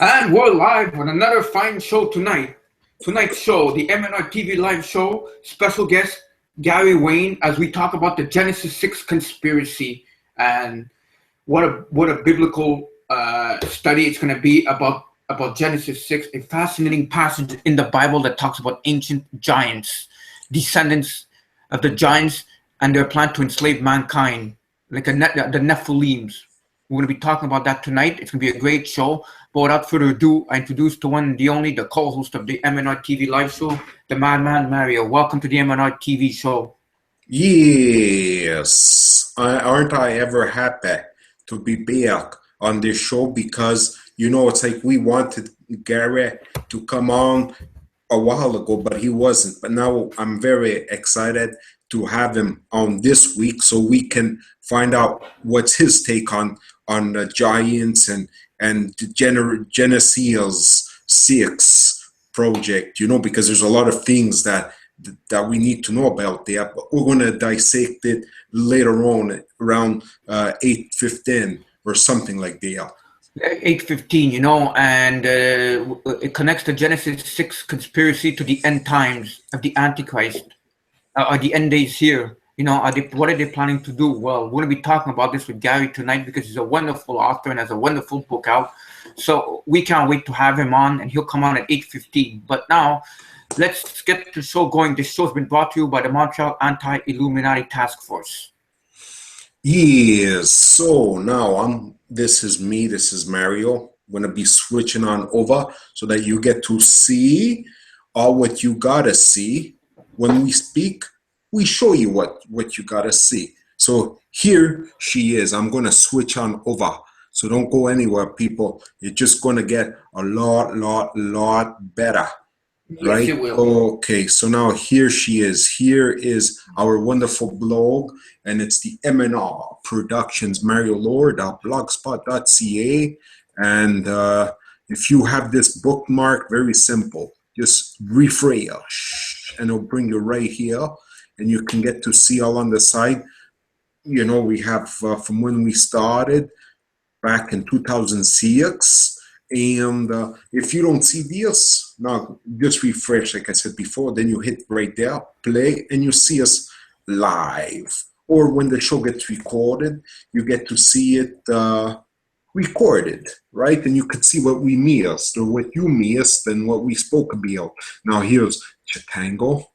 And we're live with another fine show tonight. Tonight's show, the MnRTV Live Show, special guest Gary Wayne, as we talk about the Genesis 6 conspiracy and what a biblical study it's going to be about Genesis 6, a fascinating passage in the Bible that talks about ancient giants, descendants of the giants, and their plan to enslave mankind, like the Nephilims. We're going to be talking about that tonight. It's going to be a great show. But without further ado, I introduce the one and the only, the co-host of the MnRTV Live Show, the madman Mario. Welcome to the MnRTV show. Yes. Aren't I ever happy to be back on this show? Because, it's like we wanted Gary to come on a while ago, but he wasn't. But now I'm very excited to have him on this week so we can find out what's his take on the Giants and the Genesis 6 project, because there's a lot of things that we need to know about there, but we're going to dissect it later on around 8:15 or something like that. 8:15, and it connects the Genesis 6 conspiracy to the end times of the Antichrist, or the end days here. What are they planning to do? Well, we're going to be talking about this with Gary tonight because he's a wonderful author and has a wonderful book out. So we can't wait to have him on, and he'll come on at 8:15. But now, let's get the show going. This show's been brought to you by the Montreal Anti-Illuminati Task Force. Yes. So now this is me. This is Mario. I'm going to be switching on over so that you get to see all what you got to see. When we speak, we show you what you got to see. So here she is. I'm going to switch on over. So don't go anywhere, people. You're just going to get a lot better. Right? Yes, it will. Okay, so now here she is. Here is our wonderful blog, and it's the MnR Productions Mariolaur, blogspot.ca. And if you have this bookmark, very simple. Just refresh, and it'll bring you right here, and you can get to see all on the side. We have from when we started back in 2006. And if you don't see this, now just refresh, like I said before, then you hit right there, play, and you see us live. Or when the show gets recorded, you get to see it recorded, right? And you could see what we missed or what you missed and what we spoke about. Now here's Chitango.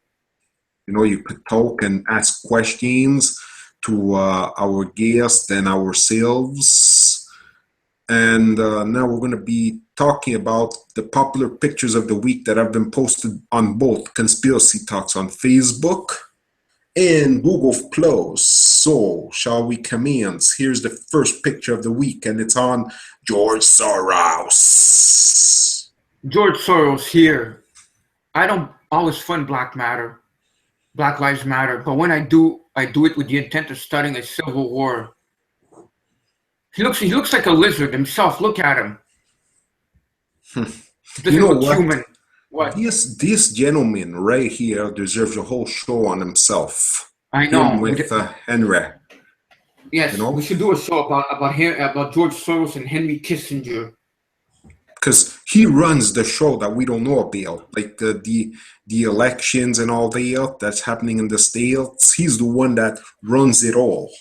You could talk and ask questions to our guests and ourselves. And now we're going to be talking about the popular pictures of the week that have been posted on both Conspiracy Talks on Facebook and Google Plus. So, shall we commence? Here's the first picture of the week, and it's on George Soros. George Soros here. I don't always fund Black Lives Matter, but when I do it with the intent of starting a civil war. He looks like a lizard himself. Look at him. Human. What? This gentleman right here deserves a whole show on himself. I know. Him with Henry. Yes, we should do a show about George Soros and Henry Kissinger. Because he runs the show that we don't know about, like the elections and all that's happening in the States. He's the one that runs it all.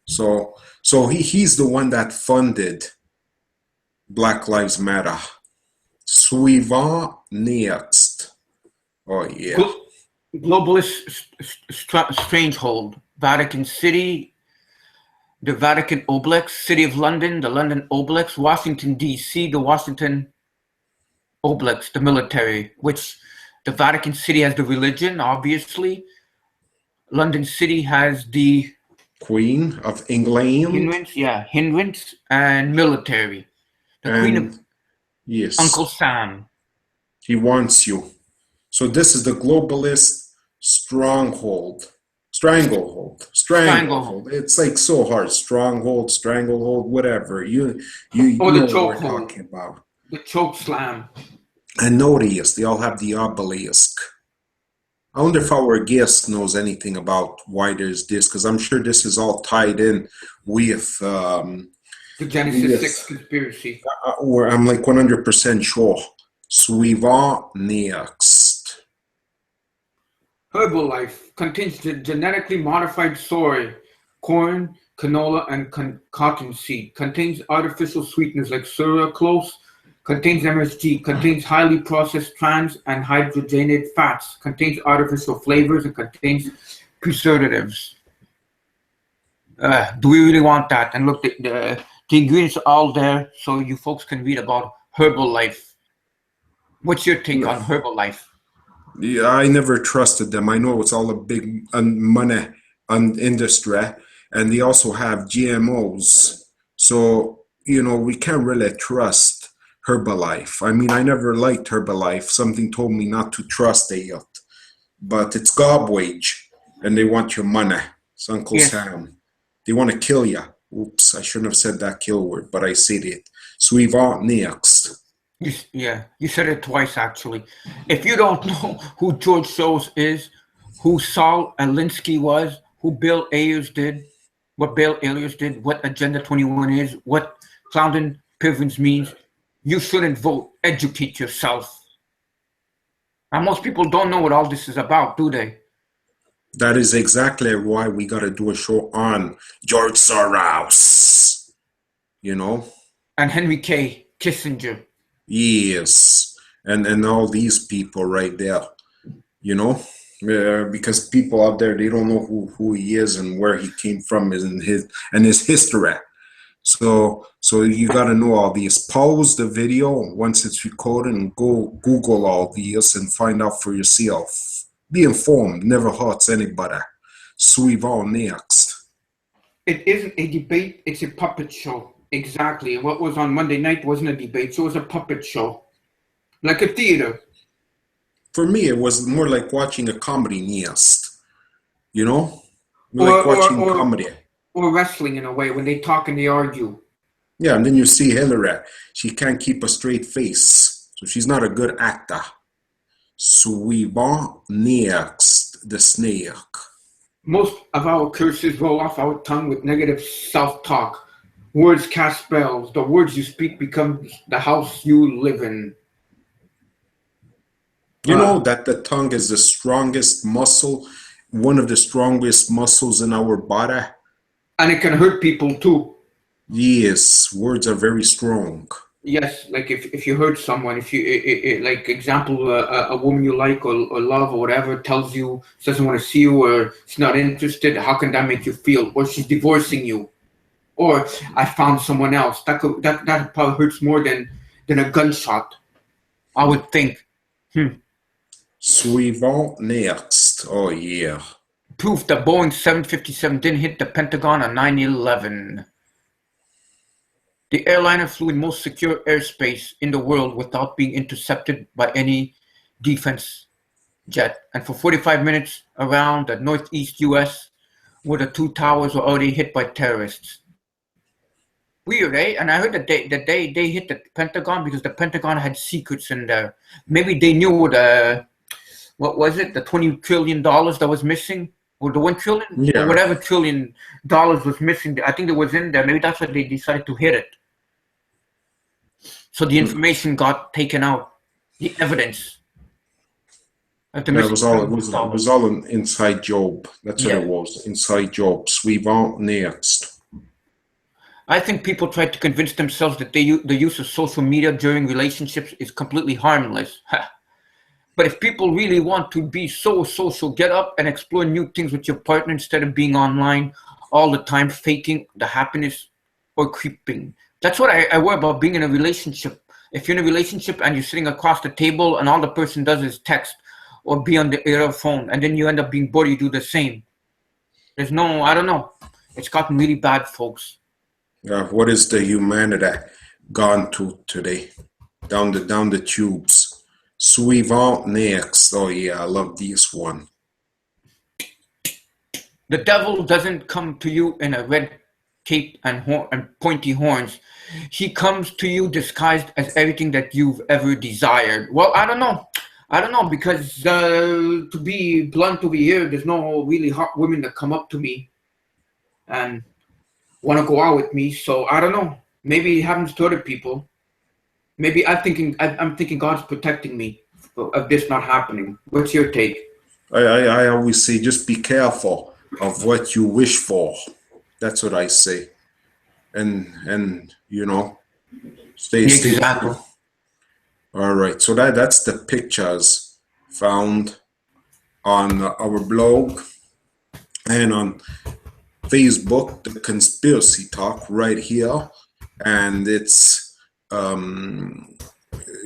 So he's the one that funded Black Lives Matter. Suivant next. Oh, yeah. Globalist stranglehold. Vatican City, the Vatican Obelix, City of London, the London Obelix, Washington, D.C., the Washington Obelix, the military, which the Vatican City has the religion, obviously. London City has the Queen of England. Hindrance and military. The Queen of yes. Uncle Sam. He wants you. So this is the globalist stranglehold. It's like so hard. Stranglehold, whatever. You know what we're talking about. The choke slam. And notice they all have the obelisk. I wonder if our guest knows anything about why there's this, because I'm sure this is all tied in with The Genesis 6 Yes. conspiracy. Where I'm like 100% sure. Suivant next. Herbalife contains genetically modified soy, corn, canola, and cottonseed. Contains artificial sweeteners like sucralose. Contains MSG. Contains highly processed trans and hydrogenated fats. Contains artificial flavors and contains preservatives. Do we really want that? And look, the ingredients are all there, so you folks can read about Herbalife. What's your take on Herbalife? Yeah, I never trusted them. I know it's all a big money industry, and they also have GMOs. So, we can't really trust Herbalife. I mean, I never liked Herbalife. Something told me not to trust it yet. But it's garbage, and they want your money. It's Uncle Sam. They want to kill you. Oops, I shouldn't have said that kill word, but I said it. Suivant next. You said it twice, actually. If you don't know who George Soros is, who Saul Alinsky was, who Bill Ayers did, what Agenda 21 is, what clouding privilege means, you shouldn't vote. Educate yourself. And most people don't know what all this is about, do they? That is exactly why we got to do a show on George Soros. And Henry K. Kissinger. Yes, and all these people right there, because people out there, they don't know who he is and where he came from and his history. So you got to know all these. Pause the video once it's recorded and go Google all these and find out for yourself. Be informed, never hurts anybody. Suivant next. It isn't a debate, it's a puppet show. Exactly. What was on Monday night wasn't a debate, so it was a puppet show. Like a theater. For me, it was more like watching a comedy next. Like watching comedy. Or wrestling in a way, when they talk and they argue. Yeah, and then you see Hillary. She can't keep a straight face, so she's not a good actor. Suivant next, the snake. Most of our curses roll off our tongue with negative self-talk. Words cast spells. The words you speak become the house you live in. You know that the tongue is the strongest muscle, one of the strongest muscles in our body? And it can hurt people too. Yes, words are very strong. Yes, like if you hurt someone, if you, like example, a woman you like or love or whatever tells you she doesn't want to see you or she's not interested, how can that make you feel? Or she's divorcing you. Or I found someone else. That probably hurts more than a gunshot, I would think. Suivant next. Oh, yeah. Proof that Boeing 757 didn't hit the Pentagon on 9/11. The airliner flew in most secure airspace in the world without being intercepted by any defense jet. And for 45 minutes around the northeast U.S., where the two towers were already hit by terrorists. Weird, eh? And I heard that they hit the Pentagon because the Pentagon had secrets in there. Maybe they knew what was it? The $20 trillion that was missing? Or the $1 trillion? Yeah. Or whatever $1 trillion was missing. I think it was in there. Maybe that's why they decided to hit it. So the information got taken out. The evidence. It was all an inside job. That's what it was. Inside job. Suivant next. I think people try to convince themselves that the use of social media during relationships is completely harmless. But if people really want to be so social, get up and explore new things with your partner instead of being online all the time, faking the happiness or creeping. That's what I worry about being in a relationship. If you're in a relationship and you're sitting across the table and all the person does is text or be on the phone, and then you end up being bored, you do the same. I don't know. It's gotten really bad, folks. What is the humanity gone to today? Down the tubes. Suivant next. Oh yeah, I love this one. The devil doesn't come to you in a red cape and pointy horns. He comes to you disguised as everything that you've ever desired. Well, I don't know, because to be blunt over here, there's no really hot women that come up to me. And want to go out with me. So I don't know. Maybe it happens to other people. Maybe I'm thinking God's protecting me of this not happening. What's your take? I always say just be careful of what you wish for. That's what I say. And you know, stay Exactly. All right. So that's the pictures found on our blog and on Facebook, the Conspiracy Talk right here. And it's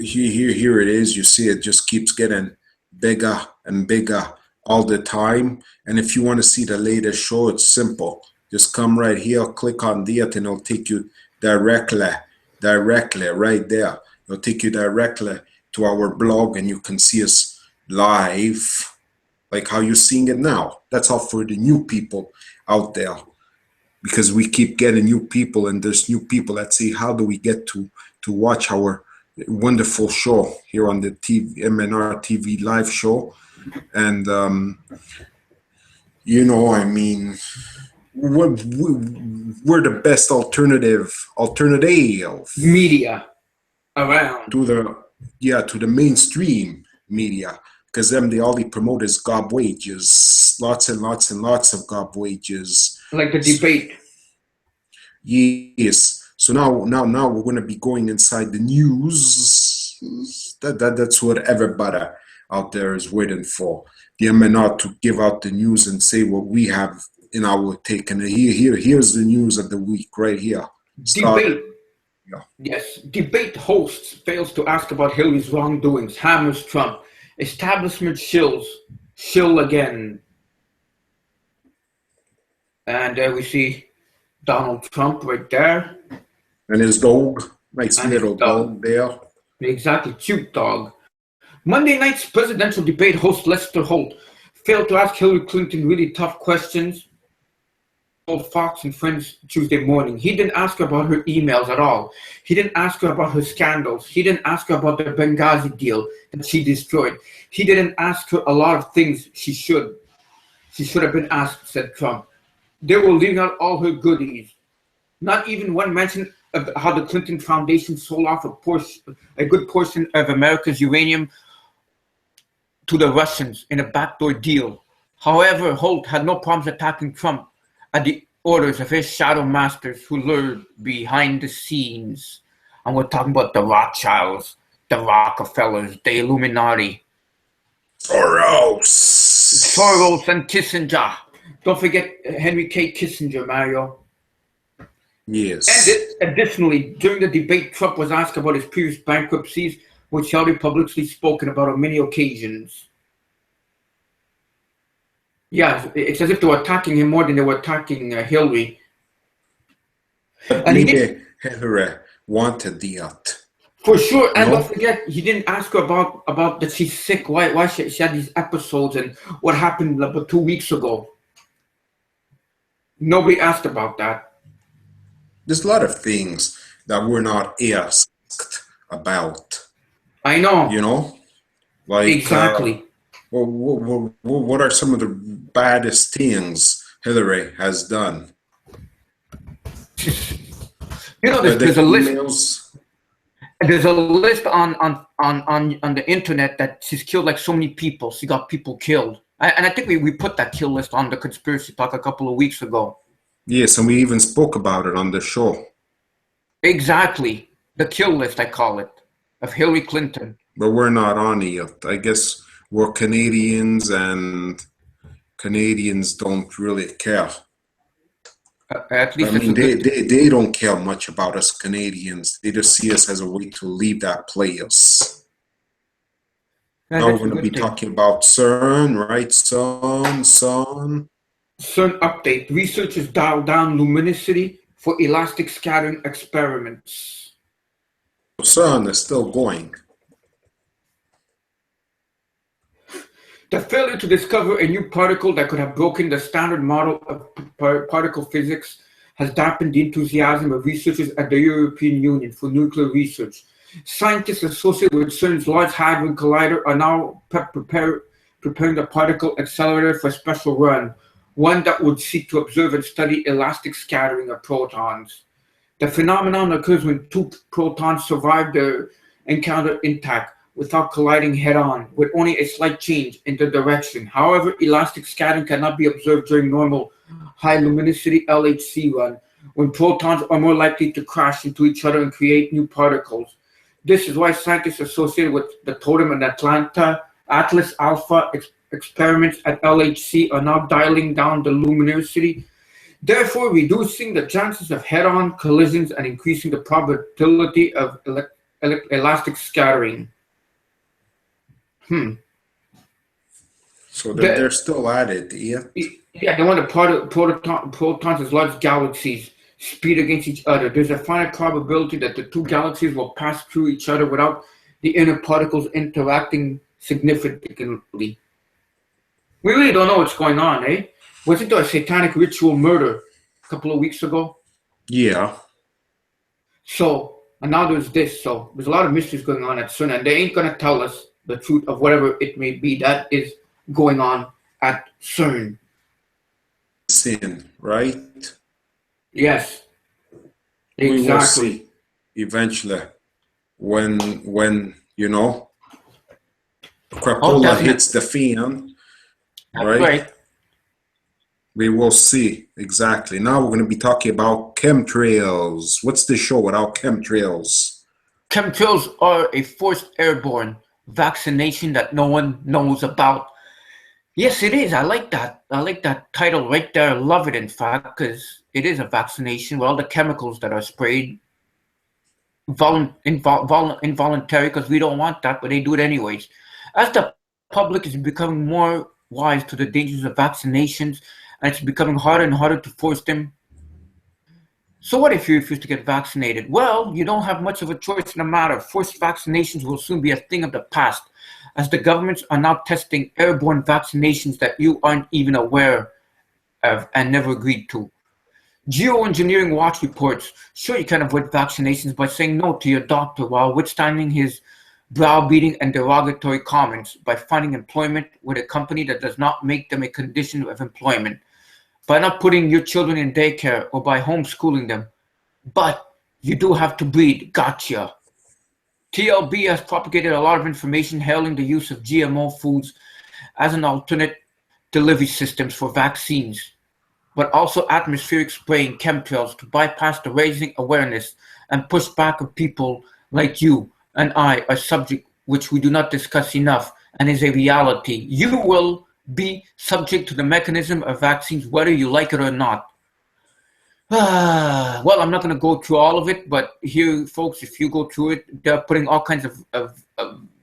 here it is. You see it just keeps getting bigger and bigger all the time. And if you want to see the latest show, it's simple. Just come right here, click on that, and it'll take you directly right there. It'll take you directly to our blog, and you can see us live, like how you're seeing it now. That's all for the new people out there, because we keep getting new people, and there's new people that say, how do we get to watch our wonderful show here on the MnRTV Live Show? And you know, I mean, we're the best alternative media around to the mainstream media, because they all they promote is gob wages, lots and lots and lots of gob wages, like the debate. Yes. So now we're going to be going inside the news. That's what everybody out there is waiting for. The MNR to give out the news and say what we have in our take. And here's the news of the week right here. Debate. Yeah. Yes. Debate hosts fails to ask about Hillary's wrongdoings. Hammers Trump. Establishment shill again. And we see Donald Trump right there. And his dog. Nice and little dog there. Exactly. Cute dog. Monday night's presidential debate host Lester Holt failed to ask Hillary Clinton really tough questions. Told Fox and Friends Tuesday morning. He didn't ask her about her emails at all. He didn't ask her about her scandals. He didn't ask her about the Benghazi deal that she destroyed. He didn't ask her a lot of things she should have been asked, said Trump. They were leaving out all her goodies. Not even one mention of how the Clinton Foundation sold off a good portion of America's uranium to the Russians in a backdoor deal. However, Holt had no problems attacking Trump at the orders of his shadow masters who lured behind the scenes. And we're talking about the Rothschilds, the Rockefellers, the Illuminati. Soros and Kissinger. Don't forget Henry K. Kissinger, Mario. Yes. And additionally, during the debate, Trump was asked about his previous bankruptcies, which Hillary publicly spoken about on many occasions. Yeah, it's as if they were attacking him more than they were attacking Hillary. And Hillary wanted that. For sure, and don't forget, he didn't ask her about that she's sick, why she had these episodes, and what happened about 2 weeks ago. Nobody asked about that. There's a lot of things that we're not asked about. I know. You know? Like, exactly. What are some of the baddest things Hillary has done? You know, there's a list. There's a list on the internet that she's killed like so many people. She got people killed. And I think we put that kill list on the Conspiracy Talk a couple of weeks ago. Yes, and we even spoke about it on the show. Exactly. The kill list, I call it, of Hillary Clinton. But we're not on it yet. I guess we're Canadians, and Canadians don't really care. At least I mean, they don't care much about us Canadians. They just see us as a way to leave that place. Now we're going to be talking about CERN, right? CERN update. Researchers dial down luminosity for elastic scattering experiments. CERN is still going. The failure to discover a new particle that could have broken the standard model of particle physics has dampened the enthusiasm of researchers at the European Union for nuclear research. Scientists associated with CERN's Large Hadron Collider are now preparing the particle accelerator for a special run. one that would seek to observe and study elastic scattering of protons. The phenomenon occurs when two protons survive their encounter intact without colliding head-on, with only a slight change in the direction. However, elastic scattering cannot be observed during normal high-luminosity LHC run, when protons are more likely to crash into each other and create new particles. This is why scientists associated with the Totem and Atlanta Atlas Alpha experiments at LHC are now dialing down the luminosity, therefore reducing the chances of head-on collisions and increasing the probability of elastic scattering. So they're still at it, yeah? Yeah, they want the protons as large galaxies speed against each other. There's a finite probability that the two galaxies will pass through each other without the inner particles interacting significantly. We really don't know what's going on, eh? Wasn't there a satanic ritual murder a couple of weeks ago? Yeah. So, and now there's this. So there's a lot of mysteries going on at CERN, and they ain't going to tell us the truth of whatever it may be that is going on at CERN. Sin, right? Yes. Exactly. We will see eventually when you know, crapola hits the fan, right? We will see exactly. Now we're going to be talking about chemtrails. What's the show without chemtrails? Chemtrails are a forced airborne vaccination that no one knows about. Yes, it is. I like that. I like that title right there. I love it, in fact, because it is a vaccination with all the chemicals that are sprayed. Involuntary, because we don't want that, but they do it anyways. As the public is becoming more wise to the dangers of vaccinations, and it's becoming harder and harder to force them. So what if you refuse to get vaccinated? Well, you don't have much of a choice in the matter. Forced vaccinations will soon be a thing of the past, as the governments are now testing airborne vaccinations that you aren't even aware of and never agreed to. Geoengineering Watch reports, sure, you can avoid vaccinations by saying no to your doctor while withstanding his browbeating and derogatory comments, by finding employment with a company that does not make them a condition of employment, by not putting your children in daycare, or by homeschooling them. But you do have to breed. Gotcha. TLB has propagated a lot of information hailing the use of GMO foods as an alternate delivery systems for vaccines, but also atmospheric spraying chemtrails to bypass the raising awareness and pushback of people like you and I, a subject which we do not discuss enough and is a reality. You will be subject to the mechanism of vaccines whether you like it or not. Well, I'm not going to go through all of it, but here, folks, if you go through it, they're putting all kinds of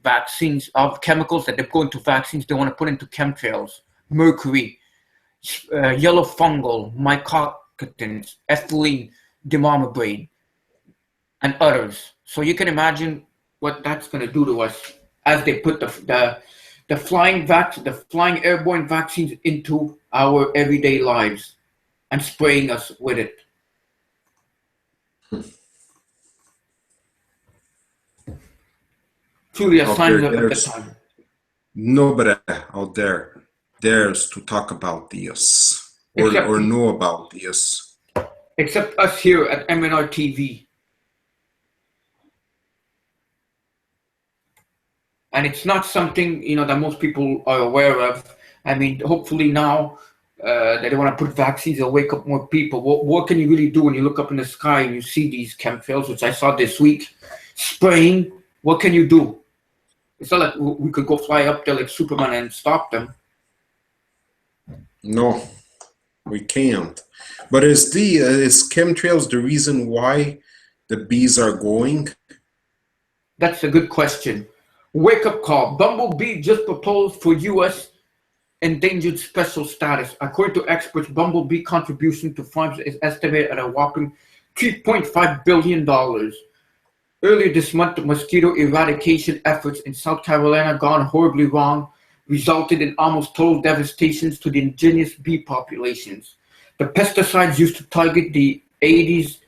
vaccines, of chemicals that they're going to vaccines they want to put into chemtrails. Mercury, yellow fungal, mycotoxins, ethylene dimercabrate, and others. So you can imagine what that's going to do to us as they put the flying airborne vaccines into our everyday lives and spraying us with it. Truly a sign of the time. Nobody out there dares to talk about this or know about this. Except us here at MnRTV. And it's not something, that most people are aware of. I mean, hopefully now that they want to put vaccines, they'll wake up more people. What can you really do when you look up in the sky and you see these chemtrails, which I saw this week, spraying? What can you do? It's not like we could go fly up there like Superman and stop them. No, we can't. But is chemtrails the reason why the bees are going? That's a good question. Wake up call. Bumblebee just proposed for U.S. endangered special status. According to experts, bumblebee contribution to farms is estimated at a whopping $3.5 billion. Earlier this month, the mosquito eradication efforts in South Carolina gone horribly wrong, resulted in almost total devastations to the indigenous bee populations. The pesticides used to target the Aedes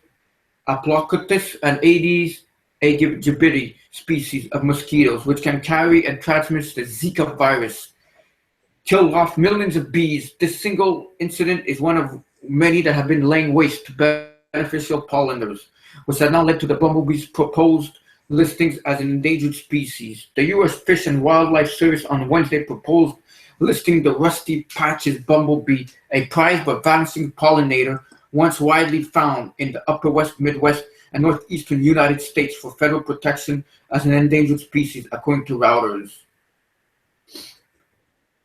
aegypti and Aedes aegypti species of mosquitoes, which can carry and transmit the Zika virus. killed off millions of bees. This single incident is one of many that have been laying waste to beneficial pollinators, which has now led to the bumblebee's proposed listings as an endangered species. The U.S. Fish and Wildlife Service on Wednesday proposed listing the rusty patches bumblebee, a prized but vanishing pollinator once widely found in the upper west, Midwest, and northeastern United States for federal protection as an endangered species, according to Reuters.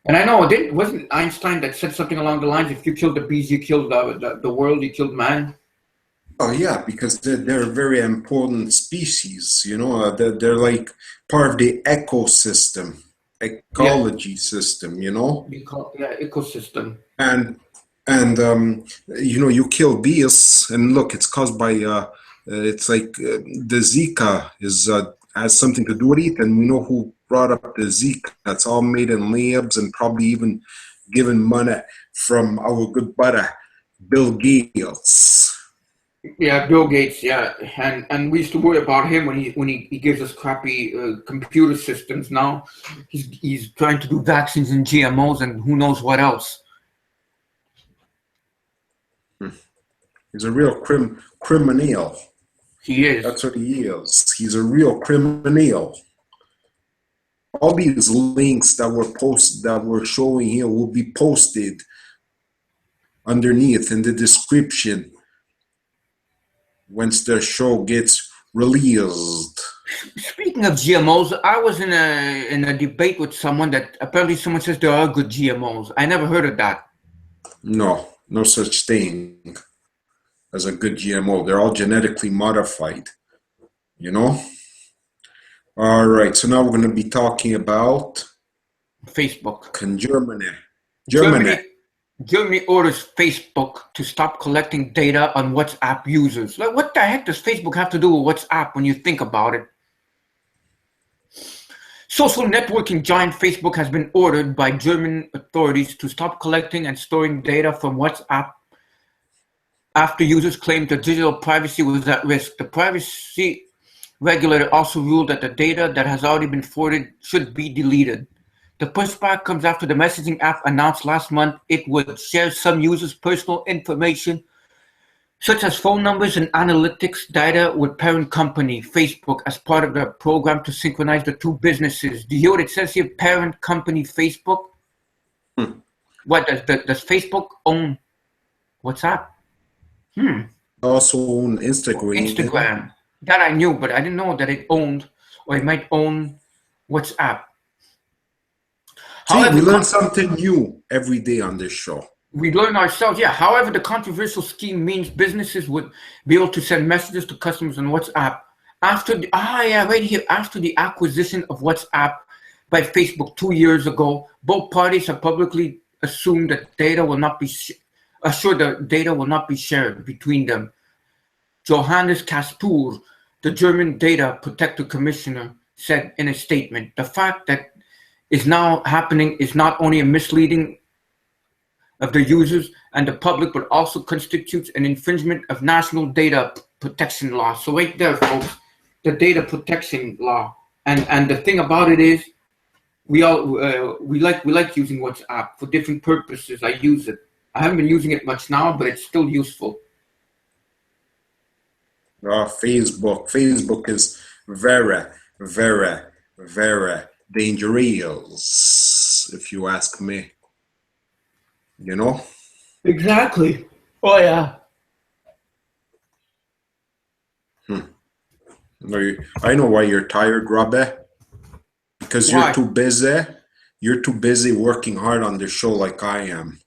And I know, wasn't Einstein that said something along the lines, if you kill the bees, you kill the world, you killed man? Oh yeah, because they're a very important species. They're like part of the ecosystem, ecology system. Ecosystem. And you kill bees, and look, it's caused by it's like the Zika has something to do with it, and we know who brought up the Zika. That's all made in labs and probably even given money from our good buddy Bill Gates. Yeah, Bill Gates. Yeah, and we used to worry about him when he gives us crappy computer systems. Now he's trying to do vaccines and GMOs and who knows what else. He's a real criminal. He is. That's what he is. He's a real criminal. All these links that we're showing here will be posted underneath in the description once the show gets released. Speaking of GMOs, I was in a debate with someone that apparently someone says there are good GMOs. I never heard of that. No such thing as a good GMO. They're all genetically modified, All right, so now we're going to be talking about Facebook. In Germany orders Facebook to stop collecting data on WhatsApp users. Like, what the heck does Facebook have to do with WhatsApp when you think about it? Social networking giant Facebook has been ordered by German authorities to stop collecting and storing data from WhatsApp after users claimed their digital privacy was at risk. The privacy regulator also ruled that the data that has already been forwarded should be deleted. The pushback comes after the messaging app announced last month it would share some users' personal information, such as phone numbers and analytics data, with parent company Facebook as part of the program to synchronize the two businesses. Do you hear what it says here? Parent company Facebook? What, does Facebook own WhatsApp? Also own Instagram. That I knew, but I didn't know that it owned, or it might own WhatsApp. See, we learn something new every day on this show. We learn ourselves, yeah. However, the controversial scheme means businesses would be able to send messages to customers on WhatsApp after the acquisition of WhatsApp by Facebook 2 years ago. Both parties have publicly assumed that data will not be shared between them. Johannes Kastur, the German data protector commissioner, said in a statement, the fact that is now happening is not only a misleading of the users and the public, but also constitutes an infringement of national data protection law. So right there, folks, the data protection law. And the thing about it is, we like using WhatsApp for different purposes. I use it. I haven't been using it much now, but it's still useful. Facebook is very, very, very dangerous, if you ask me. Exactly. Oh yeah. I know why you're tired, Robbie. Because Why? You're too busy working hard on the show like I am.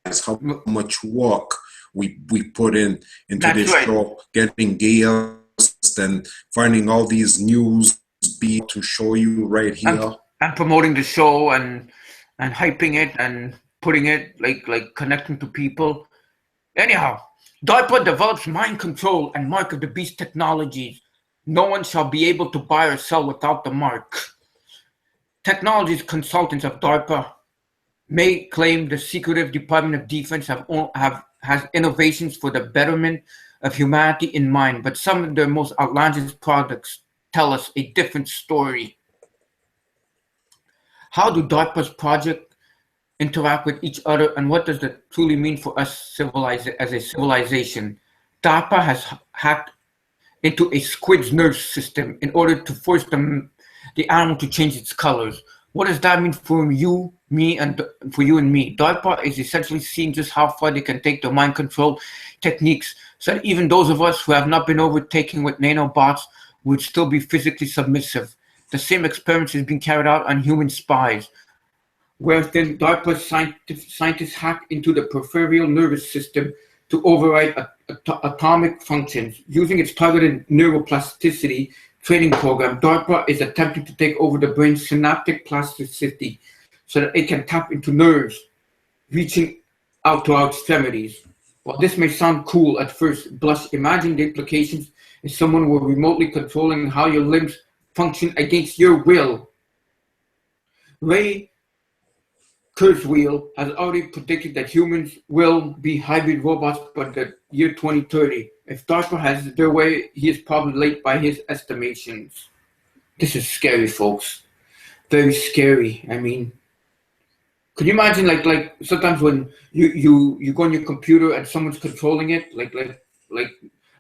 That's how much work we put into this show, getting guests and finding all these news beats to show you right here. And promoting the show and hyping it and putting it like connecting to people. Anyhow, DARPA develops mind control and mark of the beast technologies. No one shall be able to buy or sell without the mark. Technologies consultants of DARPA may claim the secretive Department of Defense has innovations for the betterment of humanity in mind, but some of their most outlandish products tell us a different story. How do DARPA's project interact with each other, and what does that truly mean for us as a civilization? DARPA has hacked into a squid's nerve system in order to force the animal to change its colors. What does that mean for you, me, and for you and me? DARPA is essentially seeing just how far they can take their mind control techniques, so that even those of us who have not been overtaken with nanobots would still be physically submissive. The same experiments is being carried out on human spies, wherein DARPA scientists hack into the peripheral nervous system to override atomic functions. Using its targeted neuroplasticity training program, DARPA is attempting to take over the brain's synaptic plasticity so that it can tap into nerves, reaching out to our extremities. While this may sound cool at first blush, imagine the implications if someone were remotely controlling how your limbs function against your will. Ray Kurzweil has already predicted that humans will be hybrid robots by the year 2030. If DARPA has their way, he is probably late by his estimations. This is scary, folks. Very scary. I mean, could you imagine like sometimes when you go on your computer and someone's controlling it, like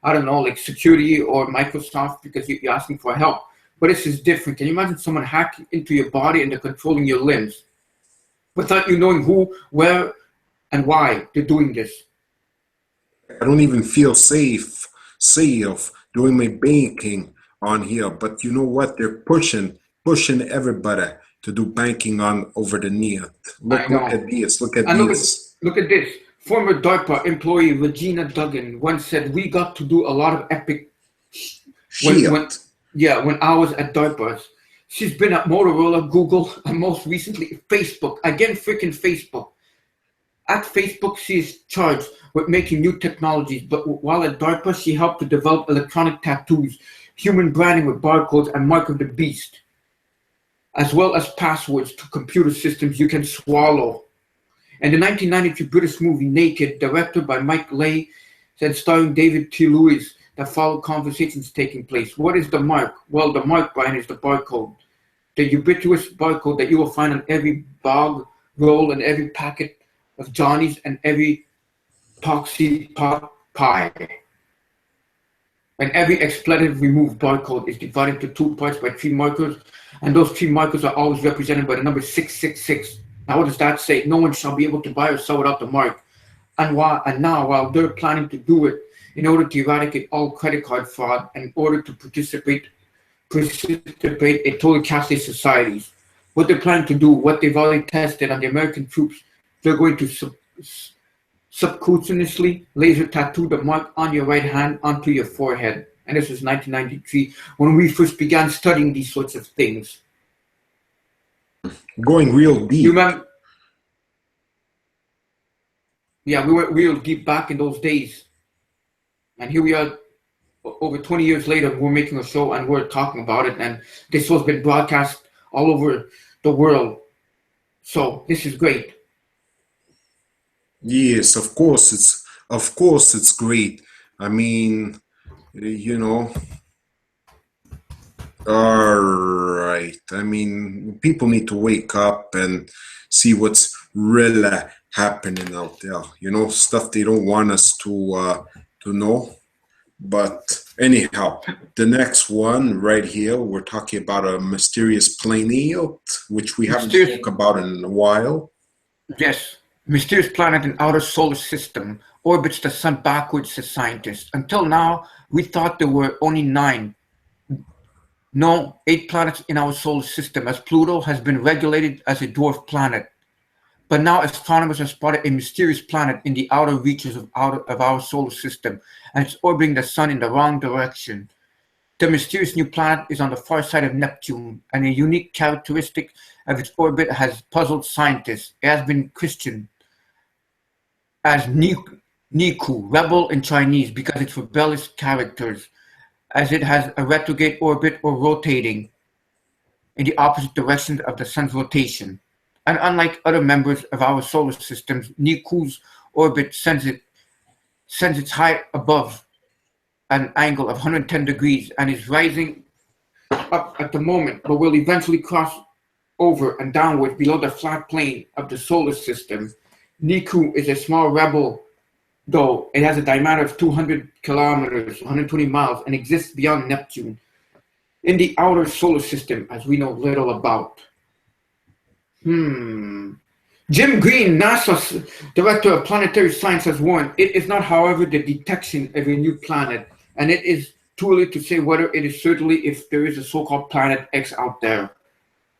I don't know, like security or Microsoft, because you're asking for help. But this is different. Can you imagine someone hacking into your body and they're controlling your limbs without you knowing who, where, and why they're doing this? I don't even feel safe doing my banking on here. But you know what? They're pushing everybody to do banking on over the net. Look at this. Look at this. Look at this. Former DARPA employee Regina Duggan once said, "We got to do a lot of epic shit." When I was at DARPA. She's been at Motorola, Google, and most recently Facebook. Again, freaking Facebook. At Facebook, she is charged with making new technologies, but while at DARPA, she helped to develop electronic tattoos, human branding with barcodes, and Mark of the Beast, as well as passwords to computer systems you can swallow. And the 1992 British movie Naked, directed by Mike Leigh, and starring David T. Lewis, that followed conversations taking place. What is the mark? Well, the mark, Brian, is the barcode. The ubiquitous barcode that you will find on every bog roll and every packet of Johnny's and every poxy pot pie. And every expletive removed barcode is divided into two parts by 3 markers, and those 3 markers are always represented by the number 666. Now, what does that say? No one shall be able to buy or sell without the mark. And now, while they're planning to do it, in order to eradicate all credit card fraud, and in order to precipitate a total cashless societies, what they're planning to do, what they've already tested on the American troops, they're going to subcutaneously laser tattoo the mark on your right hand onto your forehead. And this was 1993 when we first began studying these sorts of things. Going real deep. You remember? Yeah, we went real deep back in those days. And here we are, over 20 years later, we're making a show and we're talking about it. And this show's been broadcast all over the world. So this is great. Yes, of course it's great. I mean, you know, all right. I mean, people need to wake up and see what's really happening out there. You know, stuff they don't want us to know. But anyhow, the next one right here, we're talking about a mysterious planet, which we haven't spoken about in a while. Yes. Mysterious planet in outer solar system orbits the sun backwards, says scientists. Until now, we thought there were only 9. No, 8 planets in our solar system, as Pluto has been regulated as a dwarf planet. But now astronomers have spotted a mysterious planet in the outer reaches of our solar system, and it's orbiting the sun in the wrong direction. The mysterious new planet is on the far side of Neptune, and a unique characteristic of its orbit has puzzled scientists. It has been christened as Niku, rebel in Chinese, because its rebellious characters, as it has a retrograde orbit or rotating in the opposite direction of the sun's rotation. And unlike other members of our solar systems, Niku's orbit sends its height above an angle of 110 degrees and is rising up at the moment, but will eventually cross over and downwards below the flat plane of the solar system. Niku is a small rebel, though it has a diameter of 200 kilometers, 120 miles, and exists beyond Neptune, in the outer solar system, as we know little about. Jim Green, NASA's Director of Planetary Science, has warned it is not, however, the detection of a new planet, and it is too early to say whether it is certainly if there is a so-called Planet X out there.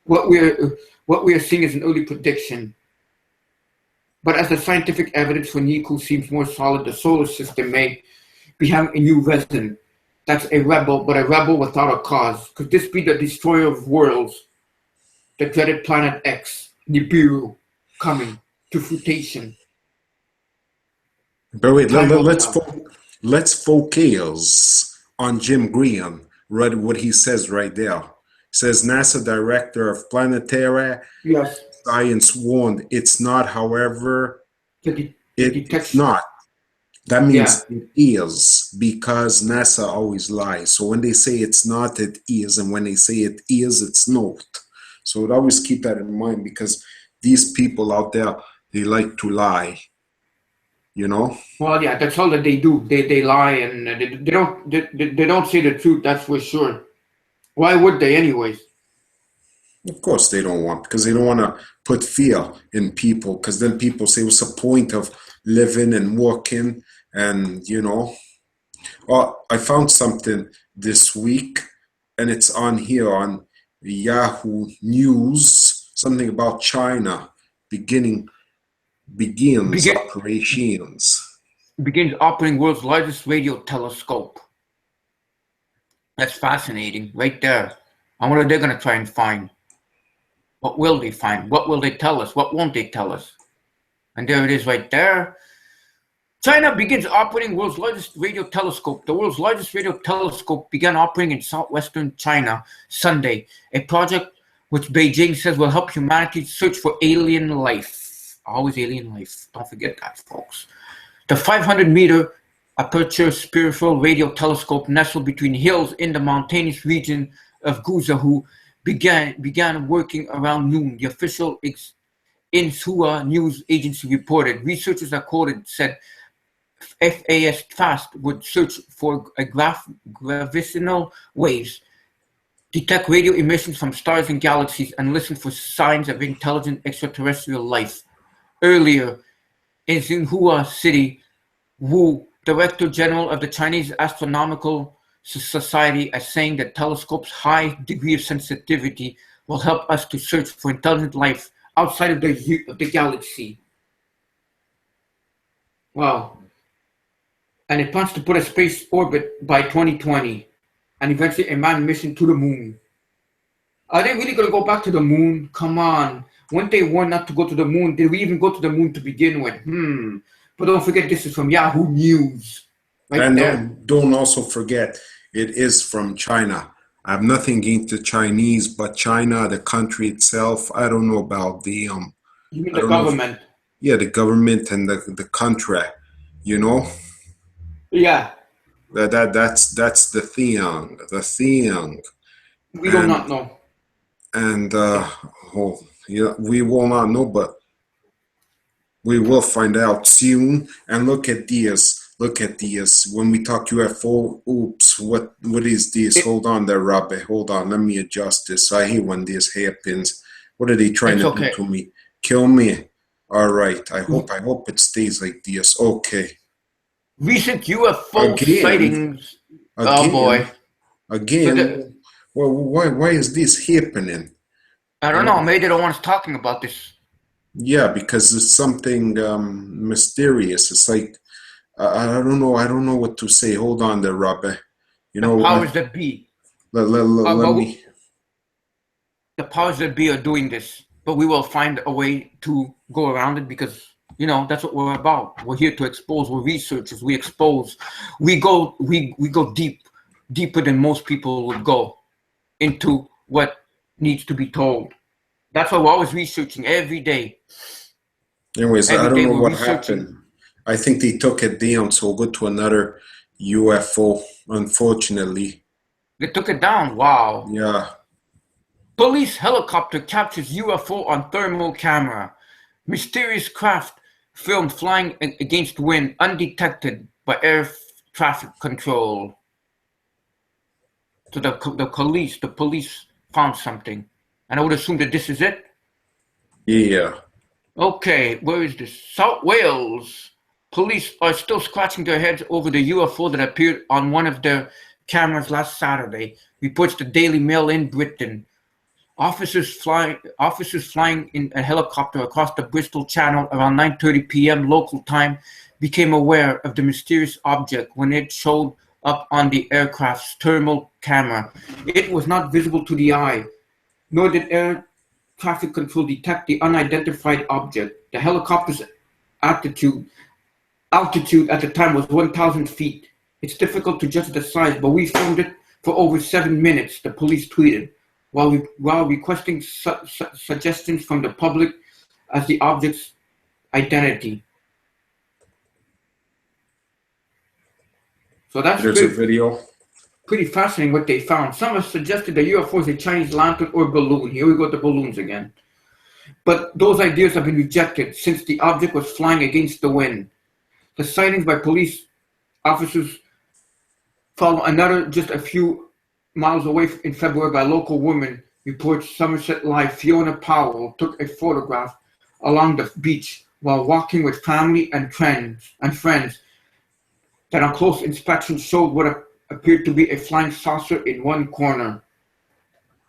What we are seeing is an early prediction. But as the scientific evidence for Niku seems more solid, the solar system may be having a new resident. That's a rebel, but a rebel without a cause. Could this be the destroyer of worlds, the dreaded Planet X, Nibiru, coming to fruition? But wait, let's focus on Jim Green, right? What he says right there. Says NASA Director of Planetary Science warned it's not, however, it's not. That means it is, because NASA always lies. So when they say it's not, it is. And when they say it is, it's not. So I'd always keep that in mind, because these people out there, they like to lie. You know? Well, yeah, that's all that they do. They lie, and they don't say the truth, that's for sure. Why would they anyways? Of course they don't want, because they don't want to put fear in people, because then people say, what's the point of living and working? And, you know, well, I found something this week, and it's on here on Yahoo News, something about China begins operations. Begins operating world's largest radio telescope. That's fascinating, right there. I wonder what they're going to try and find. What will they find? What will they tell us? What won't they tell us? And there it is right there. China begins operating world's largest radio telescope. The world's largest radio telescope began operating in southwestern China Sunday, a project which Beijing says will help humanity search for alien life. Always alien life. Don't forget that, folks. The 500-meter aperture spherical radio telescope nestled between hills in the mountainous region of Guizhou began working around noon. The official Xinhua news agency reported. Researchers are quoted said FAST would search for gravitational waves, detect radio emissions from stars and galaxies, and listen for signs of intelligent extraterrestrial life. Earlier, in Xinhua City, Wu, Director General of the Chinese Astronomical Society, is saying that telescope's high degree of sensitivity will help us to search for intelligent life outside of the galaxy. Wow. And it plans to put a space orbit by 2020 and eventually a manned mission to the moon. Are they really going to go back to the moon? Come on. Weren't they warned not to go to the moon? Did we even go to the moon to begin with? But don't forget, this is from Yahoo News. Right and there. Don't also forget, it is from China. I have nothing against the Chinese, but China, the country itself, I don't know about the... You mean the government? The government and the country, you know? Yeah. That's the thing. The thing. We do not know. And we will not know, but we will find out soon. And look at this. Look at this. When we talk UFO, oops, what is this? Hold on there, Robbie. Hold on. Let me adjust this. I hate when this happens. What are they trying to do to me? Kill me. All right. I hope it stays like this. Okay. Recent UFO sightings. Oh boy. Again. Well, why is this happening? I don't know. Maybe they don't want us talking about this. Yeah, because it's something mysterious. It's like I don't know. I don't know what to say. Hold on there, Robbie. You know, the powers that be. Let me. The powers that be are doing this, but we will find a way to go around it because that's what we're about. We're here to expose. We're researchers. We expose. We go deeper than most people would go into what needs to be told. That's why we're always researching every day. Anyways, I don't know what happened. I think they took it down, so we'll go to another UFO, unfortunately. They took it down? Wow. Yeah. Police helicopter captures UFO on thermal camera. Mysterious craft filmed flying against wind, undetected by air traffic control. So the police found something. And I would assume that this is it? Yeah. Okay, where is this? South Wales. Police are still scratching their heads over the UFO that appeared on one of their cameras last Saturday, reports the Daily Mail in Britain. Officers flying in a helicopter across the Bristol Channel around 9:30 p.m. local time became aware of the mysterious object when it showed up on the aircraft's thermal camera. It was not visible to the eye, nor did air traffic control detect the unidentified object. The helicopter's altitude at the time was 1,000 feet. It's difficult to judge the size, but we filmed it for over 7 minutes, the police tweeted, while requesting suggestions from the public as the object's identity. So there's a video. Pretty fascinating what they found. Some have suggested the UFO is a Chinese lantern or balloon. Here we go with the balloons again. But those ideas have been rejected since the object was flying against the wind. The sightings by police officers follow another just a few miles away in February by a local woman, reports Somerset Live. Fiona Powell took a photograph along the beach while walking with family and friends. That on close inspection showed what appeared to be a flying saucer in one corner.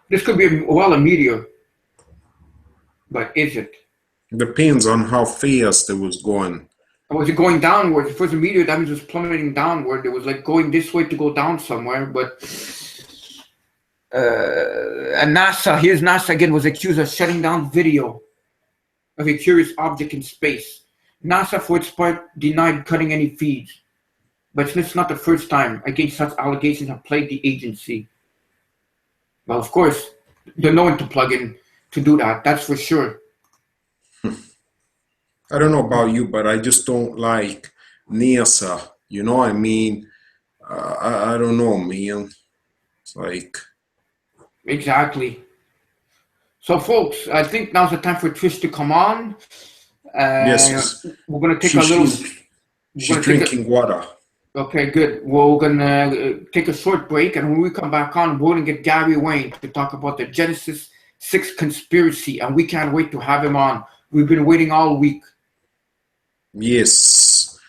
This could be a meteor, but is it? Depends on how fast it was going. Was it going downward? If it was a meteor, that means it was plummeting downward. It was like going this way to go down somewhere. But and here's NASA again, was accused of shutting down video of a curious object in space. NASA, for its part, denied cutting any feeds. But it's not the first time against such allegations have plagued the agency. Well, of course, they're known to plug in to do that. That's for sure. I don't know about you, but I just don't like NASA. You know what I mean? I don't know, man. It's like... Exactly. So, folks, I think now's the time for Trish to come on. Yes. We're going to take a little... She's drinking water. Okay, good. Well, we're going to take a short break, and when we come back on, we're going to get Gary Wayne to talk about the Genesis 6 conspiracy, and we can't wait to have him on. We've been waiting all week. Yes,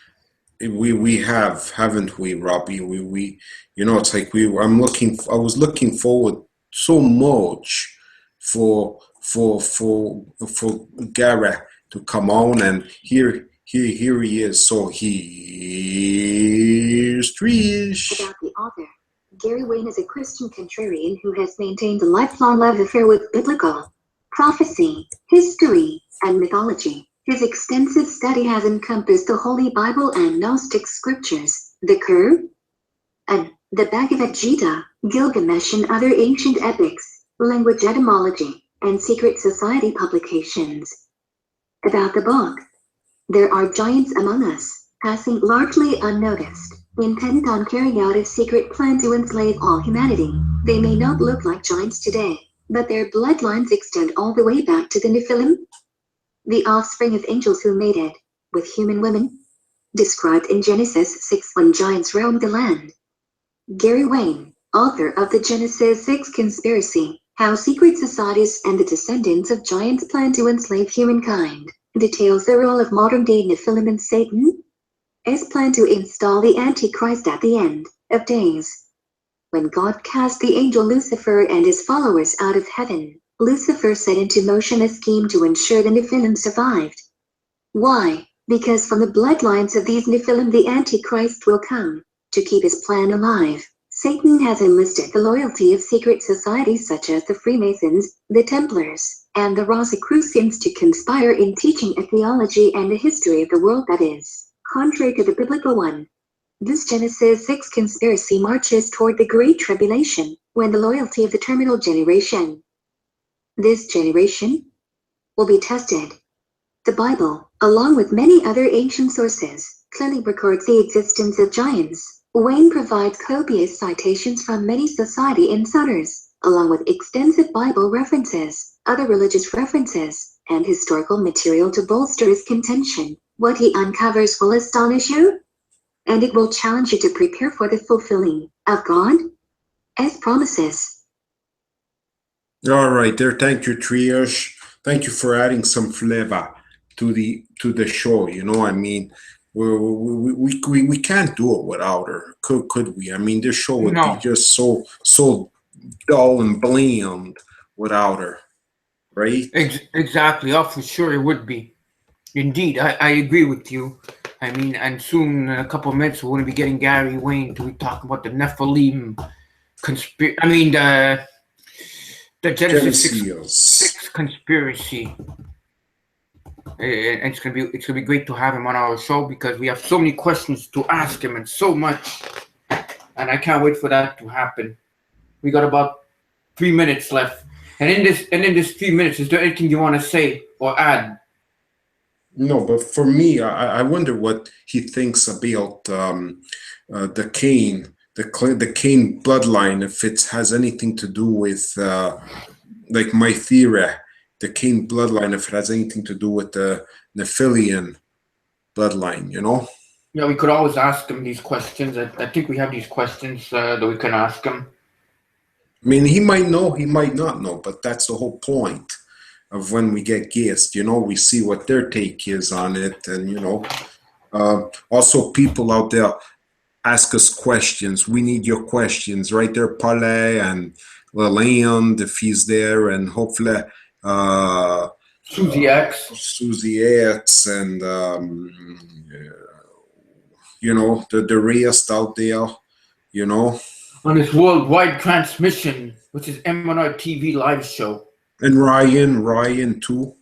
we have, haven't we, Robbie? We you know, it's like I was looking forward so much for Gary to come on, and here he is. So here's Trish. About the author. Gary Wayne is a Christian contrarian who has maintained a lifelong love affair with biblical prophecy, history, and mythology. His extensive study has encompassed the Holy Bible and Gnostic scriptures, the Quran, and the Bhagavad Gita, Gilgamesh and other ancient epics, language etymology, and secret society publications. About the book. There are giants among us, passing largely unnoticed, intent on carrying out a secret plan to enslave all humanity. They may not look like giants today, but their bloodlines extend all the way back to the Nephilim, the offspring of angels who mated with human women, described in Genesis 6 when giants roamed the land. Gary Wayne, author of the Genesis 6 Conspiracy, How Secret Societies and the Descendants of Giants Plan to Enslave Humankind, details the role of modern-day Nephilim and Satan, as plan to install the Antichrist at the end of days. When God cast the angel Lucifer and his followers out of heaven, Lucifer set into motion a scheme to ensure the Nephilim survived. Why? Because from the bloodlines of these Nephilim the Antichrist will come. To keep his plan alive, Satan has enlisted the loyalty of secret societies such as the Freemasons, the Templars, and the Rosicrucians to conspire in teaching a theology and a history of the world that is contrary to the biblical one. This Genesis 6 conspiracy marches toward the Great Tribulation, when the loyalty of the terminal generation, this generation, will be tested. The Bible, along with many other ancient sources, clearly records the existence of giants. Wayne provides copious citations from many society insiders, along with extensive Bible references, other religious references, and historical material to bolster his contention. What he uncovers will astonish you, and it will challenge you to prepare for the fulfilling of God as promises. All right, there. Thank you, Triage. Thank you for adding some flavor to the show. You know, I mean, we can't do it without her, could we? I mean, this show would be just so dull and bland without her, right? Exactly. Oh, for sure it would be. Indeed, I agree with you. I mean, and soon in a couple of minutes we're going to be getting Gary Wayne to be talking about the Nephilim the Genesis 6 conspiracy. And it's gonna be great to have him on our show because we have so many questions to ask him and so much, and I can't wait for that to happen. We got about 3 minutes left, and in this 3 minutes, is there anything you want to say or add? No, but for me, I wonder what he thinks about the Cain, the Cain bloodline, if it has anything to do with like my theory, the Cain bloodline, if it has anything to do with the Nephilim bloodline, you know? Yeah, we could always ask him these questions. I think we have these questions that we can ask him. I mean, he might know, he might not know, but that's the whole point of when we get guests, you know, we see what their take is on it. And, you know, also people out there ask us questions. We need your questions right there, Paule and Leland, if he's there, and hopefully Susie X and you know, the rest out there, you know, on this worldwide transmission, which is MnRTV Live Show. And Ryan too.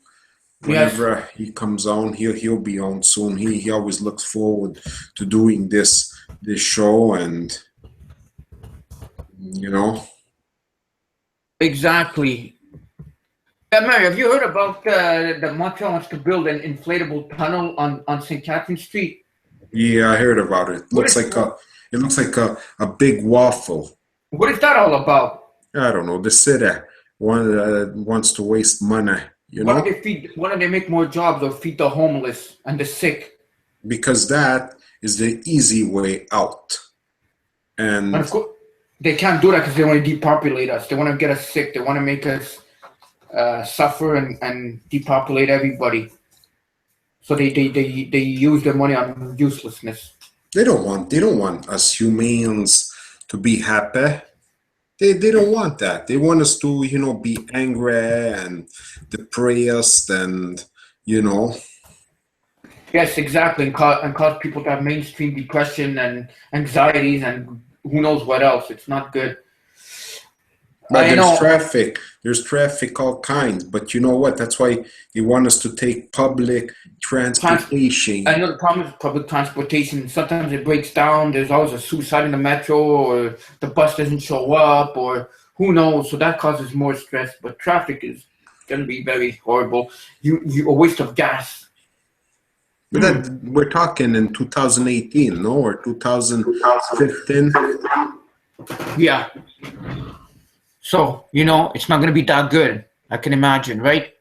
Whenever Yes. he comes on, he'll be on soon. He always looks forward to doing this show, and you know. Exactly. Mary, have you heard about that Montreal wants to build an inflatable tunnel on St. Catherine Street? Yeah, I heard about it. It looks like a big waffle. What is that all about? I don't know. The city wants to waste money. You know? Why don't they make more jobs or feed the homeless and the sick? Because that is the easy way out. And of course, they can't do that because they want to depopulate us. They want to get us sick. They want to make us suffer and depopulate everybody. So they use their money on uselessness. They don't want us humans to be happy. They don't want that. They want us to, you know, be angry and depressed and, you know. Yes, exactly, and cause people to have mainstream depression and anxieties and who knows what else. It's not good. But there's traffic, all kinds. But you know what? That's why they want us to take public transportation. I know the problem is public transportation. Sometimes it breaks down. There's always a suicide in the metro, or the bus doesn't show up, or who knows. So that causes more stress. But traffic is going to be very horrible. You a waste of gas. But that, we're talking in 2018, no, or 2015. Yeah. So, you know, it's not going to be that good. I can imagine, right?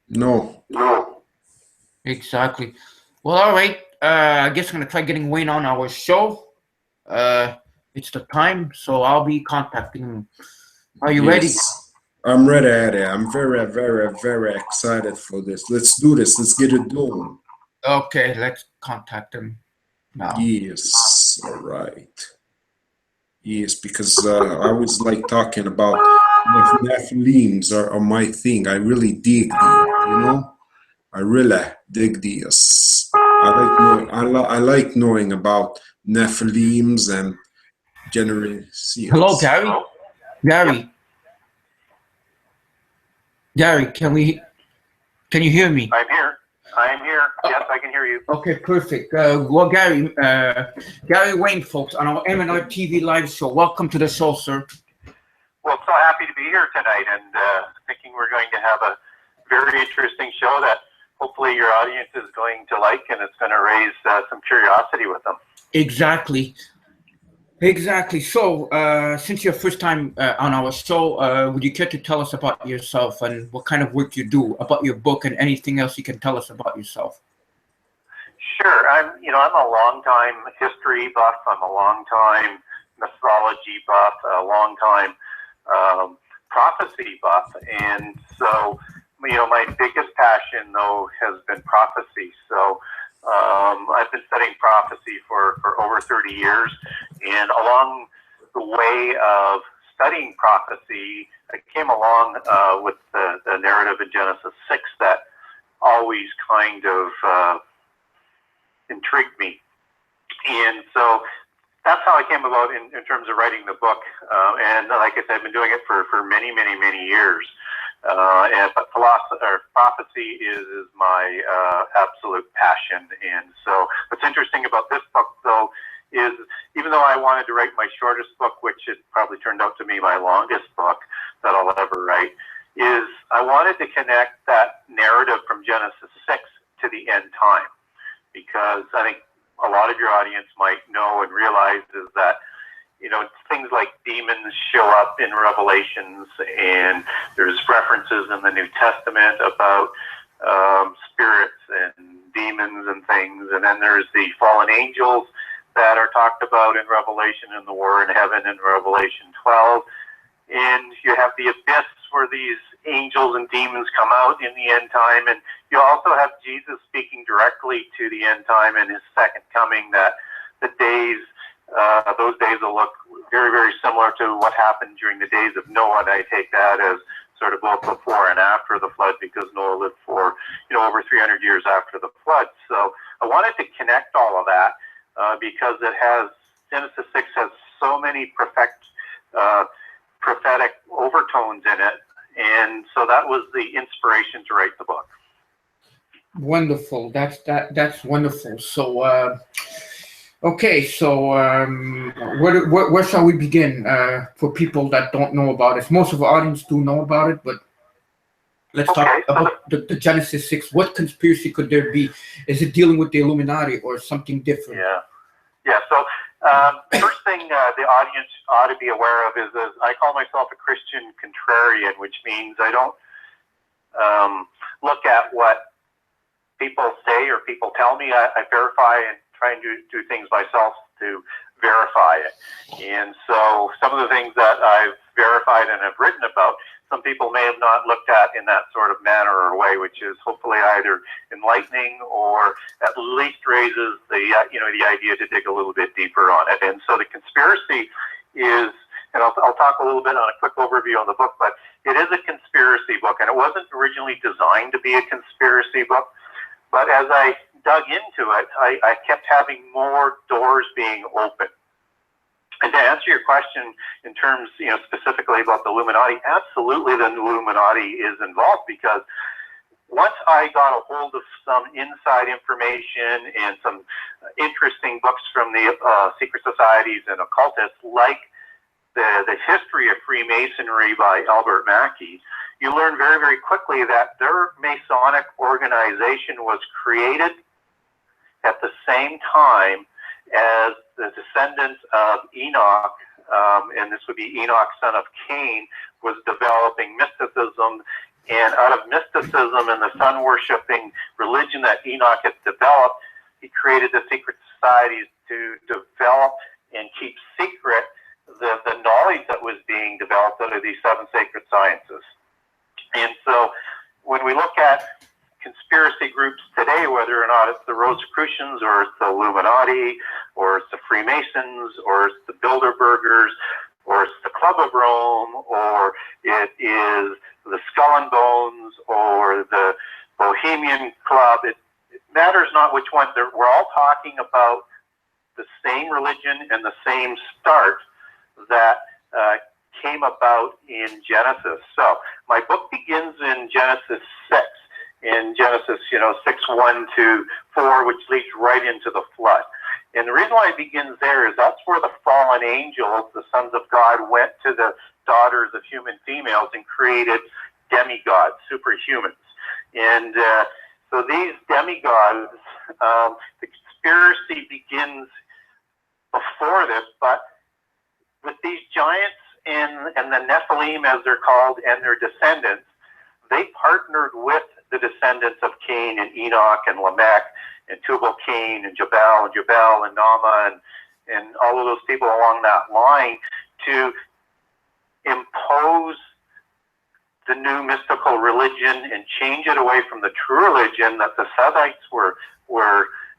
No. Exactly. Well, all right. I guess I'm going to try getting Wayne on our show. It's the time, so I'll be contacting him. Are you ready? I'm ready, Eddie. I'm very, very, very excited for this. Let's do this. Let's get it done. Okay, let's contact him now. Yes. All right. Yes, because I always like talking about Nephilims are my thing. I really dig them, you know. I really dig these. I like knowing about Nephilims and generations. Hello, Gary. Gary, can you hear me? I'm here. Yes, I can hear you. Okay, perfect. Well, Gary Wayne, folks, on our MnRTV Live Show. Welcome to the show, sir. Well, so happy to be here tonight, and thinking we're going to have a very interesting show that hopefully your audience is going to like, and it's going to raise some curiosity with them. Exactly. Exactly. So, since your first time on our show, would you care to tell us about yourself and what kind of work you do, about your book, and anything else you can tell us about yourself? Sure. I'm a long-time history buff. I'm a long-time mythology buff, a long-time prophecy buff. And so, my biggest passion, though, has been prophecy. So I've been studying prophecy for over 30 years. And along the way of studying prophecy, I came along with the narrative in Genesis 6 that always kind of intrigued me. And so that's how I came about in terms of writing the book. And like I said, I've been doing it for many, many, many years. But prophecy is my absolute passion. And so what's interesting about this book, though, is even though I wanted to write my shortest book, which it probably turned out to be my longest book that I'll ever write, is I wanted to connect that narrative from Genesis 6 to the end time. Because I think a lot of your audience might know and realize is that, things like demons show up in Revelations, and there's references in the New Testament about spirits and demons and things. And then there's the fallen angels that are talked about in Revelation, and the war in heaven in Revelation 12. And you have the abyss where these angels and demons come out in the end time. And you also have Jesus speaking directly to the end time and his second coming, that the days, those days will look very, very similar to what happened during the days of Noah. And I take that as sort of both before and after the flood, because Noah lived for, over 300 years after the flood. So I wanted to connect all of that because Genesis 6 has so many prophetic overtones in it, and so that was the inspiration to write the book. Wonderful. That's wonderful. So, okay. So, where shall we begin? For people that don't know about it, most of our audience do know about it, but let's talk about the Genesis 6. What conspiracy could there be? Is it dealing with the Illuminati or something different? Yeah. So first thing the audience ought to be aware of is I call myself a Christian contrarian, which means I don't look at what people say or people tell me. I verify and try and do things myself to verify it. And so some of the things that I've verified and have written about, some people may have not looked at in that sort of manner or way, which is hopefully either enlightening or at least raises the idea to dig a little bit deeper on it. And so the conspiracy is, and I'll talk a little bit on a quick overview on the book, but it is a conspiracy book, and it wasn't originally designed to be a conspiracy book. But as I dug into it, I kept having more doors being open. And to answer your question in terms, specifically about the Illuminati, absolutely the Illuminati is involved, because once I got a hold of some inside information and some interesting books from the secret societies and occultists, like the history of Freemasonry by Albert Mackey, you learn very, very quickly that their Masonic organization was created at the same time as the descendants of Enoch, and this would be Enoch, son of Cain, was developing mysticism. And out of mysticism and the sun-worshipping religion that Enoch had developed, he created the secret societies to develop and keep secret the knowledge that was being developed out of these seven sacred sciences. And so when we look at conspiracy groups today, whether or not it's the Rosicrucians or it's the Illuminati or it's the Freemasons or it's the Bilderbergers or it's the Club of Rome or it is the Skull and Bones or the Bohemian Club, it matters not which one. We're all talking about the same religion and the same start that came about in Genesis. So my book begins in Genesis 6. In Genesis, 6:1-4, which leads right into the flood. And the reason why it begins there is that's where the fallen angels, the sons of God, went to the daughters of human females and created demigods, superhumans. And so these demigods, the conspiracy begins before this, but with these giants and the Nephilim, as they're called, and their descendants, they partnered with the descendants of Cain and Enoch and Lamech and Tubal-Cain and Jabal and Nama and all of those people along that line to impose the new mystical religion and change it away from the true religion that the Sethites were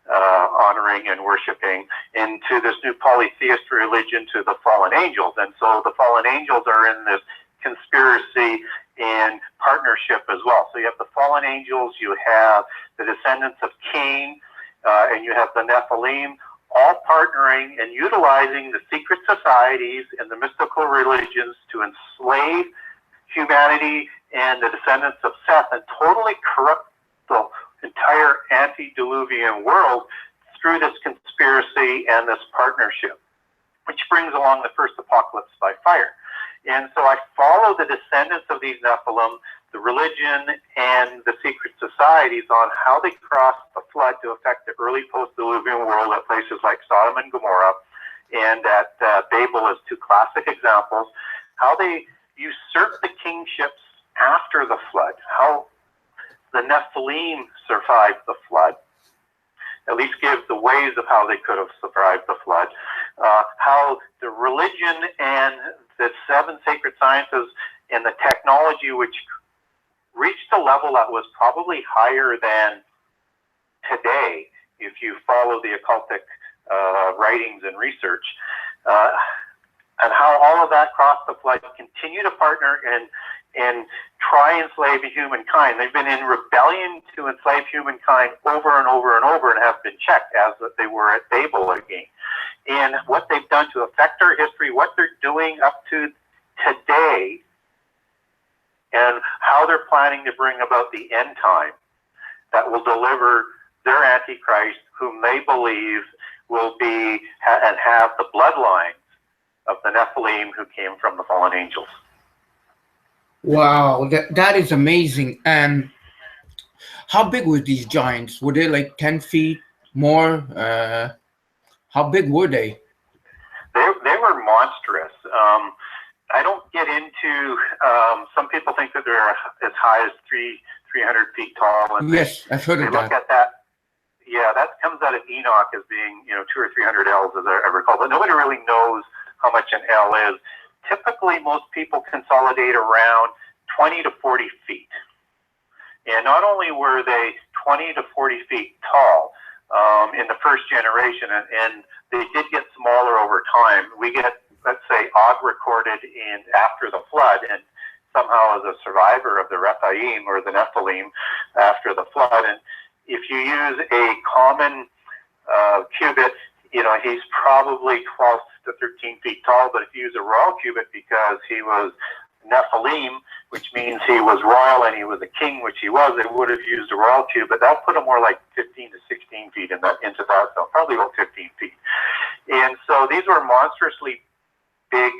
honoring and worshiping into this new polytheist religion to the fallen angels. And so the fallen angels are in this conspiracy and partnership as well. So you have the fallen angels, you have the descendants of Cain, and you have the Nephilim, all partnering and utilizing the secret societies and the mystical religions to enslave humanity and the descendants of Seth and totally corrupt the entire antediluvian world through this conspiracy and this partnership, which brings along the first apocalypse by fire. And so I follow the descendants of these Nephilim, the religion, and the secret societies on how they crossed the flood to affect the early post-diluvian world at places like Sodom and Gomorrah and at Babel as two classic examples, how they usurped the kingships after the flood, how the Nephilim survived the flood, at least give the ways of how they could have survived the flood, how the religion and the seven sacred sciences and the technology which reached a level that was probably higher than today if you follow the occultic writings and research, and how all of that crossed the flood continue to partner and try and enslave humankind. They've been in rebellion to enslave humankind over and over and over and have been checked as they were at Babel again. And what they've done to affect our history, what they're doing up to today, and how they're planning to bring about the end time that will deliver their Antichrist, whom they believe will be and have the bloodlines of the Nephilim who came from the fallen angels. Wow, that is amazing. And how big were these giants? Were they like 10 feet more? How big were they? They were monstrous. I don't get into, some people think that they're as high as 300 feet tall. And yes, I've heard of that. Look at that. Yeah, that comes out of Enoch as being, 200 or 300 L's, as I recall. But nobody really knows how much an L is. Typically, most people consolidate around 20 to 40 feet. And not only were they 20 to 40 feet tall in the first generation, and they did get smaller over time. We get, let's say, Og recorded in after the flood, and somehow as a survivor of the Rephaim or the Nephilim after the flood. And if you use a common cubit, he's probably 12 to 13 feet tall, but if you use a royal cubit because he was Nephilim, which means he was royal and he was a king, which he was, they would have used a royal cubit. That put him more like 15 to 16 feet into that zone, probably about 15 feet. And so these were monstrously big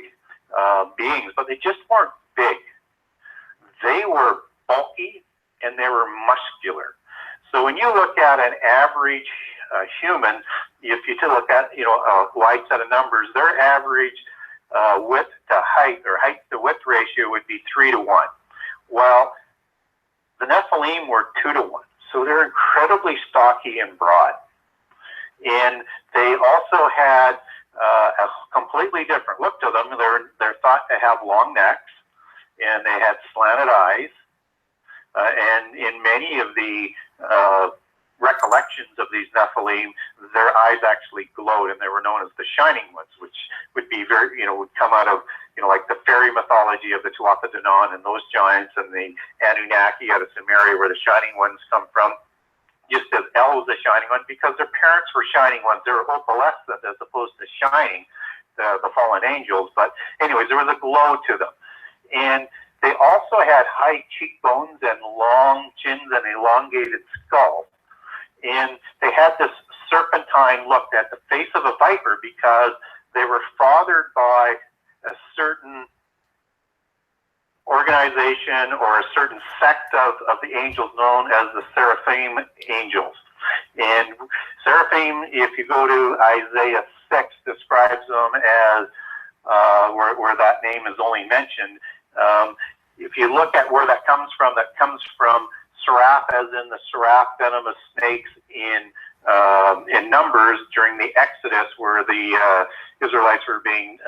beings, but they just weren't big. They were bulky and they were muscular. So when you look at an average human, if you look at a wide set of numbers, their average width to height or height to width ratio would be 3 to 1. Well, the Nephilim were 2 to 1, so they're incredibly stocky and broad. And they also had a completely different look to them. They're thought to have long necks, and they had slanted eyes. And in many of the recollections of these Nephilim, their eyes actually glowed, and they were known as the Shining Ones, which would be very, would come out of, like the fairy mythology of the Tuatha De Danann and those giants, and the Anunnaki out of Sumeria, where the Shining Ones come from. Just as El was the Shining One, because their parents were Shining Ones. They were opalescent as opposed to shining, the fallen angels. But anyways, there was a glow to them. And they also had high cheekbones and long chins and elongated skulls. And they had this serpentine look at the face of a viper because they were fathered by a certain organization or a certain sect of the angels known as the Seraphim angels. And Seraphim, if you go to Isaiah 6, describes them as where that name is only mentioned. If you look at where that comes from seraph, as in the seraph venomous snakes in Numbers during the Exodus, where the Israelites were being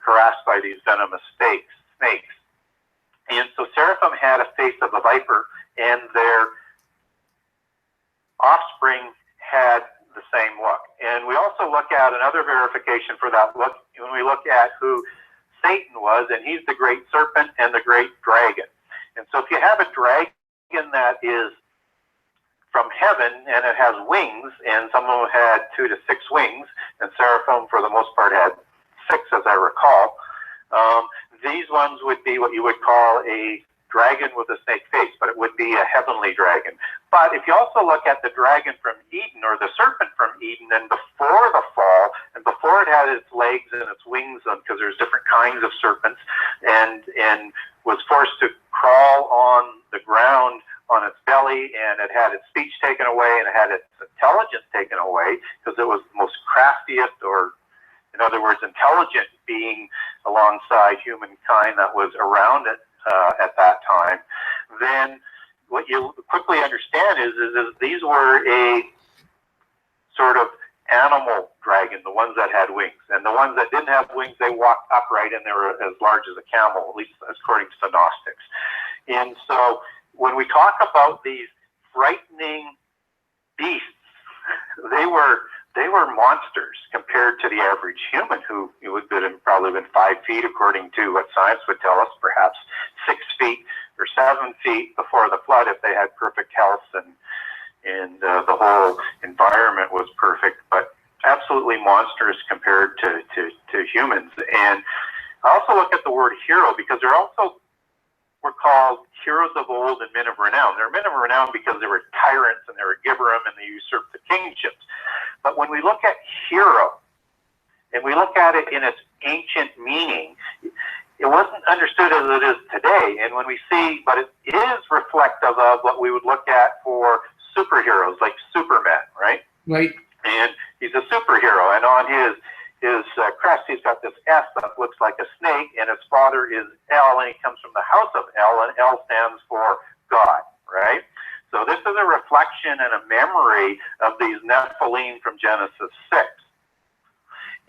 harassed by these venomous snakes. And so seraphim had a face of a viper, and their offspring had the same look. And we also look at another verification for that look when we look at who Satan was, and he's the great serpent and the great dragon. And so if you have a dragon that is from heaven and it has wings, and some of them had 2 to 6 wings, and seraphim for the most part had 6, as I recall. These ones would be what you would call a dragon with a snake face, but it would be a heavenly dragon. But if you also look at the dragon from Eden, or the serpent from Eden, and before the fall, and before it had its legs and its wings, because there's different kinds of serpents, and was forced to crawl on the ground on its belly, and it had its speech taken away, and it had its intelligence taken away, because it was the most craftiest, or in other words, intelligent being alongside humankind that was around it at that time. Then what you quickly understand is these were a sort of animal dragon, the ones that had wings. And the ones that didn't have wings, they walked upright, and they were as large as a camel, at least according to the Gnostics. And so when we talk about these frightening beasts, they were monsters compared to the average human, who would have probably been 5 feet, according to what science would tell us, perhaps 6 feet or 7 feet before the flood, if they had perfect health and the whole environment was perfect, but absolutely monsters compared to humans. And I also look at the word hero, because they're also were called heroes of old and men of renown. They're men of renown because they were tyrants, and they were Gibberim, and they usurped the kingships. But when we look at hero, and we look at it in its ancient meaning, it wasn't understood as it is today. And when we see, but it is reflective of what we would look at for superheroes, like Superman, right? Right. And he's a superhero, and on his crest, he's got this S that looks like a snake, and his father is El, and he comes from the house of El, and El stands for God, right? So this is a reflection and a memory of these Nephilim from Genesis 6.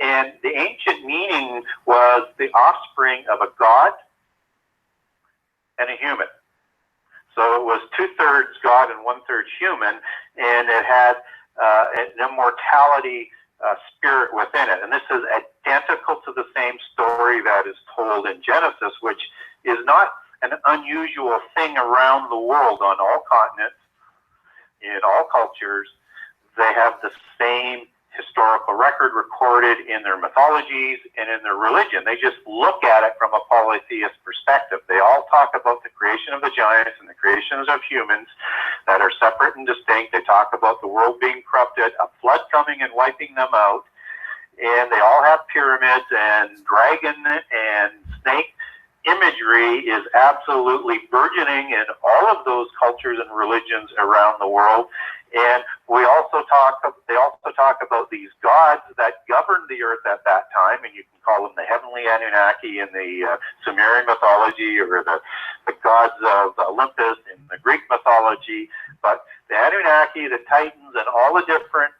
And the ancient meaning was the offspring of a god and a human. So it was 2/3 God and 1/3 human, and it had an immortality spirit within it. And this is identical to the same story that is told in Genesis, which is not an unusual thing around the world on all continents, in all cultures. They have the same historical record recorded in their mythologies and in their religion. They just look at it from a polytheist perspective. They all talk about the creation of the giants and the creations of humans that are separate and distinct. They talk about the world being corrupted, a flood coming and wiping them out, and they all have pyramids, and dragon and snake imagery is absolutely burgeoning in all of those cultures and religions around the world. And they also talk about these gods that governed the earth at that time, and you can call them the heavenly Anunnaki in the Sumerian mythology, or the gods of Olympus in the Greek mythology. But the Anunnaki, the Titans, and all the different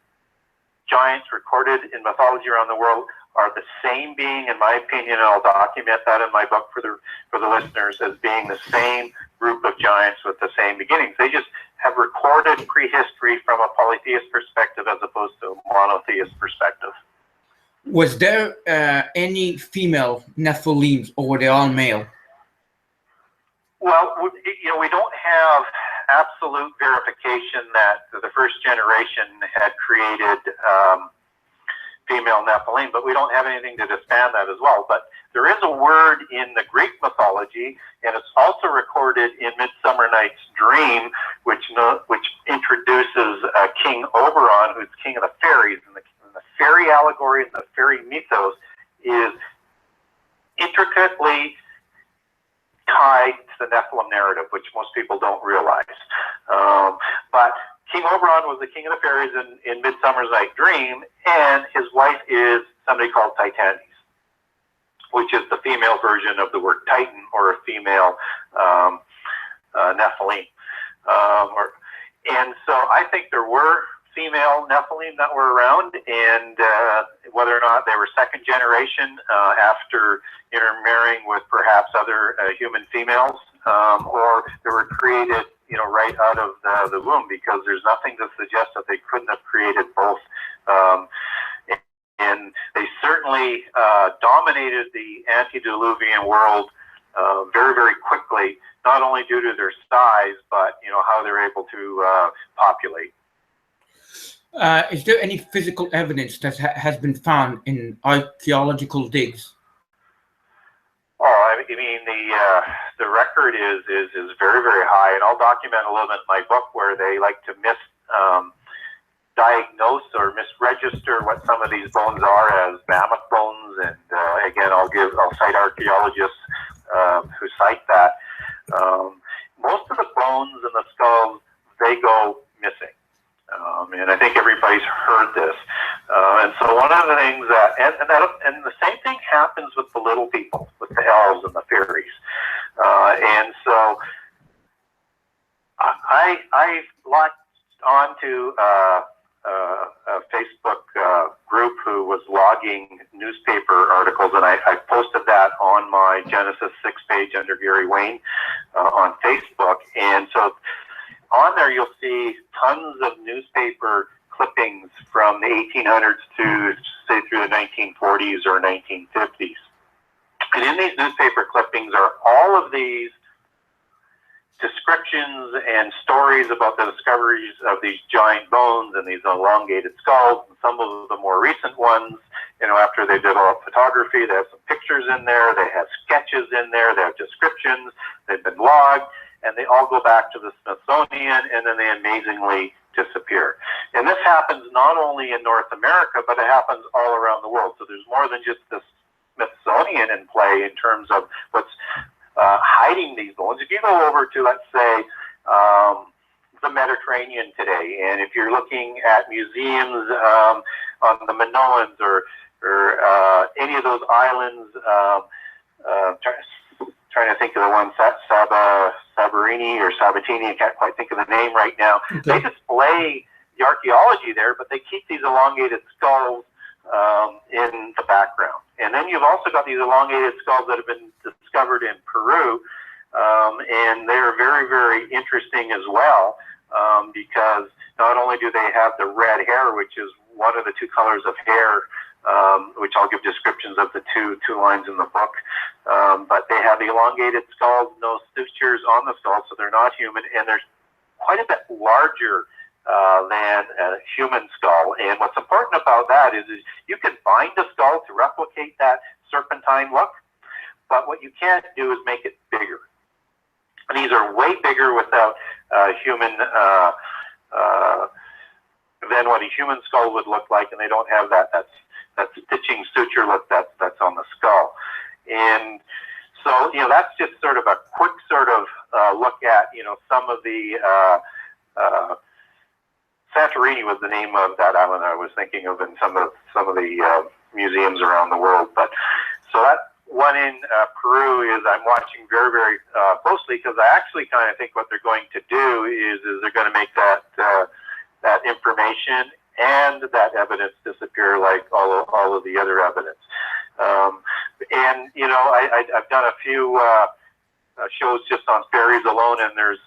giants recorded in mythology around the world are the same being, in my opinion, and I'll document that in my book for the listeners, as being the same group of giants with the same beginnings. They just have recorded prehistory from a polytheist perspective as opposed to a monotheist perspective. Was there any female Nephilims, or were they all male? Well, we don't have absolute verification that the first generation had created female Nephilim, but we don't have anything to disband that as well. But there is a word in the Greek mythology, and it's also recorded in Midsummer Night's Dream, which introduces King Oberon, who's king of the fairies. And the fairy allegory and the fairy mythos is intricately tied to the Nephilim narrative, which most people don't realize. But King Oberon was the king of the fairies in Midsummer Night's Dream, and his wife is somebody called Titanes. which is the female version of the word Titan, or a female Nephilim. And so I think there were female Nephilim that were around, and whether or not they were second generation after intermarrying with perhaps other human females, or they were created, right out of the womb, because there's nothing to suggest that they couldn't have created both. And they certainly dominated the antediluvian world very, very quickly, not only due to their size, but how they're able to populate. Is there any physical evidence that has been found in archaeological digs? Oh, I mean, the record is very, very high, and I'll document a little bit in my book where they like to diagnose or misregister what some of these bones are as mammoth bones, and again, I'll cite archaeologists who cite that. Most of the bones in the skulls, they go missing. And I think everybody's heard this. And so one of the things and the same thing happens with the little people, with the elves and the fairies. And so I locked onto a Facebook group who was logging newspaper articles, and I posted that on my Genesis 6 page under Gary Wayne on Facebook. And so on there, you'll see tons of newspaper clippings from the 1800s to, say, through the 1940s or 1950s. And in these newspaper clippings are all of these descriptions and stories about the discoveries of these giant bones and these elongated skulls. And some of the more recent ones, after they developed photography, they have some pictures in there, they have sketches in there, they have descriptions, they've been logged, and they all go back to the Smithsonian, and then they amazingly disappear. And this happens not only in North America, but it happens all around the world. So there's more than just the Smithsonian in play in terms of what's hiding these bones. If you go over to, let's say, the Mediterranean today, and if you're looking at museums on the Minoans or any of those islands, trying to think of the one, Sabarini or Sabatini, I can't quite think of the name right now. Okay. They display the archaeology there, but they keep these elongated skulls in the background. And then you've also got these elongated skulls that have been discovered in Peru, and they're very, very interesting as well, because not only do they have the red hair, which is one of the two colors of hair, which I'll give descriptions of the two lines in the book, but they have the elongated skulls, no sutures on the skull, so they're not human, and they're quite a bit larger than a human skull. And what's important about that is you can bind the skull to replicate that serpentine look, but what you can't do is make it bigger. And these are way bigger without human than what a human skull would look like, and they don't have that stitching suture look that's on the skull. And so, that's just sort of a quick sort of look at, some of the Santorini was the name of that island I was thinking of, in some of the museums around the world. But so that one in Peru is I'm watching very, very closely, because I actually kind of think what they're going to do is they're going to make that information and that evidence disappear like all of the other evidence. And I've done a few shows just on fairies alone, and there's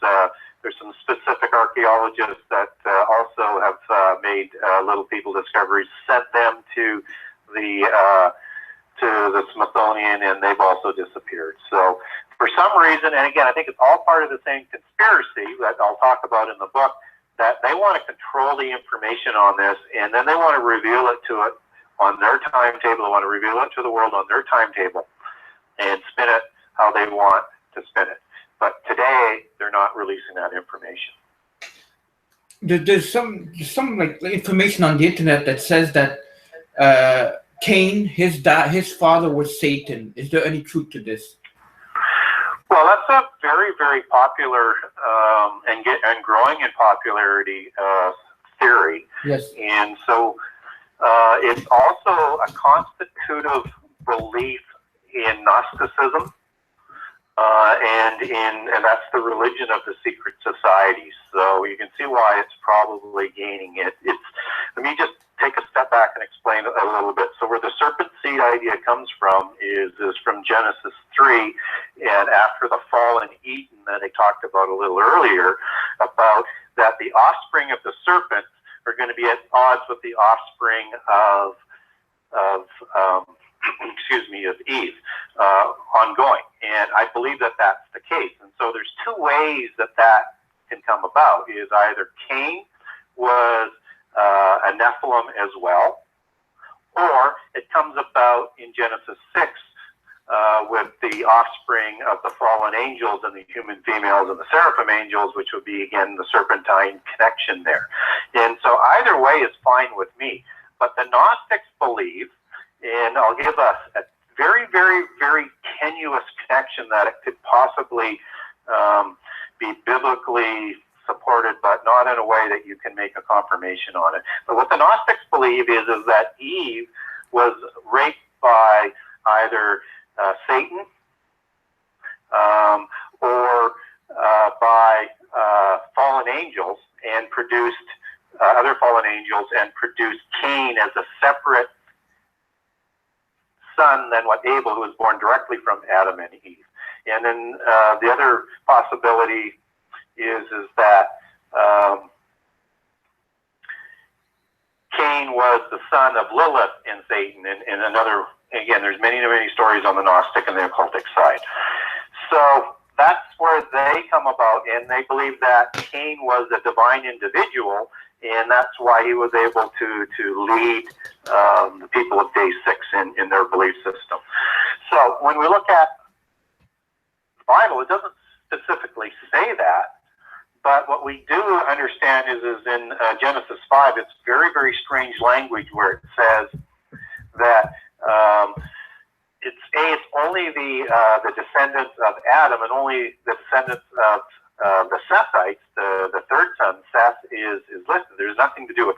some specific archaeologists that also have made little people discoveries, sent them to the Smithsonian, and they've also disappeared. So for some reason, and again, I think it's all part of the same conspiracy that I'll talk about in the book, that they want to control the information on this, and then they want to reveal it on their timetable. They want to reveal it to the world on their timetable and spin it how they want to spin it. But today, they're not releasing that information. There's some like information on the internet that says that Cain, his father was Satan. Is there any truth to this? Well, that's a very, very popular and growing in popularity theory. Yes. And so it's also a constitutive belief in Gnosticism, and that's the religion of the secret societies. So you can see why it's probably gaining it. Let me just take a step back and explain a little bit. So where the serpent seed idea comes from is from Genesis 3, and after the fall in Eden that I talked about a little earlier, about that the offspring of the serpent are going to be at odds with the offspring of of Eve, ongoing. And I believe that that's the case. And so there's two ways that can come about. Is either Cain was a Nephilim as well, or it comes about in Genesis 6 with the offspring of the fallen angels and the human females and the seraphim angels, which would be, again, the serpentine connection there. And so either way is fine with me. But the Gnostics believe, and I'll give us a very, very, very tenuous connection that it could possibly be biblically supported, but not in a way that you can make a confirmation on it. But what the Gnostics believe is that Eve was raped by either Satan or by fallen angels, and produced other fallen angels, and produced Cain as a separate son than what Abel, who was born directly from Adam and Eve. And then the other possibility is that Cain was the son of Lilith and Satan, and another, again, there's many, many stories on the Gnostic and the occultic side. So that's where they come about, and they believe that Cain was a divine individual, and that's why he was able to lead the people of day 6 in their belief system. So when we look at the Bible, it doesn't specifically say that, but what we do understand is in Genesis 5, it's very, very strange language where it says that it's only the descendants of Adam, and only the descendants of the Sethites, the third son, Seth, is listed. There's nothing to do with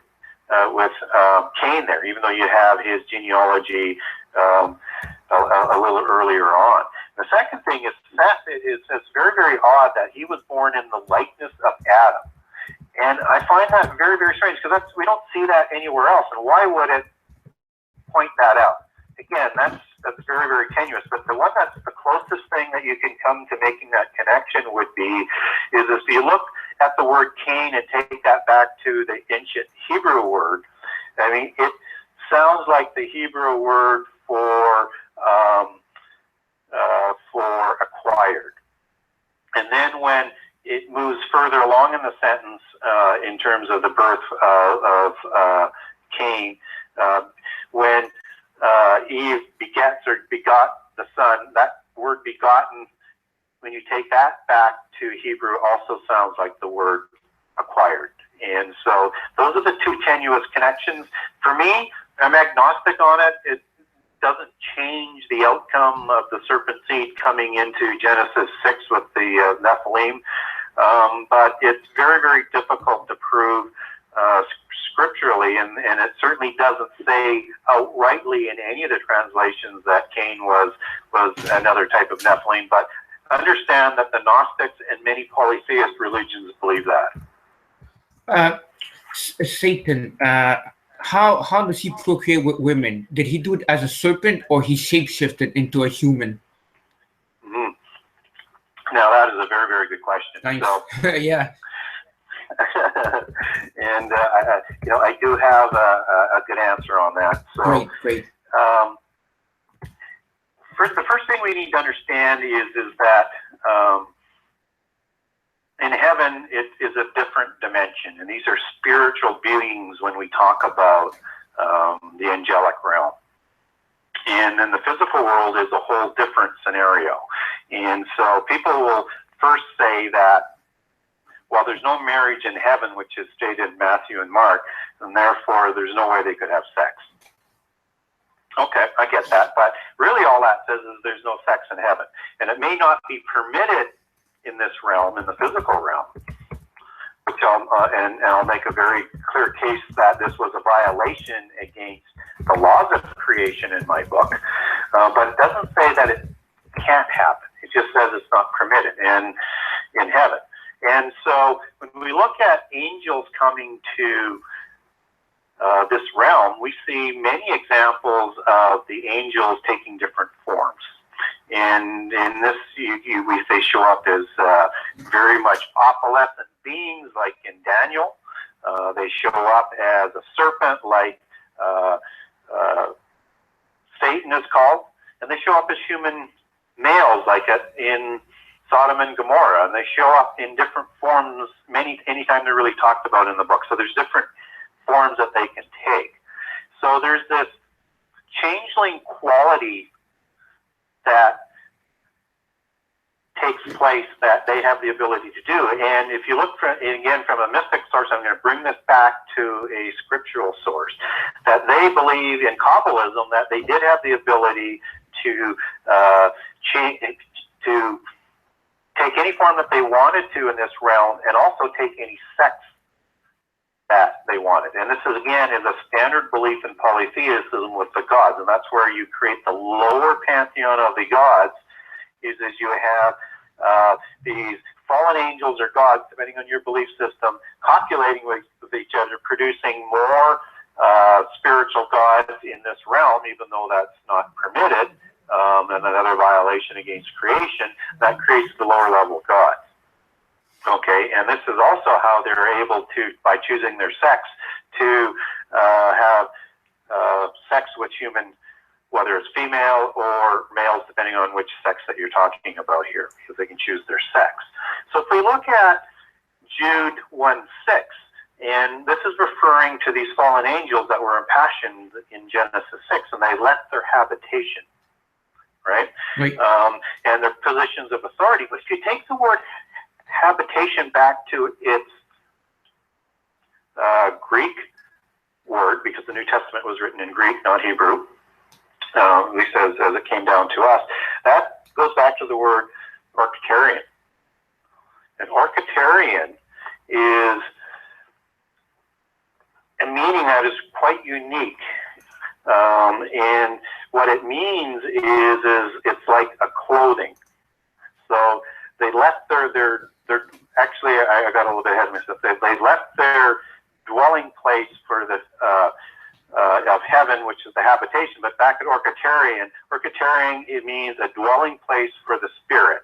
Cain there, even though you have his genealogy a little earlier on. The second thing is Seth. It's very, very odd that he was born in the likeness of Adam, and I find that very, very strange, because we don't see that anywhere else. And why would it point that out? Again, that's very, very tenuous. But the one that's the closest thing that you can come to making that connection would be is if you look at the word Cain and take that back to the ancient Hebrew word. I mean, it sounds like the Hebrew word for acquired. And then when it moves further along in the sentence, in terms of the birth of Cain, when Eve begets or begot the son, that word begotten, when you take that back to Hebrew, also sounds like the word acquired. And so those are the two tenuous connections. For me, I'm agnostic on it. It doesn't change the outcome of the serpent seed coming into Genesis 6 with the Nephilim, but it's very, very difficult to prove scripturally, and it certainly doesn't say outrightly in any of the translations that Cain was another type of Nephilim. But understand that the Gnostics and many polytheist religions believe that. Satan, how does he procreate with women? Did he do it as a serpent, or he shapeshifted into a human? Mm-hmm. Now that is a very, very good question. Nice. So, yeah. And I do have a good answer on that. So, great. The first thing we need to understand is that in heaven it is a different dimension, and these are spiritual beings when we talk about the angelic realm. And then the physical world is a whole different scenario. And so people will first say that, well, there's no marriage in heaven, which is stated in Matthew and Mark, and therefore there's no way they could have sex. Okay, I get that, but really all that says is there's no sex in heaven. And it may not be permitted in this realm, in the physical realm, which I'll make a very clear case that this was a violation against the laws of creation in my book. But it doesn't say that it can't happen. It just says it's not permitted in heaven. And so when we look at angels coming to this realm, we see many examples of the angels taking different forms. And in this, they show up as very much opalescent beings, like in Daniel. They show up as a serpent, like Satan is called. And they show up as human males, like in Sodom and Gomorrah. And they show up in different forms anytime they're really talked about in the book. So there's different forms that they can take. So there's this changeling quality that takes place that they have the ability to do. And if you look, again, from a mystic source, I'm going to bring this back to a scriptural source, that they believe in Kabbalism that they did have the ability to take any form that they wanted to in this realm, and also take any sex that they wanted. And this is, again, is a standard belief in polytheism with the gods, and that's where you create the lower pantheon of the gods, is as you have these fallen angels or gods, depending on your belief system, copulating with each other, producing more spiritual gods in this realm, even though that's not permitted, and another violation against creation. That creates the lower level gods. Okay, and this is also how they're able to, by choosing their sex, to have sex with human, whether it's female or males, depending on which sex that you're talking about here, because they can choose their sex. So if we look at Jude 1:6, and this is referring to these fallen angels that were impassioned in Genesis 6, and they left their habitation, right? And their positions of authority. But if you take the word habitation back to its Greek word, because the New Testament was written in Greek, not Hebrew, at least as it came down to us, that goes back to the word orchitarian. And orchitarian is a meaning that is quite unique. And what it means is it's like a clothing. So they left their actually, I got a little bit ahead of myself. They left their dwelling place for the of heaven, which is the habitation. But back at orchitarian, it means a dwelling place for the spirit.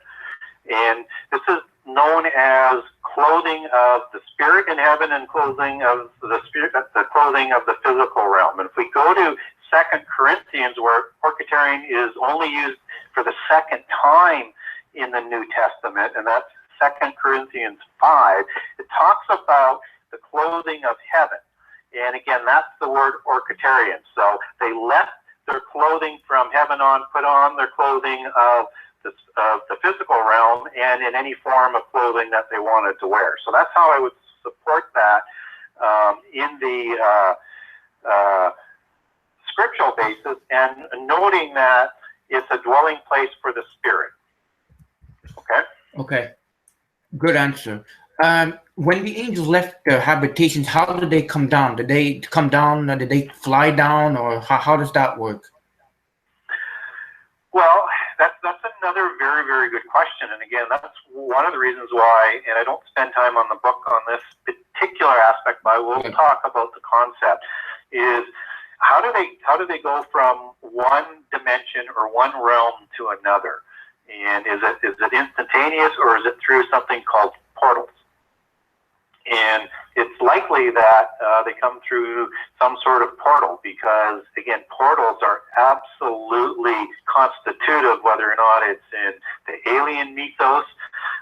And this is known as clothing of the spirit in heaven and clothing of the spirit, the clothing of the physical realm. And if we go to 2 Corinthians, where orchitarian is only used for the second time in the New Testament, and that's 2 Corinthians 5, it talks about the clothing of heaven. And again, that's the word orchitarian. So they left their clothing from heaven on, put on their clothing of the physical realm, and in any form of clothing that they wanted to wear. So that's how I would support that in the scriptural basis, and noting that it's a dwelling place for the spirit. Okay? Okay. Good answer. When the angels left their habitations, how did they come down? Did they come down? Did they fly down? Or how does that work? Well, that's another very, very good question. And again, that's one of the reasons why, and I don't spend time on the book on this particular aspect, but I will talk about the concept, is how do they go from one dimension or one realm to another? And is it instantaneous, or is it through something called portals? And it's likely that they come through some sort of portal, because, again, portals are absolutely constitutive, whether or not it's in the alien mythos,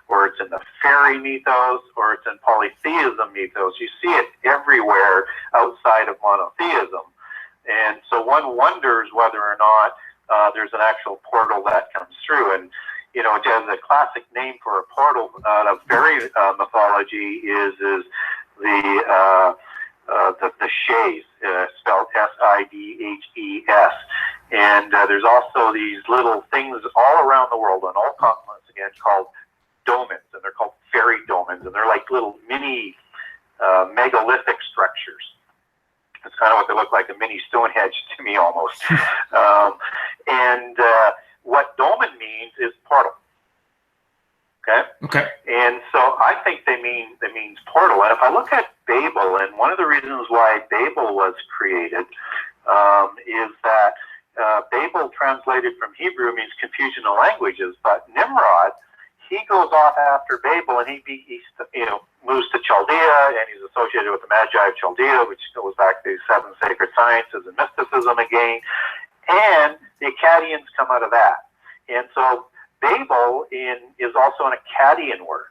or it's in the fairy mythos, or it's in polytheism mythos. You see it everywhere outside of monotheism. And so one wonders whether or not there's an actual portal that comes through. And you know, the classic name for a portal out of fairy mythology is the Shays, spelled S-I-D-H-E-S. And there's also these little things all around the world, on all continents, again, called domens, and they're called fairy domens, and they're like little mini megalithic structures. That's kind of what they look like, a mini Stonehenge to me almost. What dolmen means is portal. Okay. Okay. And so I think that means portal. And if I look at Babel, and one of the reasons why Babel was created is that Babel, translated from Hebrew, means confusion of languages. But Nimrod, he goes off after Babel, and he moves to Chaldea, and he's associated with the Magi of Chaldea, which goes back to 7 sacred sciences and mysticism again. And the Akkadians come out of that. And so Babel is also an Akkadian word,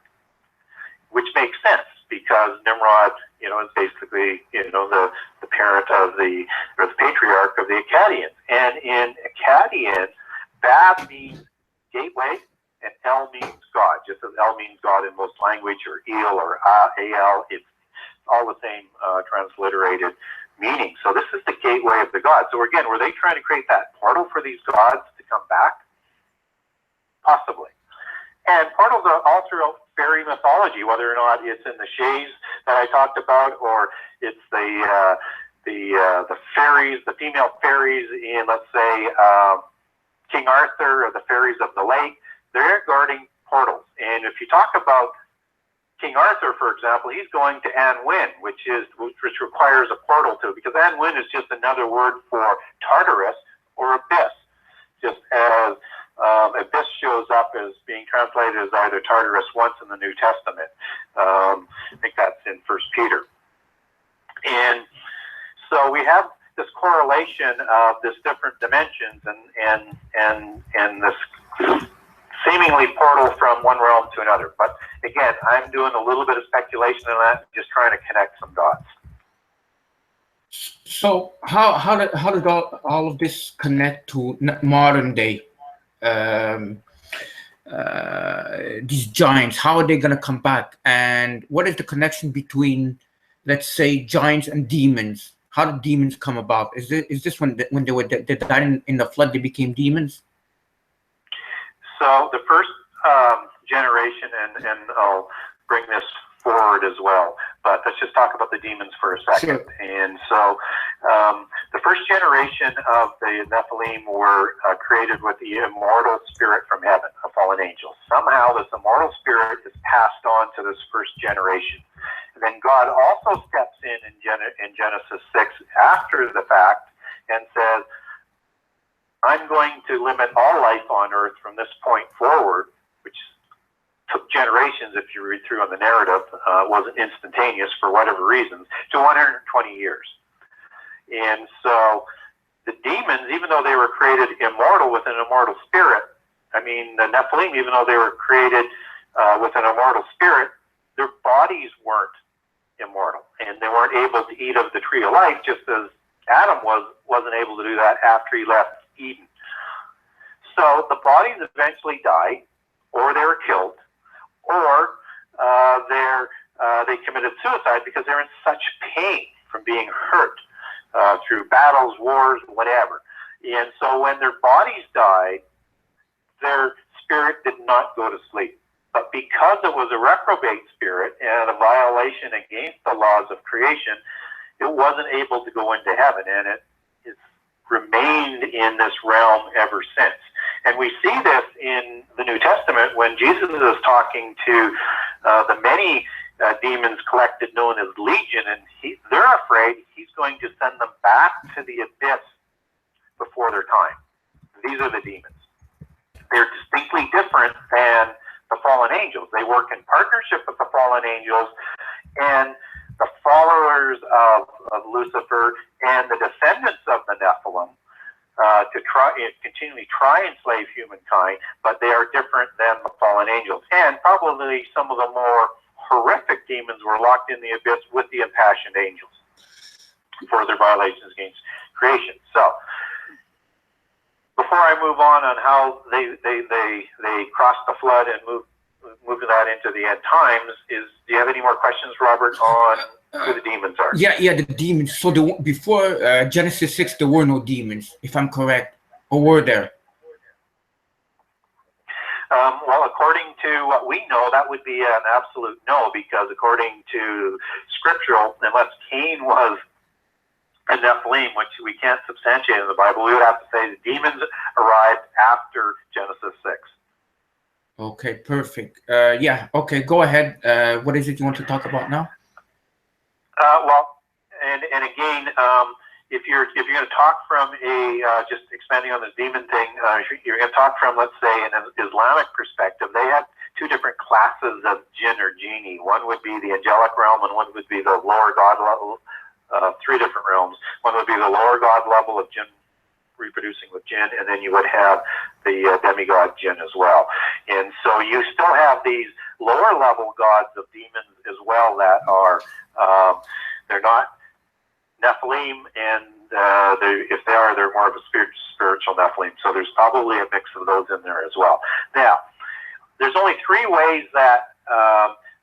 which makes sense because Nimrod, is basically, the parent of the patriarch of the Akkadians. And in Akkadian, Bab means gateway and El means God. Just as El means God in most language, or El or Al, it's all the same transliterated meaning. So this is the gateway of the gods. So again, were they trying to create that portal for these gods to come back? Possibly. And portals are all throughout fairy mythology, whether or not it's in the Shays that I talked about, or it's the fairies, the female fairies in, let's say, King Arthur, or the fairies of the lake. They're guarding portals. And if you talk about King Arthur, for example, he's going to Anwen, which requires a portal to, because Anwen is just another word for Tartarus or abyss, just as abyss shows up as being translated as either Tartarus once in the New Testament. I think that's in 1 Peter. And so we have this correlation of this different dimensions and this seemingly portal from one realm to another. But again, I'm doing a little bit of speculation on that, just trying to connect some dots. So how did all of this connect to modern day? These giants, how are they going to come back? And what is the connection between, let's say, giants and demons? How did demons come about? Is this when they died in the flood, they became demons? So the first generation, and I'll bring this forward as well, but let's just talk about the demons for a second. Sure. And so the first generation of the Nephilim were created with the immortal spirit from heaven, a fallen angel. Somehow this immortal spirit is passed on to this first generation. And then God also steps in Genesis 6 after the fact and says, I'm going to limit all life on earth from this point forward, which took generations, if you read through on the narrative, wasn't instantaneous for whatever reasons, to 120 years. And so the demons, even though they were created immortal with an immortal spirit, the Nephilim, even though they were created with an immortal spirit, their bodies weren't immortal, and they weren't able to eat of the tree of life, just as Adam wasn't able to do that after he left Eden. So the bodies eventually died, or they were killed, or they committed suicide because they're in such pain from being hurt through battles, wars, whatever. And so when their bodies died, their spirit did not go to sleep. But because it was a reprobate spirit and a violation against the laws of creation, it wasn't able to go into heaven, and it's remained in this realm ever since. And we see this in the New Testament when Jesus is talking to the many demons collected known as Legion, and they're afraid he's going to send them back to the abyss before their time. These are the demons. They're distinctly different than the fallen angels. They work in partnership with the fallen angels, and the followers of Lucifer and the descendants of the Nephilim to continually try and enslave humankind, but they are different than the fallen angels. And probably some of the more horrific demons were locked in the abyss with the impassioned angels for their violations against creation. So before I move on how they crossed the flood and moved that into the end times, do you have any more questions, Robert, on who the demons are? Yeah, the demons. So before Genesis 6, there were no demons, if I'm correct, or were there? Well, according to what we know, that would be an absolute no, because according to scriptural, unless Cain was and Nephilim, which we can't substantiate in the Bible. We would have to say the demons arrived after Genesis 6. Okay, perfect. Yeah, okay, go ahead. What is it you want to talk about now? Well, and again, if you're going to talk from a just expanding on this demon thing, you're going to talk from, let's say, an Islamic perspective. They had two different classes of jinn or genie. One would be the angelic realm, and one would be the lower god level. Three different realms. One would be the lower god level of jinn, reproducing with jinn, and then you would have the demigod jinn as well. And so you still have these lower level gods of demons as well that are they're not Nephilim, and if they are, they're more of a spiritual Nephilim. So there's probably a mix of those in there as well. Now, there's only three ways that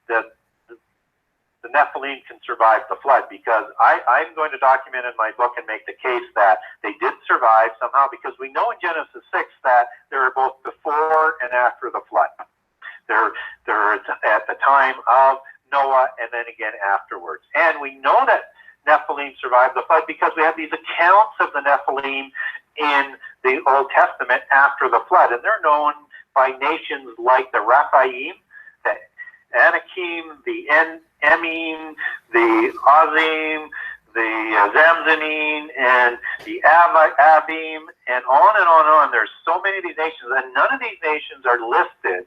the Nephilim can survive the flood, because I'm going to document in my book and make the case that they did survive somehow, because we know in Genesis 6 that they were both before and after the flood. They're at the time of Noah and then again afterwards. And we know that Nephilim survived the flood because we have these accounts of the Nephilim in the Old Testament after the flood, and they're known by nations like the Rephaim, the Anakim, the Emim, the Azim, the Zamzanim, and the Abim, and on and on and on. There's so many of these nations, and none of these nations are listed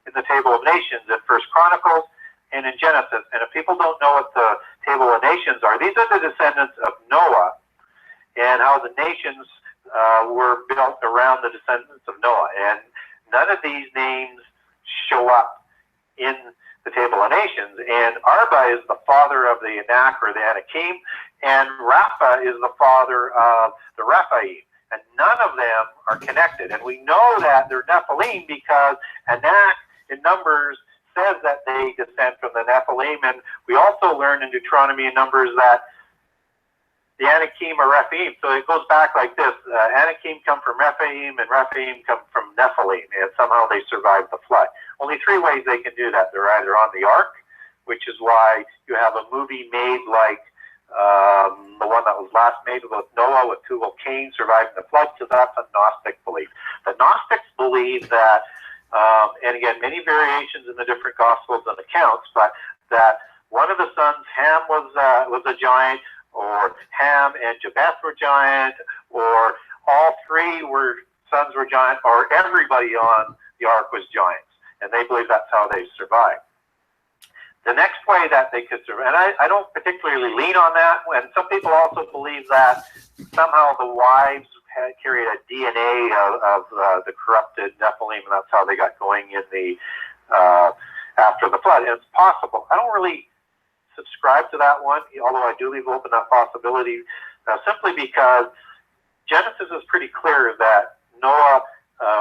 in the Table of Nations in First Chronicles and in Genesis. And if people don't know what the Table of Nations are, these are the descendants of Noah, and how the nations were built around the descendants of Noah. And none of these names show up in the Table of Nations. And Arba is the father of the Anak or the Anakim, and Rapha is the father of the Rephaim. And none of them are connected. And we know that they're Nephilim because Anak in Numbers says that they descend from the Nephilim. And we also learn in Deuteronomy and Numbers that the Anakim are Rephaim. So it goes back like this. Anakim come from Rephaim, and Rephaim come from Nephilim, and somehow they survived the flood. Only three ways they can do that. They're either on the ark, which is why you have a movie made like the one that was last made with Noah with Tubal Cain surviving the flood, because that's a Gnostic belief. The Gnostics believe that, and again, many variations in the different Gospels and accounts, but that one of the sons, Ham, was a giant, or Ham and Japheth were giant, or all three sons were giant, or everybody on the ark was giants. And they believe that's how they survived. The next way that they could survive, and I don't particularly lean on that, and some people also believe that somehow the wives had carried a DNA of the corrupted Nephilim, and that's how they got going in the after the flood. And it's possible. I don't really subscribe to that one, although I do leave open that possibility, simply because Genesis is pretty clear that Noah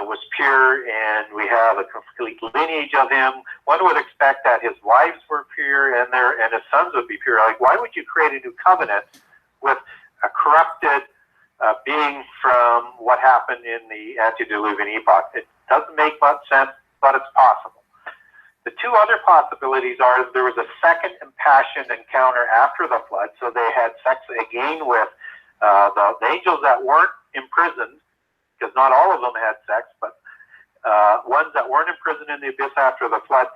was pure, and we have a complete lineage of him. One would expect that his wives were pure and his sons would be pure. Like, why would you create a new covenant with a corrupted being from what happened in the antediluvian epoch? It doesn't make much sense, but it's possible. The two other possibilities are there was a second impassioned encounter after the flood, so they had sex again with the angels that weren't imprisoned, because not all of them had sex, but ones that weren't imprisoned in the abyss after the flood,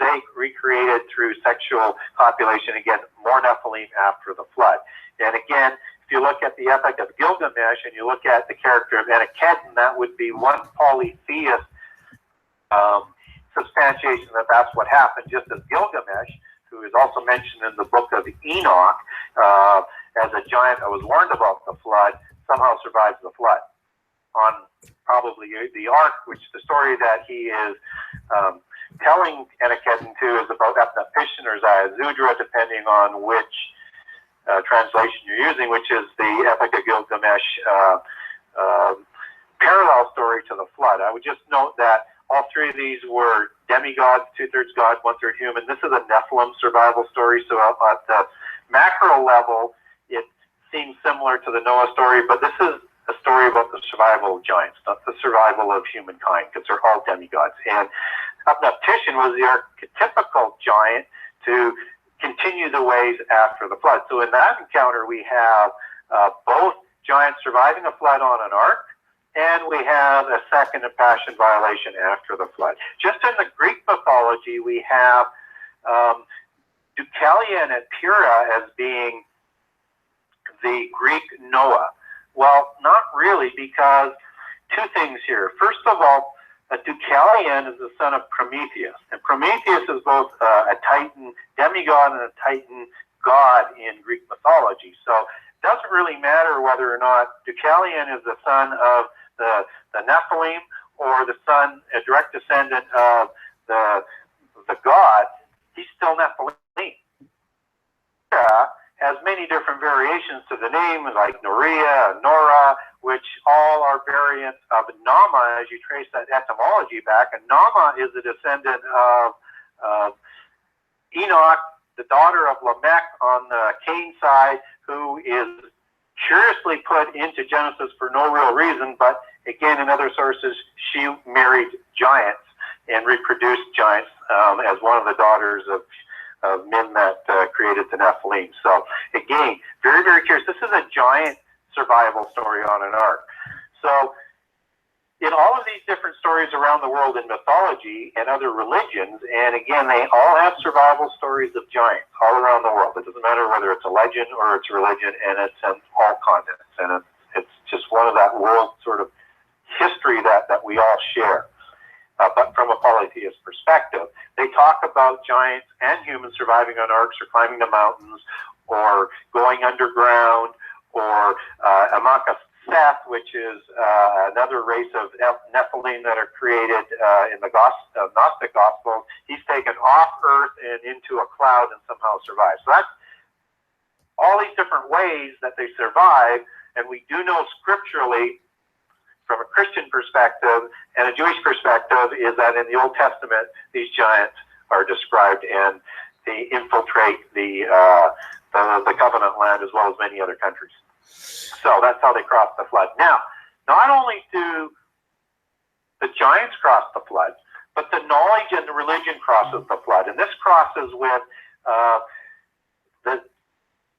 they recreated through sexual copulation, again, more Nephilim after the flood. And again, if you look at the Epic of Gilgamesh and you look at the character of Enkidu, that would be one polytheist substantiation that that's what happened, just as Gilgamesh, who is also mentioned in the book of Enoch as a giant that was warned about the flood, somehow survives the flood. On probably the ark, which the story that he is telling Enkidu to is about Ethnapishtim or Zayazudra, depending on which translation you're using, which is the Epic of Gilgamesh parallel story to the flood. I would just note that all three of these were demigods, 2/3 God, 1/3 human. This is a Nephilim survival story, so at the macro level, it seems similar to the Noah story, but this is a story about the survival of giants, not the survival of humankind, because they're all demigods. And Utnapishtim was the archetypical giant to continue the ways after the flood. So in that encounter, we have both giants surviving a flood on an ark, and we have a second passion violation after the flood. Just in the Greek mythology, we have Deucalion at Pyrrha as being the Greek Noah. Well, not really, because two things here. First of all, Deucalion is the son of Prometheus, and Prometheus is both a Titan demigod and a Titan god in Greek mythology. So it doesn't really matter whether or not Deucalion is the son of the Nephilim or the son, a direct descendant of the god. He's still Nephilim. Has many different variations to the name, like Noria and Nora, which all are variants of Nama as you trace that etymology back. And Nama is a descendant of Enoch, the daughter of Lamech on the Cain side, who is curiously put into Genesis for no real reason, but again, in other sources, she married giants and reproduced giants as one of the daughters of men that created the Nephilim. So again, very, very curious. This is a giant survival story on an ark. So in all of these different stories around the world in mythology and other religions, and again, they all have survival stories of giants all around the world. It doesn't matter whether it's a legend or it's a religion, and it's in all continents. And it's just one of that world sort of history that we all share. But from a polytheist perspective, they talk about giants and humans surviving on arks or climbing the mountains or going underground, or Amaka Seth, which is another race of Nephilim that are created in the Gnostic Gospels. He's taken off Earth and into a cloud and somehow survived. So that's all these different ways that they survive, and we do know scripturally, from a Christian perspective and a Jewish perspective, is that in the Old Testament, these giants are described and they infiltrate the covenant land as well as many other countries. So that's how they cross the flood. Now, not only do the giants cross the flood, but the knowledge and the religion crosses the flood. And this crosses with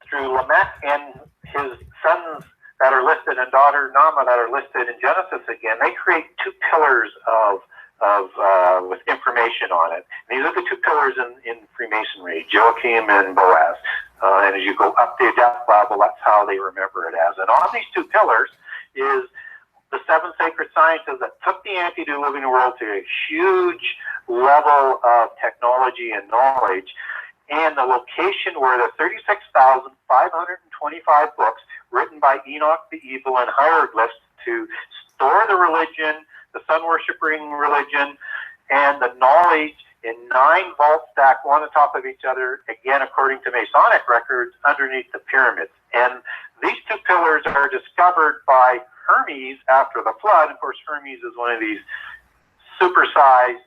through Lamech and his sons that are listed, and daughter Nama that are listed in Genesis again. They create two pillars with information on it. And these are the two pillars in Freemasonry, Joachim and Boaz. And as you go up the death level, that's how they remember it as. And on these two pillars is the seven sacred sciences that took the antediluvian world to a huge level of technology and knowledge, and the location where the 36,525 books written by Enoch the Evil and hieroglyphs to store the religion, the sun-worshipping religion, and the knowledge in 9 vaults stacked one on top of each other, again, according to Masonic records, underneath the pyramids. And these two pillars are discovered by Hermes after the flood. Of course, Hermes is one of these supersized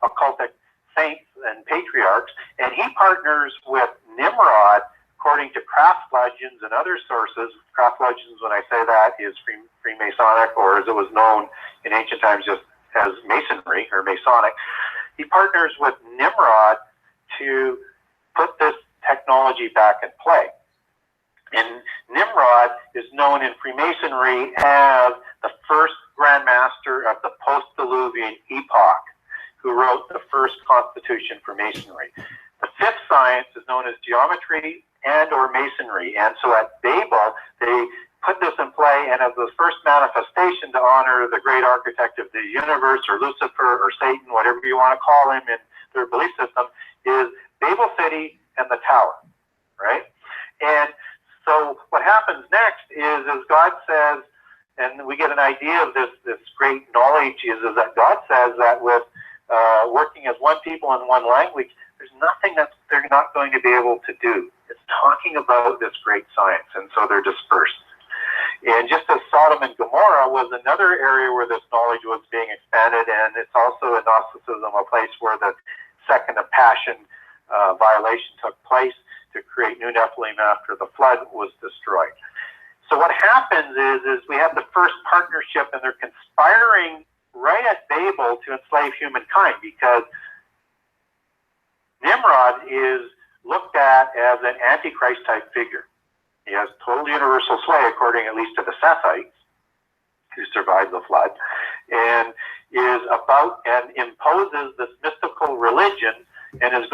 occultic saints and patriarchs, and he partners with Nimrod, according to craft legends and other sources. Craft legends, when I say that, is Freemasonic, or as it was known in ancient times just as Masonry or Masonic. He partners with Nimrod to put this technology back in play. And Nimrod is known in Freemasonry as the first Grand Master of the post-Diluvian epoch, who wrote the first constitution for Masonry. The fifth science is known as geometry and or masonry. And so at Babel, they put this in play, and as the first manifestation to honor the great architect of the universe, or Lucifer, or Satan, whatever you want to call him in their belief system, is Babel City and the Tower, right? And so what happens next is, as God says, and we get an idea of this great knowledge, is that God says that with working as one people in one language, there's nothing that they're not going to be able to do. It's talking about this great science, and so they're dispersed. And just as Sodom and Gomorrah was another area where this knowledge was being expanded, and it's also in Gnosticism a place where the second of passion violation took place to create new Nephilim after the flood was destroyed. So what happens is we have the first partnership, and they're conspiring right at Babel to enslave humankind, because Nimrod is looked at as an Antichrist type figure. He has total universal sway, according at least to the Sethites, who survived the flood, and is about and imposes this mystical religion and is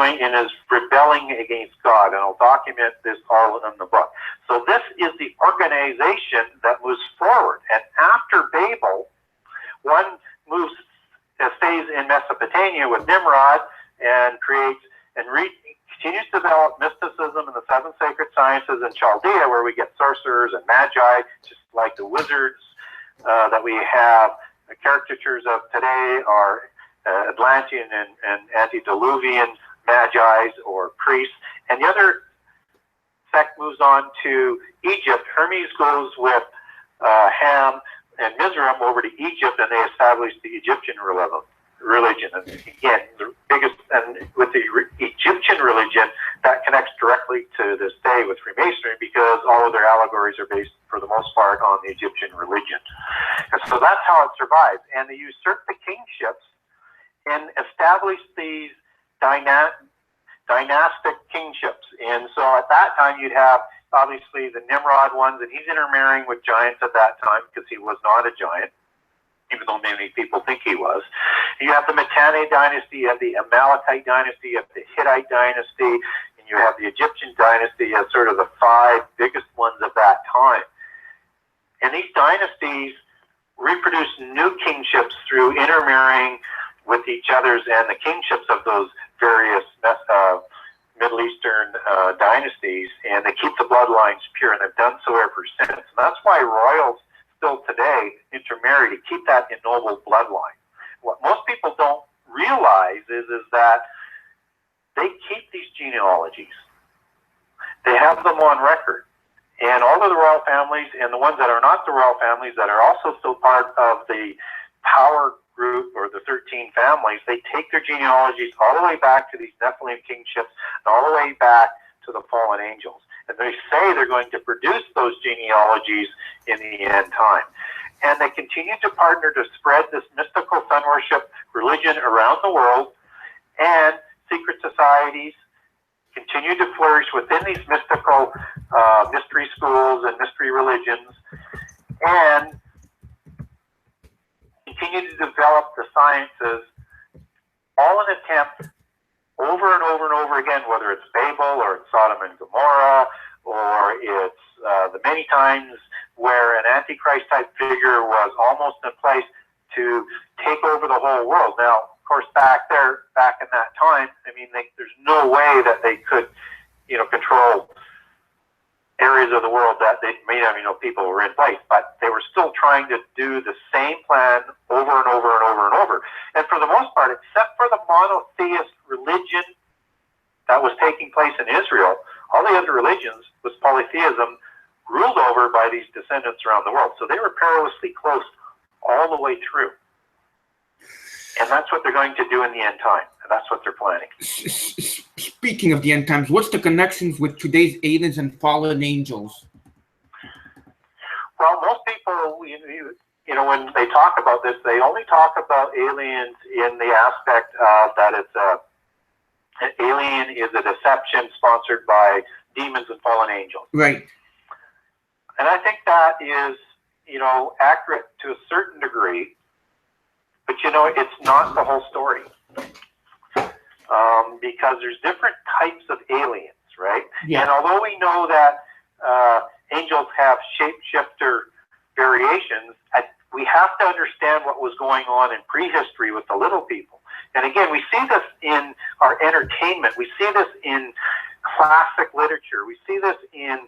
rebelling against God. And I'll document this all in the book. So this is the organization that moves forward. And after Babel, one stays in Mesopotamia with Nimrod and creates and continues to develop mysticism and the seven sacred sciences in Chaldea, where we get sorcerers and magi, just like the wizards that we have. The caricatures of today are Atlantean and antediluvian magi or priests. And the other sect moves on to Egypt. Hermes goes with Ham and Mizraim over to Egypt, and they establish the Egyptian religion. And again, the biggest, and with the Egyptian religion, that connects directly to this day with Freemasonry, because all of their allegories are based, for the most part, on the Egyptian religion. And so that's how it survives. And they usurp the kingships and establish these dynastic kingships. And so at that time, you'd have obviously the Nimrod ones, and he's intermarrying with giants at that time because he was not a giant, even though many people think he was. You have the Mitanni dynasty, you have the Amalekite dynasty, you have the Hittite dynasty, and you have the Egyptian dynasty as sort of the five biggest ones of that time. And these dynasties reproduce new kingships through intermarrying with each other's and the kingships of those various Middle Eastern dynasties, and they keep the bloodlines pure, and they've done so ever since. And that's why royals still today intermarry, to keep that ennobled bloodline. What most people don't realize is that they keep these genealogies. They have them on record. And all of the royal families, and the ones that are not the royal families, that are also still part of the power group or the 13 families, they take their genealogies all the way back to these Nephilim kingships and all the way back to the fallen angels. And they say they're going to produce those genealogies in the end time. And they continue to partner to spread this mystical sun worship religion around the world, and secret societies continue to flourish within these mystical mystery schools and mystery religions, and continue to develop the sciences, all in an attempt over and over and over again, whether it's Babel or it's Sodom and Gomorrah, or it's the many times where an Antichrist type figure was almost in place to take over the whole world. Now, of course, back in that time, I mean, there's no way that they could, control areas of the world that they may have, people were in place, but they were still trying to do the same plan over and over and over and over. And for the most part, except for the monotheist religion that was taking place in Israel, all the other religions was polytheism, ruled over by these descendants around the world. So they were perilously close all the way through. And that's what they're going to do in the end time. And that's what they're planning. Speaking of the end times, what's the connections with today's aliens and fallen angels? Well, most people, when they talk about this, they only talk about aliens in the aspect of that an alien is a deception sponsored by demons and fallen angels. Right. And I think that is, accurate to a certain degree, but it's not the whole story. Because there's different types of aliens, right? Yeah. And although we know that angels have shapeshifter variations, we have to understand what was going on in prehistory with the little people. And again, we see this in our entertainment. We see this in classic literature. We see this in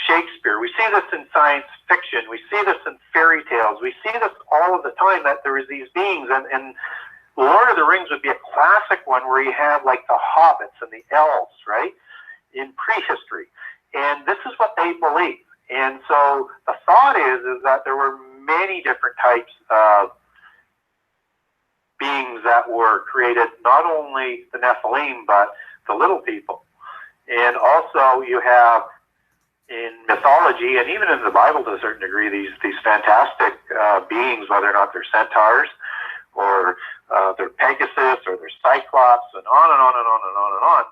Shakespeare. We see this in science fiction. We see this in fairy tales. We see this all of the time, that there is these beings. And Lord of the Rings would be a classic one, where you have like the hobbits and the elves, right, in prehistory. And this is what they believe. And so the thought is that there were many different types of beings that were created, not only the Nephilim, but the little people. And also you have in mythology, and even in the Bible to a certain degree, these fantastic beings, whether or not they're centaurs, or they're Pegasus, or they're Cyclops, and on and on and on and on and on.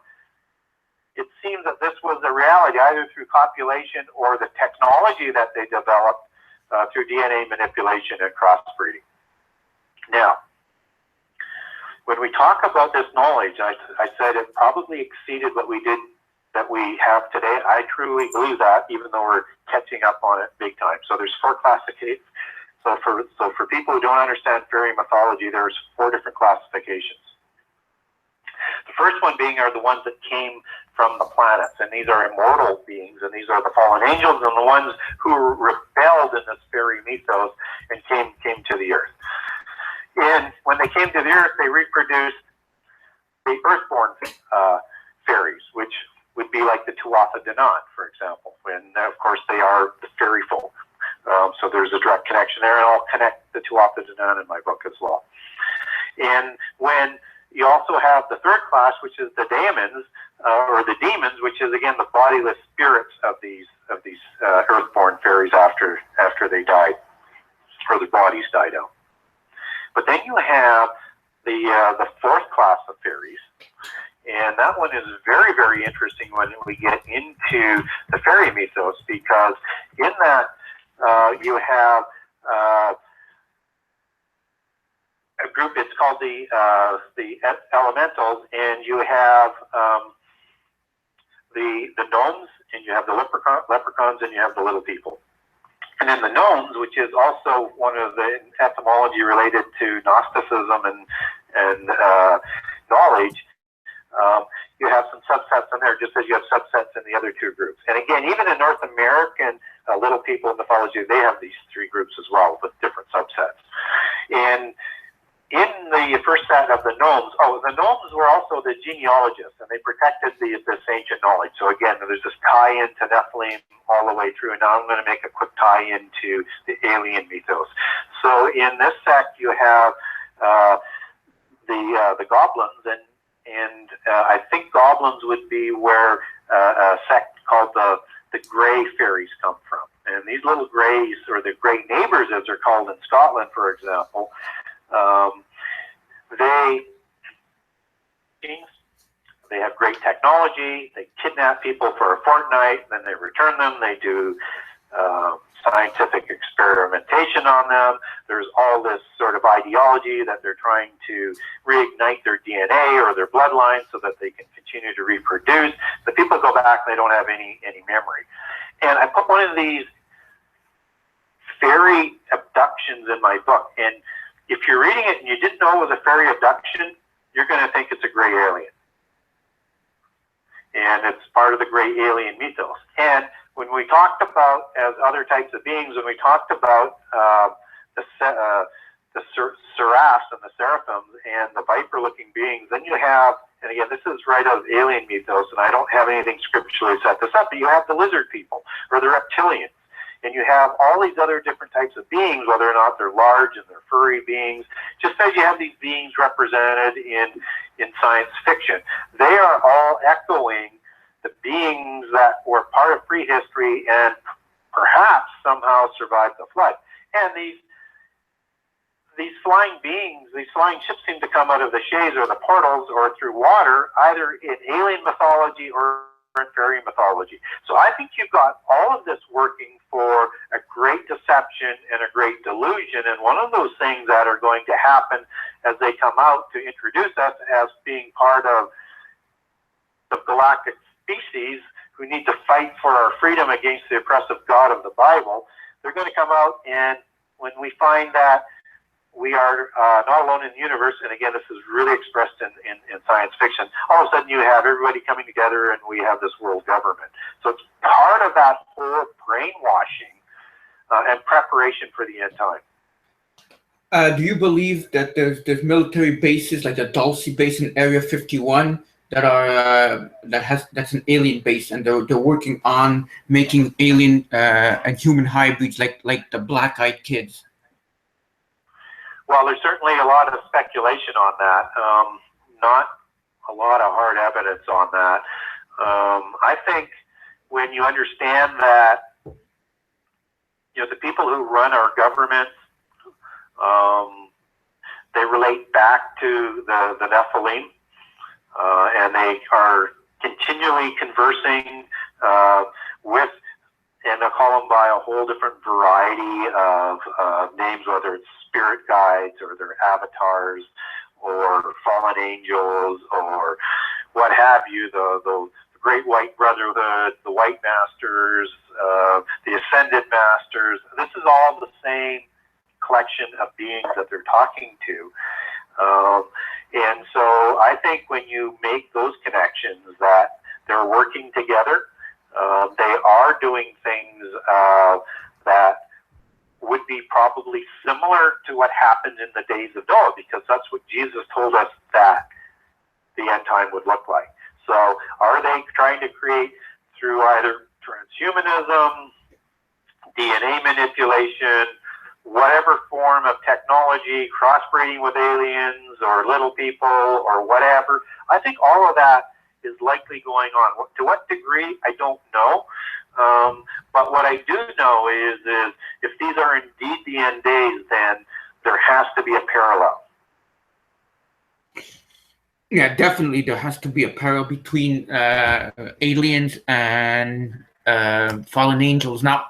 it seems that this was a reality either through copulation or the technology that they developed through DNA manipulation and crossbreeding. Now, when we talk about this knowledge, I said it probably exceeded what we have today. I truly believe that, even though we're catching up on it big time. So there's 4 classifications. So for people who don't understand fairy mythology, there's 4 different classifications. The first one being are the ones that came from the planets, and these are immortal beings, and these are the fallen angels, and the ones who rebelled in this fairy mythos and came to the earth. And when they came to the earth, they reproduced the earthborn fairies, which would be like the Tuatha De Danann, for example. And of course, they are the fairy folk. So there's a direct connection there, and I'll connect the Tuatha De Danann in my book as well. And when you also have the third class, which is the daemons, or the demons, which is again the bodiless spirits of these earthborn fairies after they died, or their bodies died out. But then you have the 4th class of fairies, and that one is very, very interesting when we get into the fairy mythos, because in that you have a group. It's called the elementals, and you have the gnomes, and you have the leprechauns, and you have the little people. And then the gnomes, which is also one of the etymology related to Gnosticism and knowledge, you have some subsets in there, just as you have subsets in the other 2 groups. And again, even in North American little people mythology, they have these 3 groups as well with different subsets. And in the first set of the gnomes, the gnomes were also the genealogists, and they protected this ancient knowledge. So again, there's this tie-in to Nephilim all the way through, and now I'm going to make a quick tie-in to the alien mythos. So in this sect, you have the goblins, and I think goblins would be where a sect called the grey fairies come from. And these little greys, or the grey neighbours as they're called in Scotland, for example, they have great technology. They kidnap people for a fortnight, then they return them. They do scientific experimentation on them. There's all this sort of ideology that they're trying to reignite their DNA or their bloodline so that they can continue to reproduce. The people go back, they don't have any memory. And I put one of these fairy abductions in my book, and if you're reading it and you didn't know it was a fairy abduction, you're going to think it's a gray alien. And it's part of the gray alien mythos. And when we talked about, as other types of beings, when we talked about the seraphs and the seraphims and the viper-looking beings, then you have, and again, this is right out of alien mythos, and I don't have anything scripturally set this up, but you have the lizard people, or the reptilians. And you have all these other different types of beings, whether or not they're large and they're furry beings, just as you have these beings represented in science fiction. They are all echoing the beings that were part of prehistory and perhaps somehow survived the flood. And these flying beings, these flying ships seem to come out of the shades or the portals or through water, either in alien mythology or in fairy mythology. So I think you've got all of this working for a great deception and a great delusion, and one of those things that are going to happen as they come out to introduce us as being part of the galactic species who need to fight for our freedom against the oppressive God of the Bible, they're going to come out, and when we find that we are not alone in the universe, and again, this is really expressed in science fiction, all of a sudden you have everybody coming together and we have this world government. So it's part of that whole brainwashing and preparation for the end time. Do you believe that there's military bases like the Dulce base in Area 51 that are that's an alien base, and they're working on making alien and human hybrids like the black-eyed kids? Well, there's certainly a lot of speculation on that. Not a lot of hard evidence on that. I think when you understand that, the people who run our governments, they relate back to the Nephilim, and they are continually conversing with, and I'll call them by a whole different variety of names, whether it's spirit guides or their avatars or fallen angels or what have you, the Great White Brotherhood, the White Masters, the Ascended Masters. This is all the same collection of beings that they're talking to. And so I think when you make those connections that they're working together, they are doing things that would be probably similar to what happened in the days of Noah, because that's what Jesus told us that the end time would look like. So are they trying to create through either transhumanism, DNA manipulation, whatever form of technology, crossbreeding with aliens or little people or whatever? I think all of that is likely going on. To what degree, I don't know. But what I do know is if these are indeed the end days, then there has to be a parallel. Yeah, definitely there has to be a parallel between aliens and fallen angels. Now,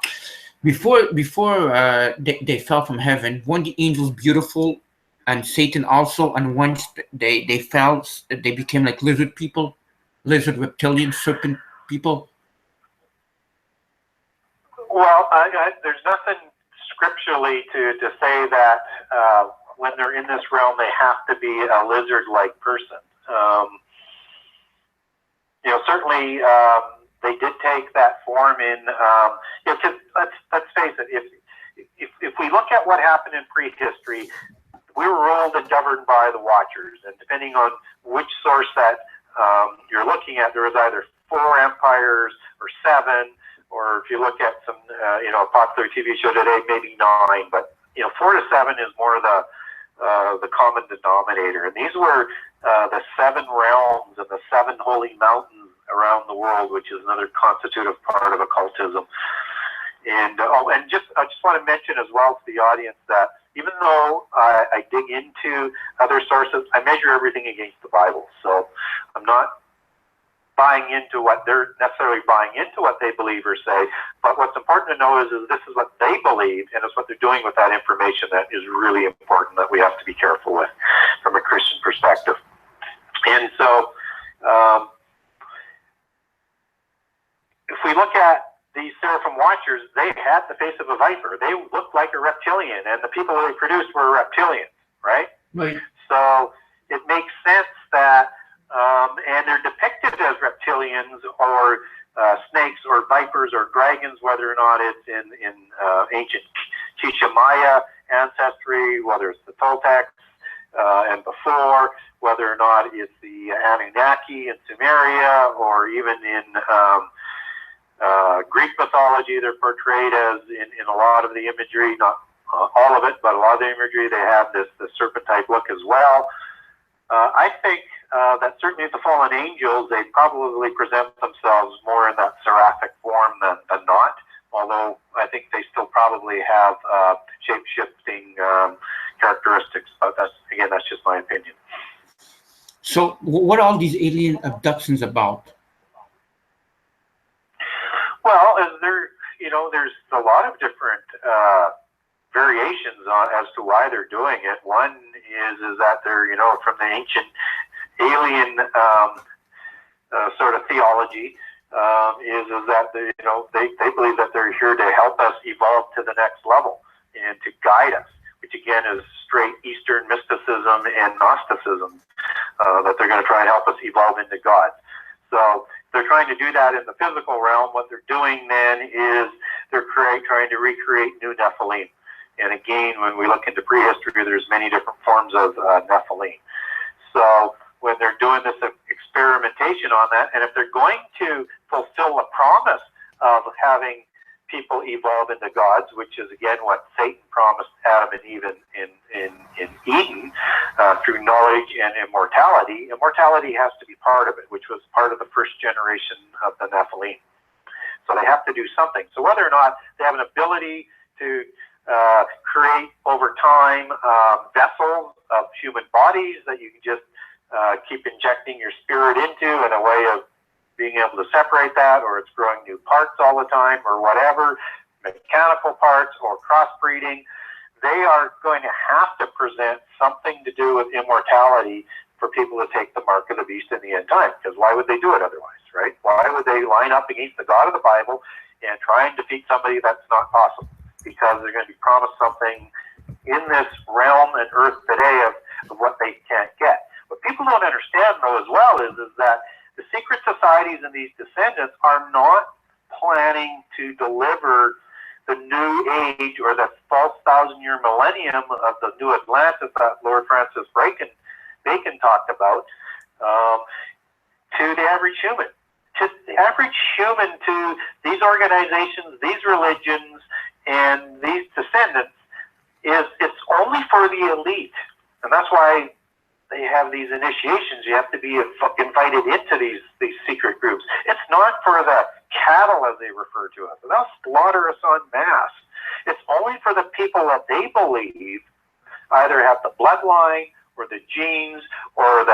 before they fell from heaven, weren't the angels beautiful, and Satan also? And once they fell, they became like lizard people, lizard, reptilian, serpent people. Well, there's nothing scripturally to say that when they're in this realm they have to be a lizard-like person. Certainly they did take that form in. Because let's face it, if we look at what happened in prehistory, we were ruled and governed by the Watchers, and depending on which source that you're looking at, there was either 4 empires or 7, or if you look at some a popular TV show today, maybe 9. But 4 to 7 is more the common denominator, and these were the 7 realms and the 7 holy mountains around the world, which is another constitutive part of occultism. And I just want to mention as well to the audience that even though I dig into other sources, I measure everything against the Bible. So I'm not buying into what they're necessarily buying into what they believe or say, but what's important to know is this is what they believe, and it's what they're doing with that information that is really important, that we have to be careful with from a Christian perspective. And so if we look at these Seraphim Watchers, they had the face of a viper. They looked like a reptilian, and the people they produced were reptilians, right? Right. So it makes sense that, and they're depicted as reptilians or snakes or vipers or dragons, whether or not it's in ancient Quiché Maya ancestry, whether it's the Toltecs and before, whether or not it's the Anunnaki in Sumeria, or even in Greek mythology, they're portrayed as in a lot of the imagery, not all of it, but a lot of the imagery, they have this serpent-type look as well. I think that certainly the fallen angels, they probably present themselves more in that seraphic form than not, although I think they still probably have shape-shifting characteristics, but that's just my opinion. So what are all these alien abductions about? Well, there's a lot of different variations as to why they're doing it. One is that they're, from the ancient alien sort of theology, is that they believe that they're here to help us evolve to the next level and to guide us, which again is straight Eastern mysticism and Gnosticism, that they're going to try and help us evolve into God. So they're trying to do that in the physical realm. What they're doing then is they're trying to recreate new Nephilim. And again, when we look into prehistory, there's many different forms of Nephilim. So when they're doing this experimentation on that, and if they're going to fulfill the promise of having people evolve into gods, which is again what Satan promised Adam and Eve in Eden, through knowledge and immortality, immortality has to be part of it, which was part of the first generation of the Nephilim. So they have to do something. So whether or not they have an ability to create over time vessels of human bodies that you can just keep injecting your spirit into in a way of being able to separate that, or it's growing new parts all the time, or whatever, mechanical parts, or crossbreeding, they are going to have to present something to do with immortality for people to take the mark of the beast in the end time. Because why would they do it otherwise, right? Why would they line up against the God of the Bible and try and defeat somebody that's not possible? Because they're going to be promised something in this realm and earth today of what they can't get. What people don't understand, though, as well, is that the secret societies and these descendants are not planning to deliver the new age or the false 1,000-year millennium of the new Atlantis that Lord Francis Bacon talked about to the average human. To the average human, to these organizations, these religions, and these descendants, it's only for the elite. And that's why they have these initiations. You have to be invited into these secret groups. It's not for the cattle, as they refer to us. They'll slaughter us en masse. It's only for the people that they believe either have the bloodline or the genes or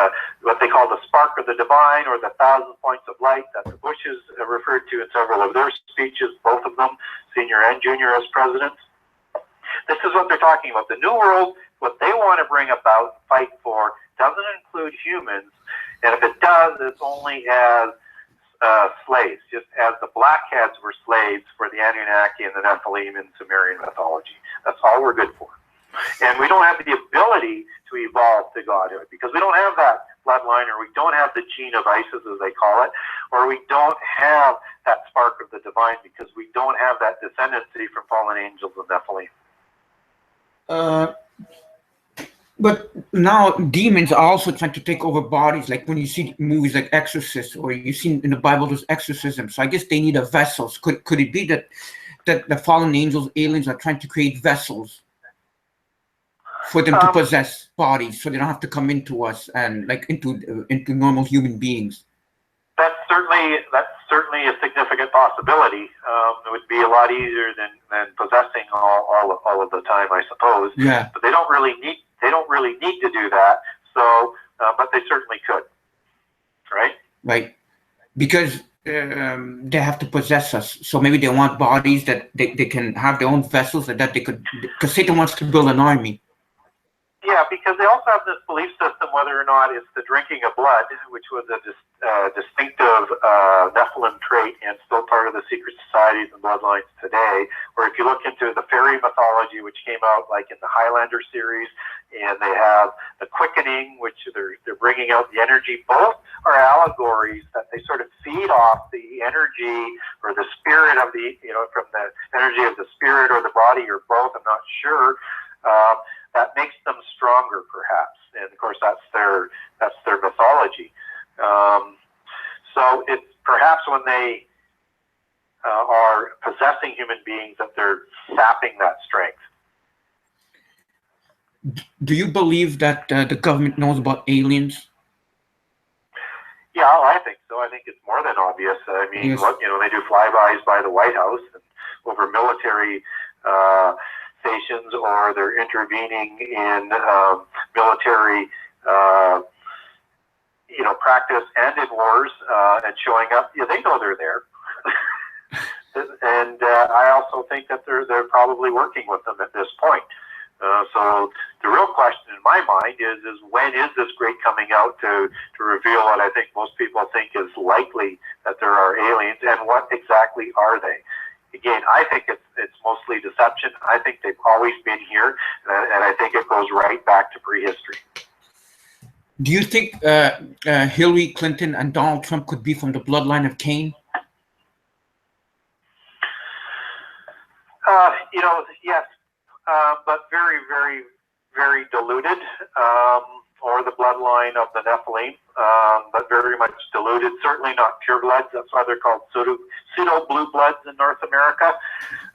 what they call the spark of the divine or the 1,000 points of light that the Bushes referred to in several of their speeches, both of them, senior and junior as presidents. This is what they're talking about. The New World, what they want to bring about, fight for, doesn't include humans, and if it does, it's only as slaves, just as the blackheads were slaves for the Anunnaki and the Nephilim in Sumerian mythology. That's all we're good for. And we don't have the ability to evolve to godhood because we don't have that bloodline, or we don't have the gene of Isis, as they call it, or we don't have that spark of the divine because we don't have that descendancy from fallen angels and Nephilim. But now demons are also trying to take over bodies, like when you see movies like Exorcist, or you see in the Bible there's exorcism. So I guess they need a vessels. Could it be that the fallen angels, aliens, are trying to create vessels for them to possess bodies, so they don't have to come into us and like into normal human beings? That's certainly a significant possibility. It would be a lot easier than possessing all of the time, I suppose. Yeah. But they don't really need to do that. So, but they certainly could. Right. Right. Because they have to possess us. So maybe they want bodies that they can have their own vessels, that they could. Because Satan wants to build an army. Yeah, because they also have this belief system, whether or not it's the drinking of blood, which was a distinctive Nephilim trait and still part of the secret societies and bloodlines today, or if you look into the fairy mythology, which came out like in the Highlander series, and they have the quickening, which they're bringing out the energy. Both are allegories that they sort of feed off the energy or the spirit of from the energy of the spirit or the body or both, I'm not sure. That makes them stronger, perhaps, and of course that's their mythology. So it's perhaps when they are possessing human beings that they're sapping that strength. Do you believe that the government knows about aliens? Yeah, I think so. I think it's more than obvious. I mean, yes. Look, they do flybys by the White House and over military stations, or they're intervening in military, practice and in wars and showing up. Yeah, they know they're there, and I also think that they're probably working with them at this point. So the real question in my mind is when is this great coming out to reveal what I think most people think is likely, that there are aliens, and what exactly are they? Again, I think it's mostly deception. I think they've always been here, and I think it goes right back to prehistory. Do you think Hillary Clinton and Donald Trump could be from the bloodline of Cain? Yes, but very, very, very diluted, or the bloodline of the Nephilim, but very much diluted. Certainly not pure bloods. That's why they're called pseudo blue bloods in North America.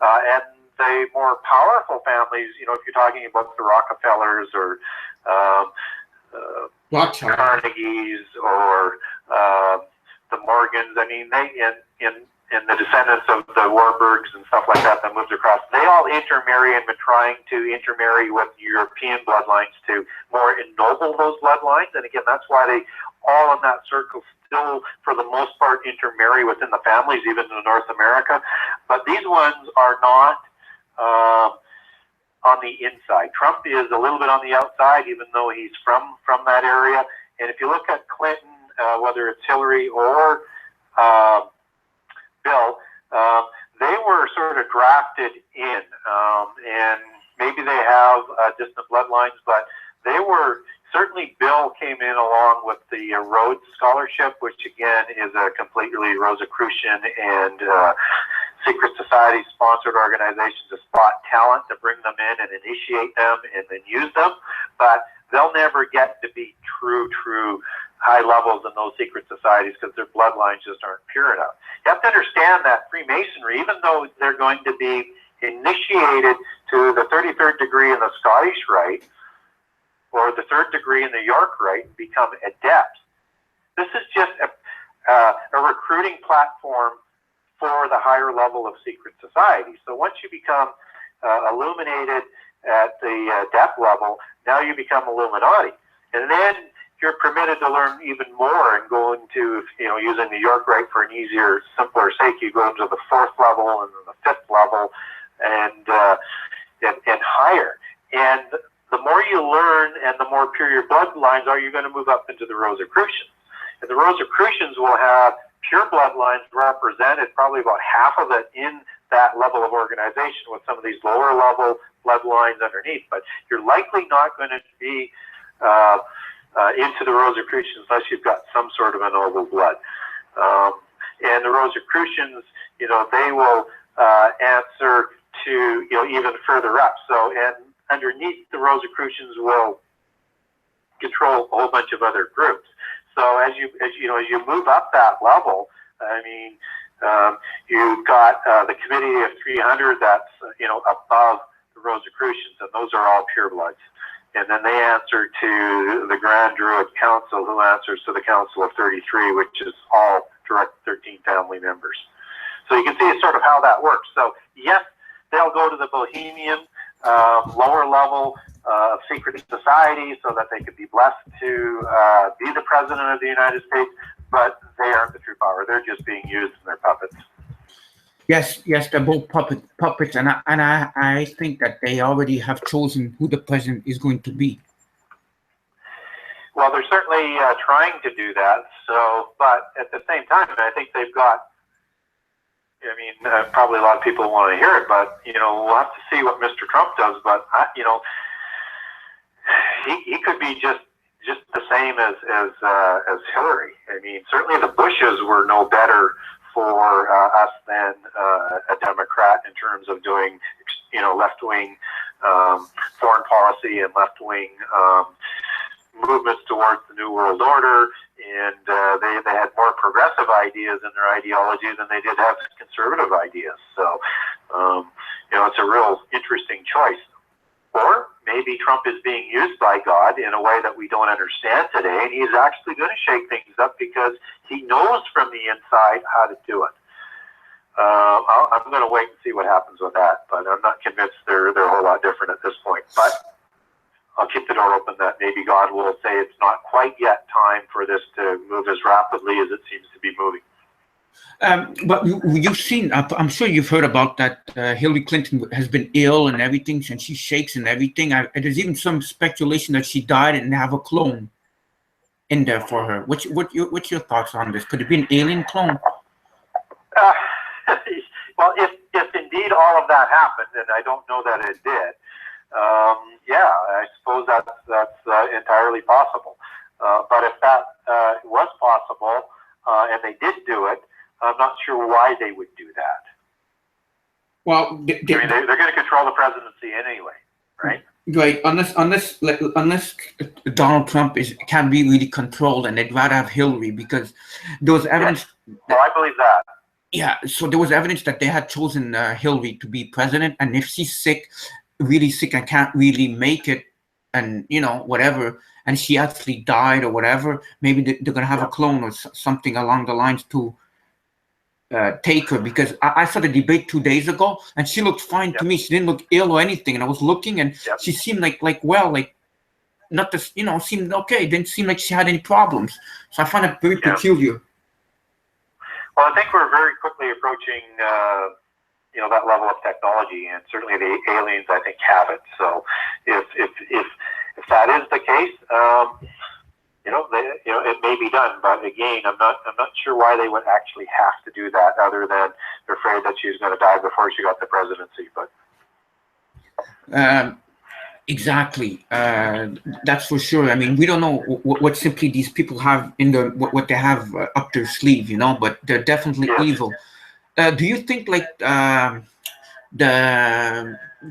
And the more powerful families, if you're talking about the Rockefellers or Carnegies or the Morgans, I mean, they in and the descendants of the Warburgs and stuff like that that moved across, they all intermarry and been trying to intermarry with European bloodlines to more ennoble those bloodlines. And again, that's why they all in that circle still, for the most part, intermarry within the families, even in North America. But these ones are not on the inside. Trump is a little bit on the outside, even though he's from that area. And if you look at Clinton, whether it's Hillary or Bill, they were sort of drafted in, and maybe they have distant bloodlines, but they were, certainly Bill came in along with the Rhodes Scholarship, which again is a completely Rosicrucian and secret society sponsored organization to spot talent, to bring them in and initiate them and then use them, but they'll never get to be true high levels in those secret societies because their bloodlines just aren't pure enough. You have to understand that Freemasonry, even though they're going to be initiated to the 33rd degree in the Scottish Rite or the 3rd degree in the York Rite and become adepts, this is just a recruiting platform for the higher level of secret society. So once you become illuminated at the adept level, now you become Illuminati. And then you're permitted to learn even more and go into, using the York Rite for an easier, simpler sake, you go into the 4th level and then the 5th level and higher. And the more you learn and the more pure your bloodlines are, you're going to move up into the Rosicrucians. And the Rosicrucians will have pure bloodlines represented, probably about half of it in that level of organization with some of these lower level bloodlines underneath. But you're likely not going to be into the Rosicrucians unless you've got some sort of a noble blood. And the Rosicrucians, they will answer to, even further up. So, and underneath the Rosicrucians will control a whole bunch of other groups. So as you move up that level, I mean, you've got the Committee of 300 that's, above the Rosicrucians, and those are all purebloods. And then they answer to the Grand Druid Council, who answers to the Council of 33, which is all direct 13 family members. So you can see sort of how that works. So yes, they'll go to the Bohemian, lower level of secret society so that they could be blessed to be the president of the United States, but they aren't the true power. They're just being used in their puppets. Yes, they're both puppets, and I think that they already have chosen who the president is going to be. Well, they're certainly trying to do that. So, but at the same time, I think they've got. I mean, probably a lot of people want to hear it, but we'll have to see what Mr. Trump does. But he could be just the same as Hillary. I mean, certainly the Bushes were no better for us than a Democrat in terms of doing, left-wing foreign policy and left-wing movements towards the New World Order, and they had more progressive ideas in their ideology than they did have conservative ideas. So, it's a real interesting choice. Or maybe Trump is being used by God in a way that we don't understand today, and he's actually going to shake things up because he knows from the inside how to do it. I'm going to wait and see what happens with that, but I'm not convinced they're a whole lot different at this point. But I'll keep the door open that maybe God will say it's not quite yet time for this to move as rapidly as it seems to be moving. But you've seen, I'm sure you've heard about that Hillary Clinton has been ill and everything, and she shakes and everything. There's even some speculation that she died and have a clone in there for her. What's your thoughts on this? Could it be an alien clone? Well, if indeed all of that happened, and I don't know that it did, yeah, I suppose that's entirely possible. But if that was possible and they did do it, I'm not sure why they would do that. Well, they're going to control the presidency anyway, right? Right. Unless Donald Trump can be really controlled, and they'd rather have Hillary because there was evidence. Yes. Well, I believe that. Yeah. So there was evidence that they had chosen Hillary to be president, and if she's sick, really sick, and can't really make it, and whatever, and she actually died or whatever, maybe they're going to have a clone or something along the lines to take her, because I saw the debate 2 days ago, and she looked fine to me. She didn't look ill or anything, and I was looking, and she seemed like not this, seemed okay. It didn't seem like she had any problems. So I find it very peculiar. Well, I think we're very quickly approaching, that level of technology, and certainly the aliens, I think, have it. So if that is the case, it may be done. But again, I'm not sure why they would actually have to do that, other than they're afraid that she's going to die before she got the presidency. But exactly, that's for sure. I mean, we don't know what simply these people have in what they have up their sleeve, but they're definitely evil. Do you think the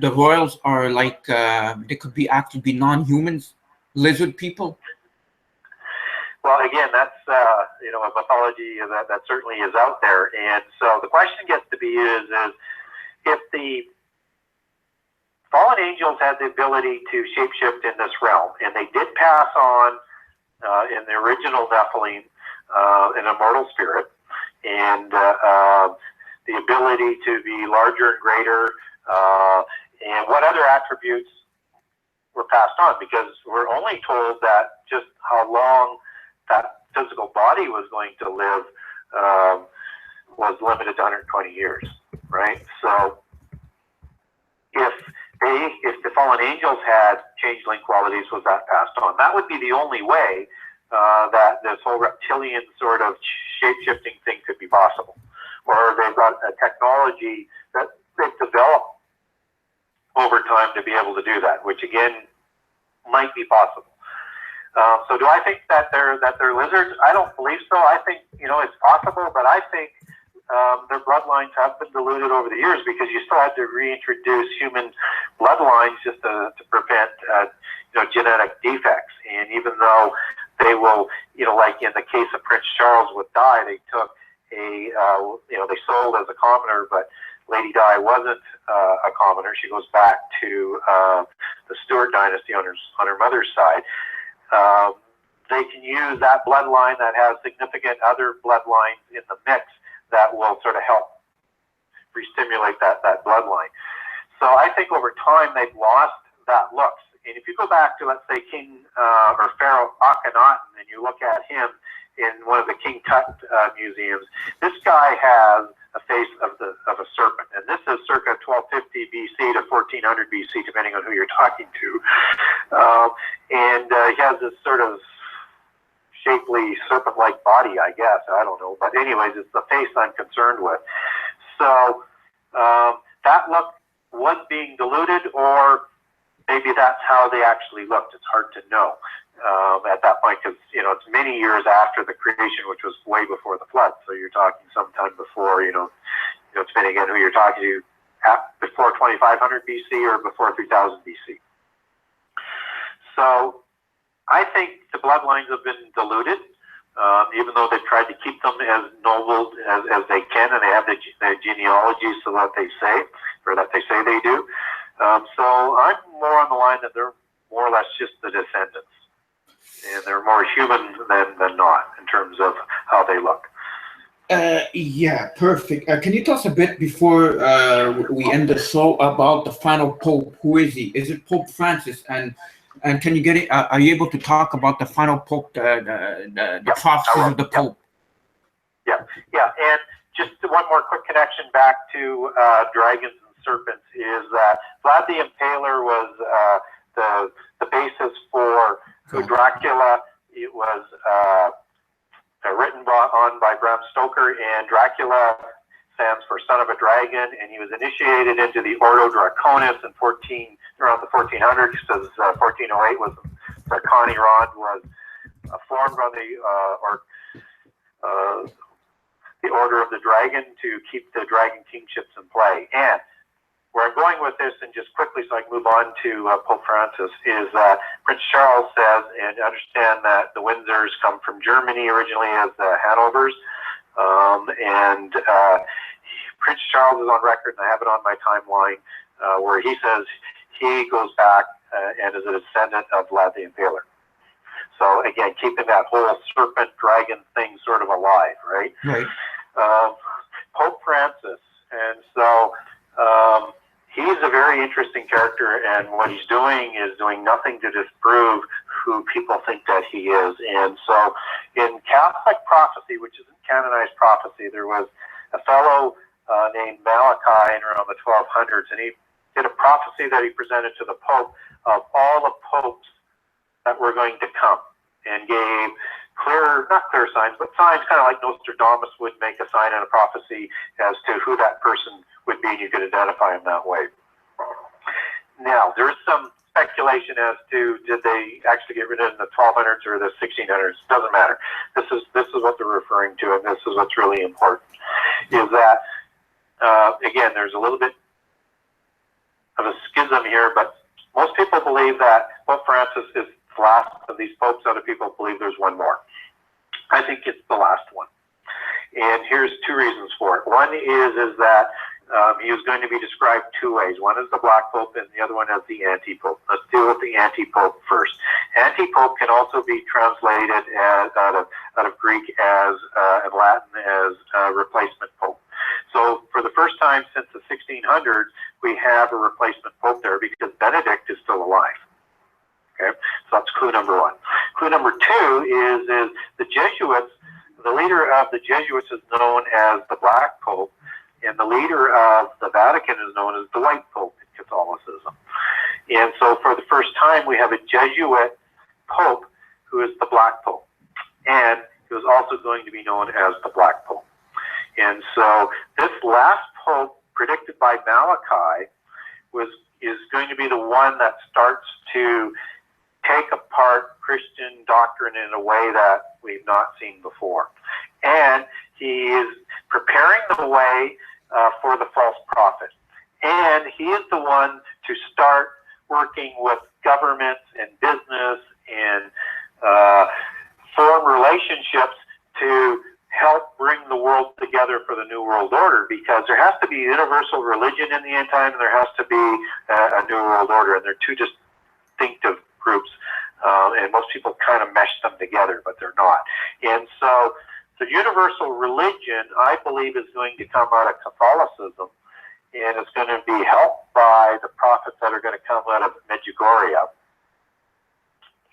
royals are they could actually be non-humans, lizard people? Well, again, that's a mythology that certainly is out there, and so the question gets to be is if the fallen angels had the ability to shapeshift in this realm, and they did pass on in the original Nephilim an immortal spirit, and the ability to be larger and greater, and what other attributes were passed on, because we're only told that just how long that physical body was going to live was limited to 120 years, right? So if the fallen angels had changeling qualities, was that passed on? That would be the only way that this whole reptilian sort of shape-shifting thing could be possible. Or they've got a technology that they've developed over time to be able to do that, which again might be possible. So do I think that they're lizards? I don't believe so. I think it's possible, but I think their bloodlines have been diluted over the years, because you still had to reintroduce human bloodlines just to prevent genetic defects. And even though they will, like in the case of Prince Charles with Di, they took they sold as a commoner, but Lady Di wasn't a commoner. She goes back to the Stuart dynasty on her mother's side. They can use that bloodline that has significant other bloodlines in the mix that will sort of help re-stimulate that bloodline. So I think over time they've lost that looks. And if you go back to, let's say, King or Pharaoh Akhenaten, and you look at him in one of the King Tut museums, this guy has a face of a serpent, and this is circa 1250 BC to 1400 BC, depending on who you're talking to. And he has this sort of shapely serpent-like body, I guess. I don't know, but anyways, it's the face I'm concerned with. So that look was being diluted, or maybe that's how they actually looked. It's hard to know at that point, because it's many years after the creation, which was way before the flood. So you're talking sometime before, depending on who you're talking to, before 2500 BC or before 3000 BC. So I think the bloodlines have been diluted, even though they've tried to keep them as noble as they can, and they have the genealogy so that they say they do. So I'm more on the line that they're more or less just the descendants, and they're more human than not in terms of how they look. Yeah, perfect. Can you tell us a bit before we end the show about the final pope? Who is he? Is it Pope Francis? And can you get it? Are you able to talk about the final pope, the prophecies of the pope? Yeah. And just one more quick connection back to dragons and serpents is that Vlad the Impaler was the basis for Dracula. It was written on by Bram Stoker, and Dracula stands for son of a dragon, and he was initiated into the Ordo Draconis in around the 1400s, because 1408 was Draconi Rod was formed on the Order of the Dragon to keep the Dragon Kingships in play. And where I'm going with this, and just quickly so I can move on to Pope Francis, is that Prince Charles says, and understand that the Windsors come from Germany originally as the Hanovers, and Prince Charles is on record, and I have it on my timeline, where he says he goes back and is a descendant of Vlad the Impaler. So again, keeping that whole serpent dragon thing sort of alive, right? Right. interesting character, and what he's doing is doing nothing to disprove who people think that he is. And so in Catholic prophecy, which is in canonized prophecy, there was a fellow named Malachi in around the 1200s, and he did a prophecy that he presented to the Pope of all the popes that were going to come, and gave not clear signs, but signs kind of like Nostradamus would make a sign in a prophecy as to who that person would be, and you could identify him that way. Now, there's some speculation as to did they actually get rid of it in the 1200s or the 1600s. Doesn't matter. This is what they're referring to, and this is what's really important. Is that again? There's a little bit of a schism here, but most people believe that Pope Francis is the last of these popes. Other people believe there's one more. I think it's the last one, and here's two reasons for it. One is that he was going to be described two ways. One is the Black Pope, and the other one is the Anti-Pope. Let's deal with the Anti-Pope first. Anti-Pope can also be translated as out of Greek as and Latin as replacement Pope. So for the first time since the 1600s, we have a replacement Pope there because Benedict is still alive. Okay, so that's clue number one. Clue number two is the Jesuits. The leader of the Jesuits is known as the Black Pope, and the leader of the Vatican is known as the White Pope in Catholicism. And so for the first time, we have a Jesuit Pope who is the Black Pope, and he was also going to be known as the Black Pope. And so this last Pope, predicted by Malachi, is going to be the one that starts to take apart Christian doctrine in a way that we've not seen before. And he is preparing the way for the false prophet. And he is the one to start working with governments and business and form relationships to help bring the world together for the New World Order, because there has to be universal religion in the end time, and there has to be a New World Order, and they're two distinctive groups, and most people kind of mesh them together, but they're not. And so the universal religion, I believe, is going to come out of Catholicism, and it's going to be helped by the prophets that are going to come out of Medjugorje.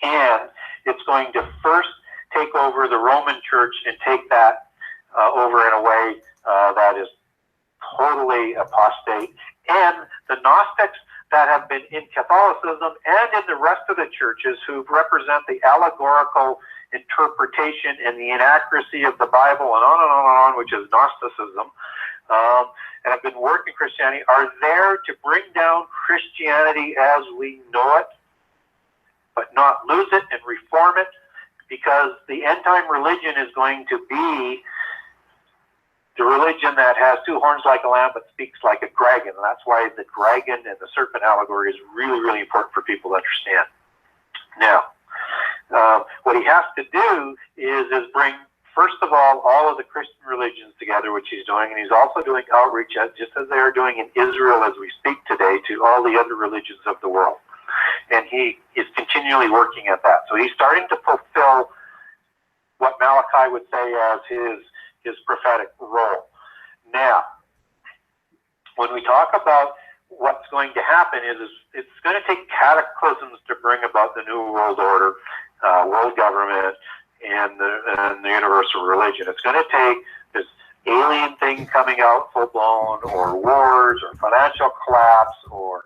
And it's going to first take over the Roman Church and take that over in a way that is totally apostate. And the Gnostics that have been in Catholicism and in the rest of the churches who represent the allegorical interpretation and the inaccuracy of the Bible and on and on and on, which is Gnosticism, and have been working Christianity, are there to bring down Christianity as we know it, but not lose it and reform it, because the end-time religion is going to be the religion that has two horns like a lamb but speaks like a dragon. And that's why the dragon and the serpent allegory is really, really important for people to understand. Now, what he has to do is bring, first of all of the Christian religions together, which he's doing, and he's also doing outreach, just as they are doing in Israel as we speak today, to all the other religions of the world. And he is continually working at that. So he's starting to fulfill what Malachi would say as his prophetic role. Now, when we talk about what's going to happen is it's going to take cataclysms to bring about the New World Order, world government, and the universal religion. It's going to take this alien thing coming out full-blown, or wars, or financial collapse, or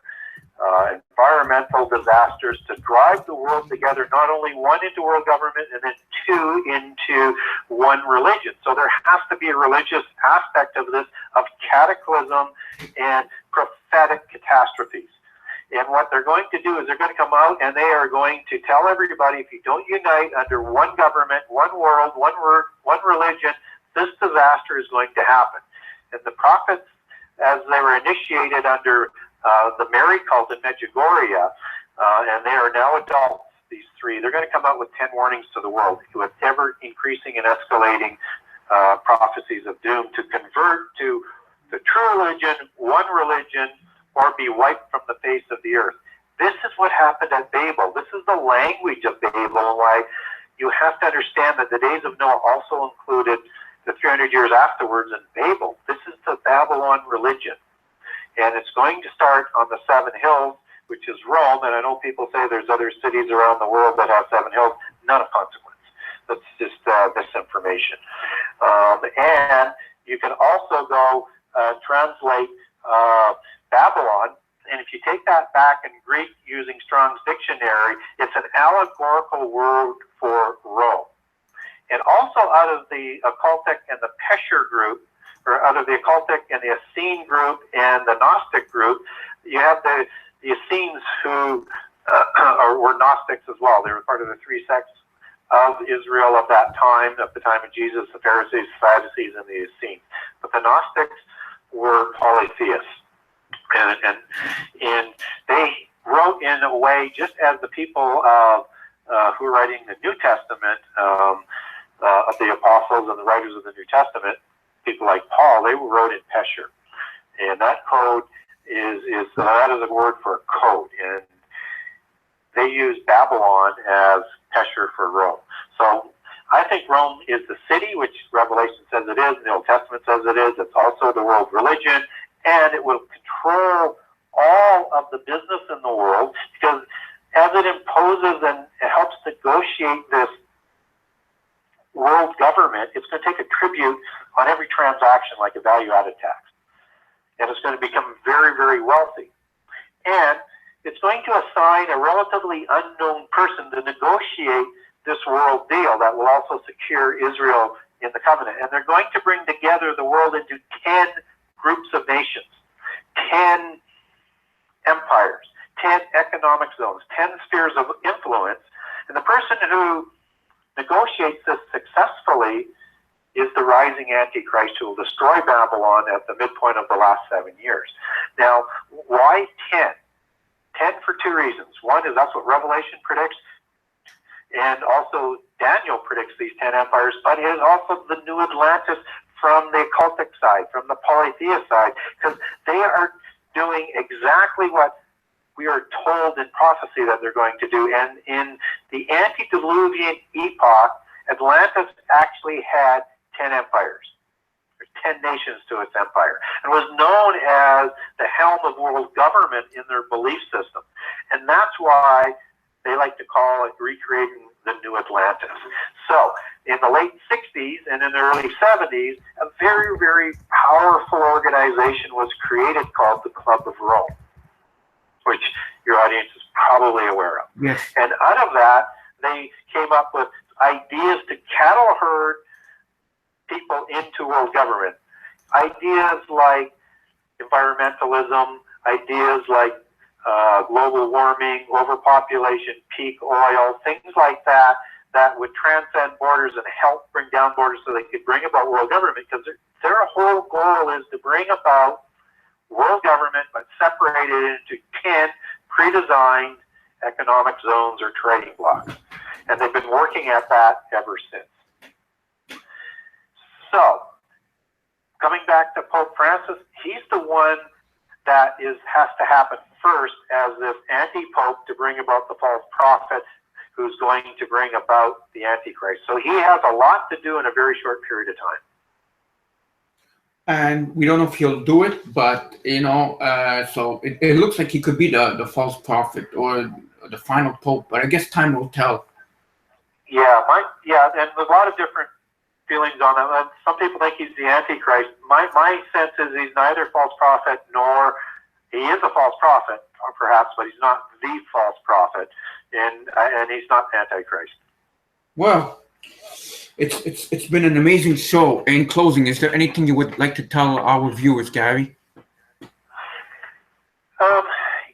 environmental disasters to drive the world together, not only one into world government and then two into one religion. So there has to be a religious aspect of this, of cataclysm and prophetic catastrophes. And what they're going to do is they're going to come out and they are going to tell everybody, if you don't unite under one government, one world, one word, one religion, this disaster is going to happen. And the prophets, as they were initiated under the Mary cult in Medjugorje, and they are now adults, these three, they're going to come out with 10 warnings to the world, with ever increasing and escalating prophecies of doom to convert to the true religion, one religion, or be wiped from the face of the earth. This is what happened at Babel. This is the language of Babel, and why you have to understand that the days of Noah also included the 300 years afterwards in Babel. This is the Babylon religion. And it's going to start on the 7 hills, which is Rome. And I know people say there's other cities around the world that have 7 hills. None of consequence. That's just misinformation. And you can also go translate Babylon. And if you take that back in Greek using Strong's dictionary, it's an allegorical word for Rome. And also out of the occultic and the Pesher group, or out of the occultic and the Essene group and the Gnostic group, you have the Essenes who were Gnostics as well. They were part of the 3 sects of Israel of that time, of the time of Jesus, the Pharisees, the Sadducees, and the Essenes. But the Gnostics were polytheists. And they wrote in a way, just as the people who were writing the New Testament, of the apostles and the writers of the New Testament, people like Paul, they wrote in Pesher. And that code that is a word for code. And they use Babylon as Pesher for Rome. So I think Rome is the city, which Revelation says it is, and the Old Testament says it is. It's also the world religion, and it will control all of the business in the world, because as it imposes and it helps negotiate this world government, it's going to take a tribute on every transaction, like a value-added tax. And it's going to become very, very wealthy. And it's going to assign a relatively unknown person to negotiate this world deal that will also secure Israel in the covenant. And they're going to bring together the world into 10 groups of nations, 10 empires, 10 economic zones, 10 spheres of influence. And the person who negotiates this successfully is the rising Antichrist, who will destroy Babylon at the midpoint of the last 7 years. Now, why 10? 10 for 2 reasons. One is that's what Revelation predicts, and also Daniel predicts these 10 empires, but it is also the new Atlantis from the occultic side, from the polytheist side, because they are doing exactly what we are told in prophecy that they're going to do. And in the antediluvian epoch, Atlantis actually had 10 empires. There's 10 nations to its empire, and was known as the helm of world government in their belief system. And that's why they like to call it recreating the new Atlantis. So in the late 60s and in the early 70s, a very, very powerful organization was created called the Club of Rome, which your audience is probably aware of. Yes. And out of that, they came up with ideas to cattle herd people into world government. Ideas like environmentalism, ideas like global warming, overpopulation, peak oil, things like that, that would transcend borders and help bring down borders so they could bring about world government, because their whole goal is to bring about world government, but separated into 10 pre-designed economic zones or trading blocks. And they've been working at that ever since. So, coming back to Pope Francis, he's the one that has to happen first as this anti-pope to bring about the false prophet who's going to bring about the Antichrist. So he has a lot to do in a very short period of time. And we don't know if he'll do it, but, so it looks like he could be the false prophet or the final pope, but I guess time will tell. Yeah, and there's a lot of different feelings on that. Some people think he's the Antichrist. My sense is he's neither false prophet nor, he is a false prophet, perhaps, but he's not the false prophet, and he's not Antichrist. Well, it's been an amazing show. In closing, is there anything you would like to tell our viewers, Gary?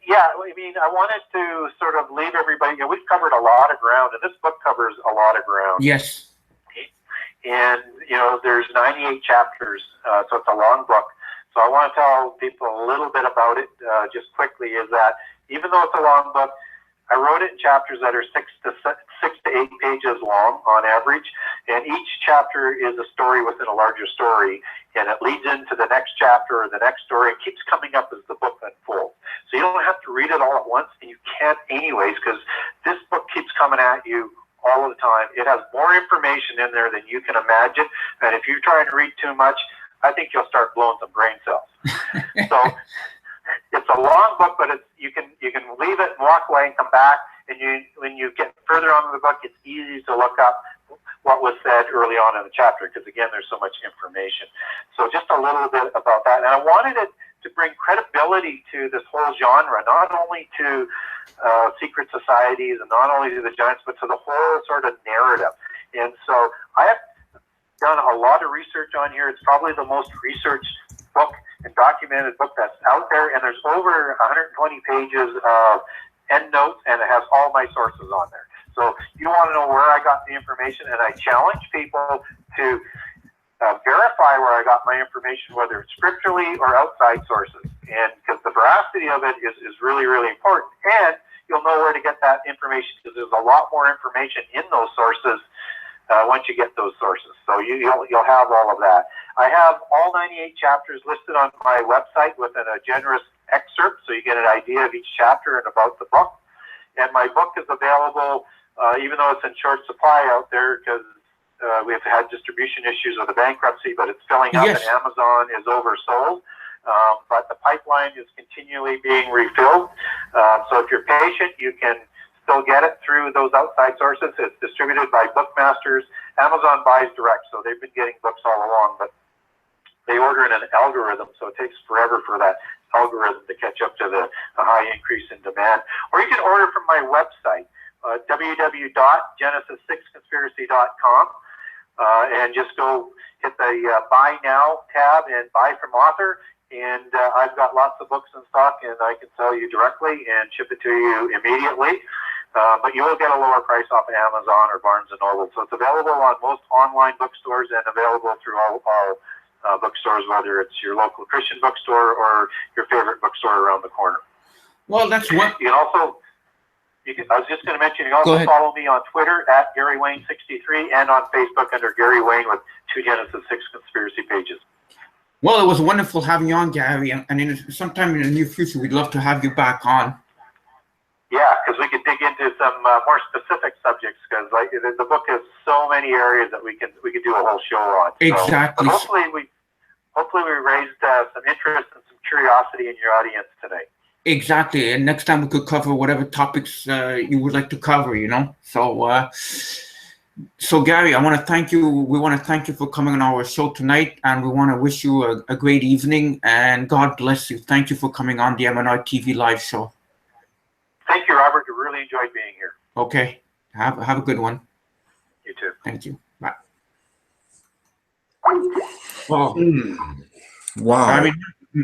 Yeah, I mean, I wanted to sort of leave everybody. We've covered a lot of ground, and this book covers a lot of ground. Yes. And, there's 98 chapters, so it's a long book. So I want to tell people a little bit about it just quickly, is that even though it's a long book, I wrote it in chapters that are 6 to 8 pages long on average, and each chapter is a story within a larger story, and it leads into the next chapter or the next story. It keeps coming up as the book unfolds. So you don't have to read it all at once, and you can't anyways, because this book keeps coming at you all of the time. It has more information in there than you can imagine, and if you try and read too much, I think you'll start blowing some brain cells. So it's a long book, but you can leave it and walk away and come back. And when you get further on in the book, it's easy to look up what was said early on in the chapter, because again, there's so much information. So just a little bit about that. And I wanted it to bring credibility to this whole genre, not only to secret societies and not only to the giants, but to the whole sort of narrative. And so I have done a lot of research on here. It's probably the most researched book and documented book that's out there, and there's over 120 pages of endnotes, and it has all my sources on there. So you want to know where I got the information, and I challenge people to verify where I got my information, whether it's scripturally or outside sources, and because the veracity of it is really, really important. And you'll know where to get that information, because there's a lot more information in those sources once you get those sources. So you'll have all of that. I have all 98 chapters listed on my website with a generous excerpt, so you get an idea of each chapter and about the book. And my book is available, even though it's in short supply out there, because we've had distribution issues with the bankruptcy, but it's filling up, Yes. and Amazon is oversold. But the pipeline is continually being refilled. So if you're patient, you can still get it through those outside sources. It's distributed by Bookmasters. Amazon buys direct, so they've been getting books all along, but they order in an algorithm, so it takes forever for that algorithm to catch up to the high increase in demand. Or you can order from my website, www.genesis6conspiracy.com, and just go hit the Buy Now tab and buy from author. And I've got lots of books in stock, and I can sell you directly and ship it to you immediately. But you will get a lower price off of Amazon or Barnes & Noble. So it's available on most online bookstores and available through all bookstores, whether it's your local Christian bookstore or your favorite bookstore around the corner. Well, that's what. You can also, I was just going to mention, you can also follow me on Twitter at GaryWayne63 and on Facebook under Gary Wayne with 2 Genesis 6 conspiracy pages. Well, it was wonderful having you on, Gary, and sometime in the near future, we'd love to have you back on. Yeah, because we could dig into some more specific subjects, because like the book has so many areas that we could do a whole show on. Exactly. So, hopefully we raised some interest and some curiosity in your audience today. Exactly, and next time we could cover whatever topics you would like to cover. So Gary, I want to thank you. We want to thank you for coming on our show tonight, and we want to wish you a great evening, and God bless you. Thank you for coming on the MnRTV Live Show. Thank you, Robert. I really enjoyed being here. Okay. Have a good one. You too. Thank you. Bye. Wow. Wow. I mean,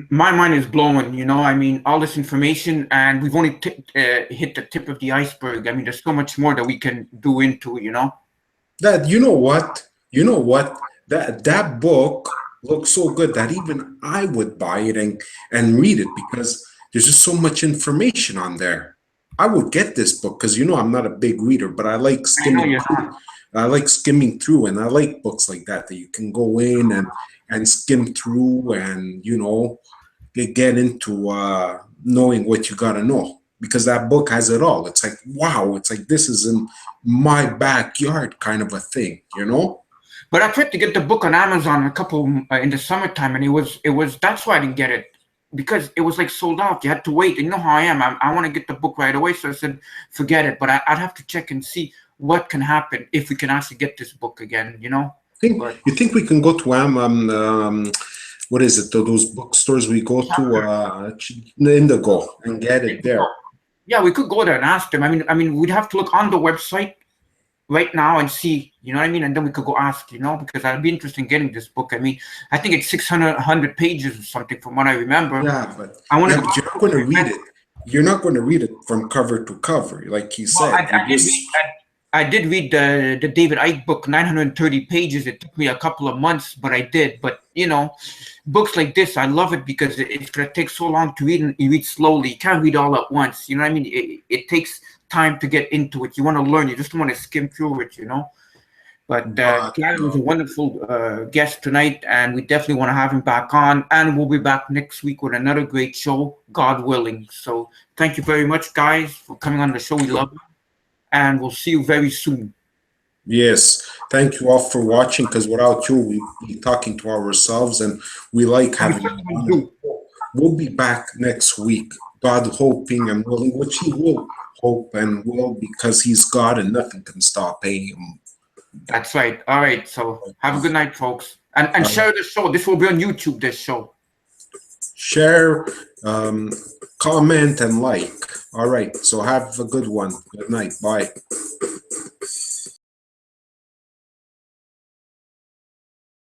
my mind is blowing, I mean, all this information, and we've only hit the tip of the iceberg. I mean, there's so much more that we can do into, That you know what? That book looks so good that even I would buy it and read it, because there's just so much information on there. I would get this book because I'm not a big reader, but I like skimming through. I like skimming through, and I like books like that you can go in and skim through and get into knowing what you gotta know, because that book has it all. It's like, wow, it's like this is in my backyard kind of a thing, But I tried to get the book on Amazon a couple in the summertime, and it was that's why I didn't get it, because it was like sold out. You had to wait. And you know how I am. I want to get the book right away, so I said, forget it. But I'd have to check and see what can happen if we can actually get this book again. You think we can go to what is it? Those bookstores we go to, Indigo, and get it there. Yeah, we could go there and ask them. I mean, we'd have to look on the website right now and see, you know what I mean? And then we could go ask, because I'd be interested in getting this book. I mean, I think it's 600 pages or something from what I remember. Yeah, but you're not going to read it. You're not going to read it from cover to cover, like he said. I did read the David Icke book, 930 pages. It took me a couple of months, but I did. But, books like this, I love it because it's going to take so long to read, and you read slowly. You can't read all at once. You know what I mean? It takes time to get into it. You want to learn. You just don't want to skim through it, But Gary was a wonderful guest tonight, and we definitely want to have him back on. And we'll be back next week with another great show, God willing. So thank you very much, guys, for coming on the show. We love you. And we'll see you very soon. Yes. Thank you all for watching, because without you, we'd be talking to ourselves, and we like having you. we'll be back next week, God hoping and willing, which he will hope and will, because he's God and nothing can stop him. That's right. All right. So have a good night, folks. And share the show. This will be on YouTube, this show. Share, comment, and like. All right. So have a good one. Good night. Bye.